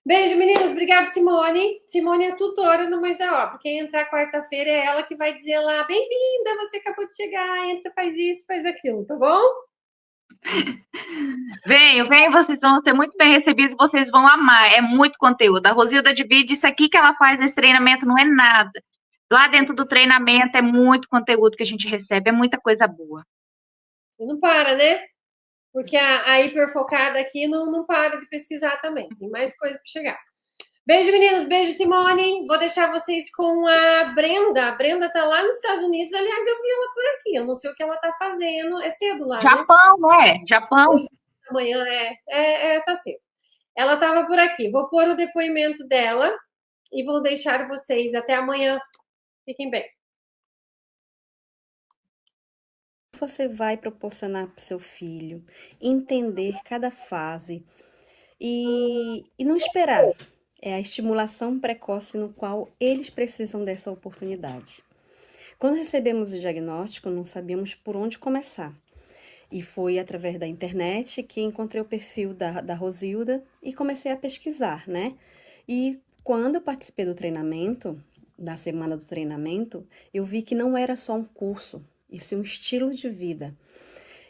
Beijo, meninas. Obrigada, Simone. Simone é tutora no Mais a Obra. Quem entrar quarta-feira é ela que vai dizer lá, bem-vinda, você acabou de chegar, entra, faz isso, faz aquilo, tá bom? Venham, vocês vão ser muito bem recebidos, vocês vão amar, é muito conteúdo. A Rosilda divide isso aqui que ela faz nesse treinamento, não é nada. Lá dentro do treinamento é muito conteúdo que a gente recebe, é muita coisa boa. E não para, né? Porque a hiperfocada aqui não para de pesquisar também. Tem mais coisa para chegar. Beijo, meninas. Beijo, Simone. Vou deixar vocês com a Brenda. A Brenda tá lá nos Estados Unidos. Aliás, eu vi ela por aqui. Eu não sei o que ela tá fazendo. É cedo lá, Japão, né? Japão. Amanhã tá cedo. Ela tava por aqui. Vou pôr o depoimento dela e vou deixar vocês até amanhã. Fiquem bem. Você vai proporcionar para o seu filho entender cada fase e não esperar. É a estimulação precoce no qual eles precisam dessa oportunidade. Quando recebemos o diagnóstico, não sabíamos por onde começar. E foi através da internet que encontrei o perfil da Rosilda e comecei a pesquisar, né? E quando eu participei do treinamento, da semana do treinamento, eu vi que não era só um curso, e sim um estilo de vida.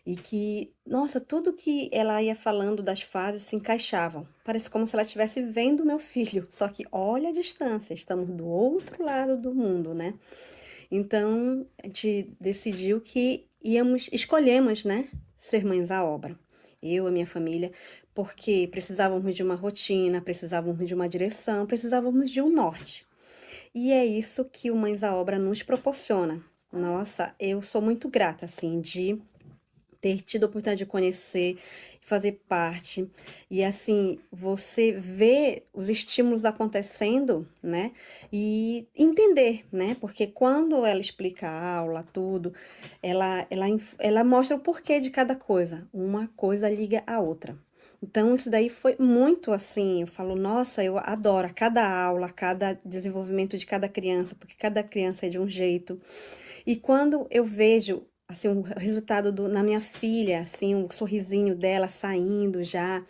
E que, nossa, tudo que ela ia falando das fases se encaixavam. Parece como se ela estivesse vendo meu filho. Só que olha a distância, estamos do outro lado do mundo, né? Então, a gente decidiu que escolhemos, né, ser mães à obra. Eu e minha família, porque precisávamos de uma rotina, precisávamos de uma direção, precisávamos de um norte. E é isso que o Mães à Obra nos proporciona. Nossa, eu sou muito grata, assim, de ter tido a oportunidade de conhecer, fazer parte, e assim, você vê os estímulos acontecendo, né, e entender, né, porque quando ela explica a aula, tudo, ela mostra o porquê de cada coisa, uma coisa liga a outra. Então, isso daí foi muito assim, eu falo, nossa, eu adoro cada aula, cada desenvolvimento de cada criança, porque cada criança é de um jeito. E quando eu vejo assim, o resultado na minha filha, assim, o sorrisinho dela saindo já,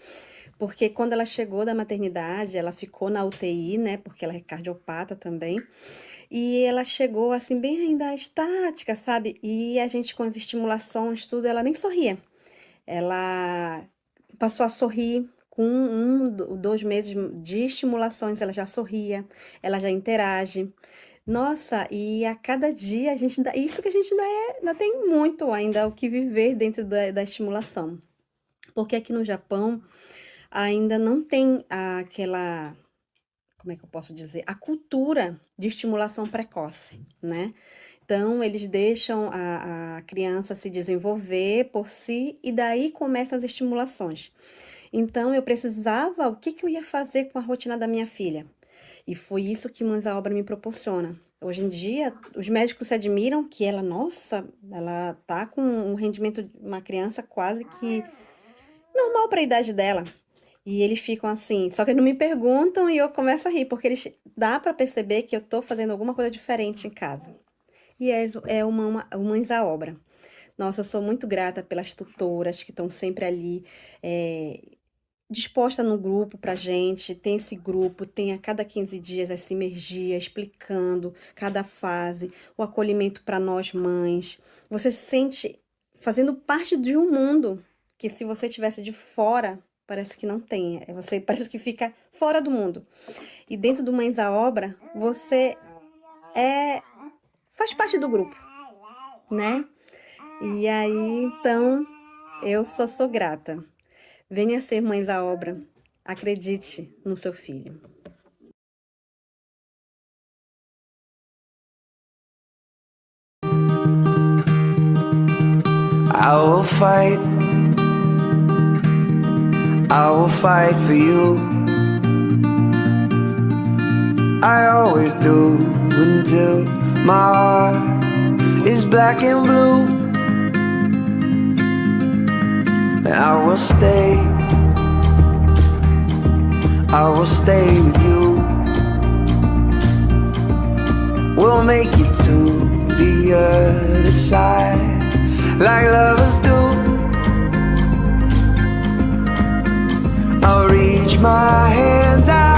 porque quando ela chegou da maternidade, ela ficou na UTI, né, porque ela é cardiopata também, e ela chegou, assim, bem ainda estática, sabe, e a gente com as estimulações, tudo, ela nem sorria, ela passou a sorrir. Com 2 meses de estimulações, ela já sorria, ela já interage. Nossa, e a cada dia a gente isso que a gente ainda tem muito ainda o que viver dentro da estimulação. Porque aqui no Japão ainda não tem aquela, como é que eu posso dizer? A cultura de estimulação precoce, né? Então, eles deixam a criança se desenvolver por si e daí começam as estimulações. Então, eu precisava, o que eu ia fazer com a rotina da minha filha? E foi isso que Mães à Obra me proporciona. Hoje em dia, os médicos se admiram que ela, nossa, ela tá com um rendimento de uma criança quase que normal para a idade dela. E eles ficam assim, só que não me perguntam e eu começo a rir, porque dá para perceber que eu tô fazendo alguma coisa diferente em casa. E é uma Mães à Obra. Nossa, eu sou muito grata pelas tutoras que estão sempre ali, disposta no grupo pra gente, tem esse grupo, tem a cada 15 dias essa sinergia, explicando cada fase, o acolhimento para nós mães. Você se sente fazendo parte de um mundo que se você tivesse de fora, parece que não tem, você parece que fica fora do mundo. E dentro do Mães à Obra, você faz parte do grupo, né? E aí, então, eu sou grata. Venha ser Mães à Obra. Acredite no seu filho. I will fight for you. I always do until my heart is black and blue. And I will stay with you. We'll make it to the other side like lovers do. I'll reach my hands out